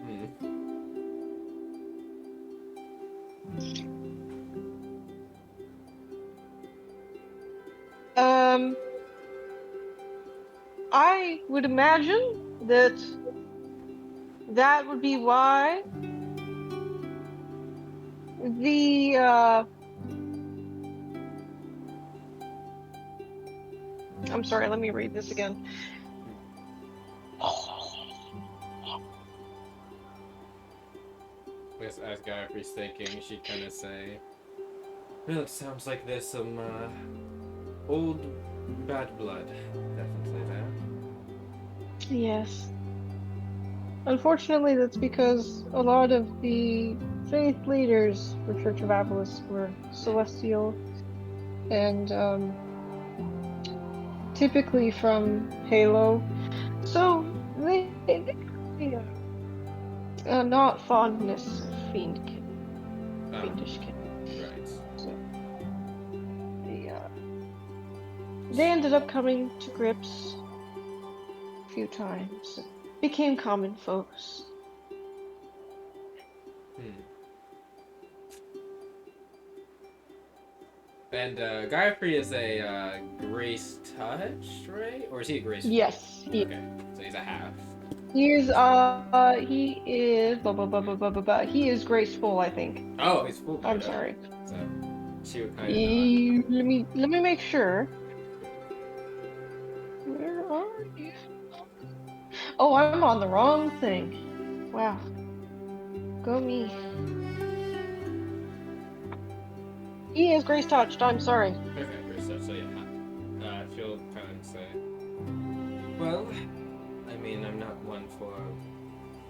Hmm. I would imagine that that would be why the I'm sorry, let me read this again. As Giafree's thinking, she'd kind of say, "Well, it sounds like there's some old bad blood, definitely there." Yes. Unfortunately, that's because a lot of the faith leaders for Church of Avarice were celestial and typically from Halo. So they not fondness of fiendishkin. Right. So they ended up coming to grips a few times and became common foes. And Giafree is a Grace Touch, right? Or is he a Grace Full? Yes, Okay, so he's a half. he is he is graceful, I think. Oh, he's full. I'm sorry. So she would kind of nod. Let me make sure. Where are you? Oh, I'm on the wrong thing. Wow. Go me. He is grace touched. I'm sorry. Okay, Grace Touch. So yeah, she'll kind of say, "Well, I mean, I'm not one for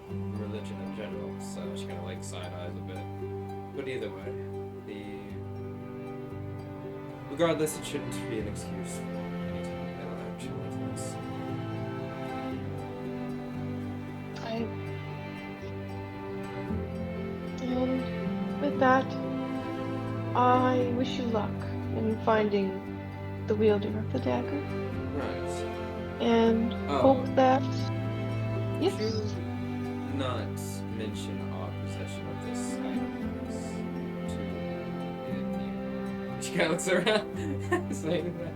religion in general, so she kind of like side eyes a bit. But either way, regardless, it shouldn't be an excuse for any type of interaction with us." And with that, I wish you luck in finding the wielder of the dagger. Right. And Oh. hope that. Yes. Could you not mention our possession of this items to it? She kind of looks around, saying that.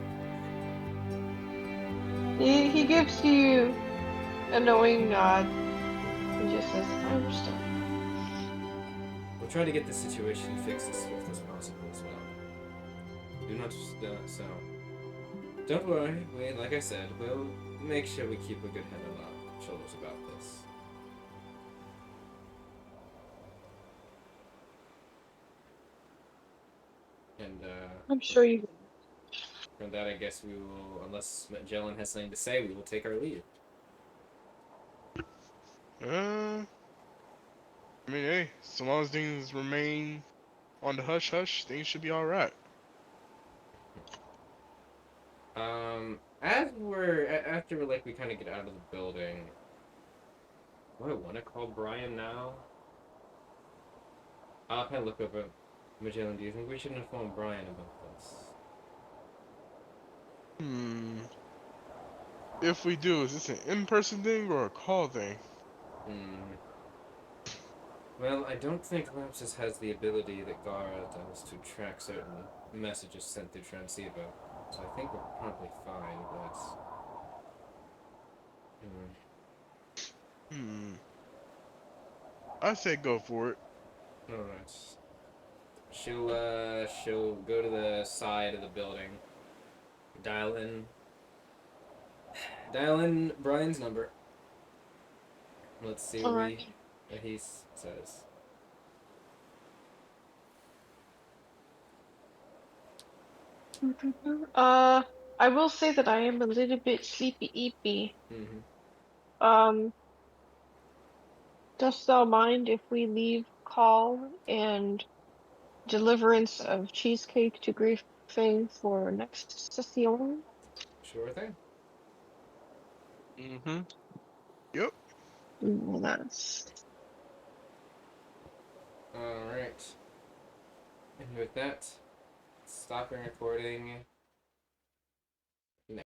He gives you a knowing nod and just says, I understand. We'll try to get this situation fixed as swift as possible as well. Do not so. Don't worry. Like I said, we'll make sure we keep a good head on our shoulders about this. And I'm sure you. from that, I guess we will, unless Magellan has something to say, we will take our leave. I mean, hey, so long as things remain on the hush hush, things should be all right. As after like we kind of get out of the building, do I want to call Brian now? I'll kind of look over. Magellan, do you think we should inform Brian about this? If we do, is this an in-person thing or a call thing? Well, I don't think Lapsus has the ability that Gara does to track certain messages sent through transceiver, so I think we're probably fine, but... I say go for it. Alright. She'll go to the side of the building, dial in Brian's number. Let's see Alright. what he says. I will say that I am a little bit sleepy-eepy. Mm-hmm. Dost thou mind if we leave call and deliverance of cheesecake to Griefing for next session? Sure thing. Mm-hmm. Yep. Well, that's... Alright. And with that, stopping recording.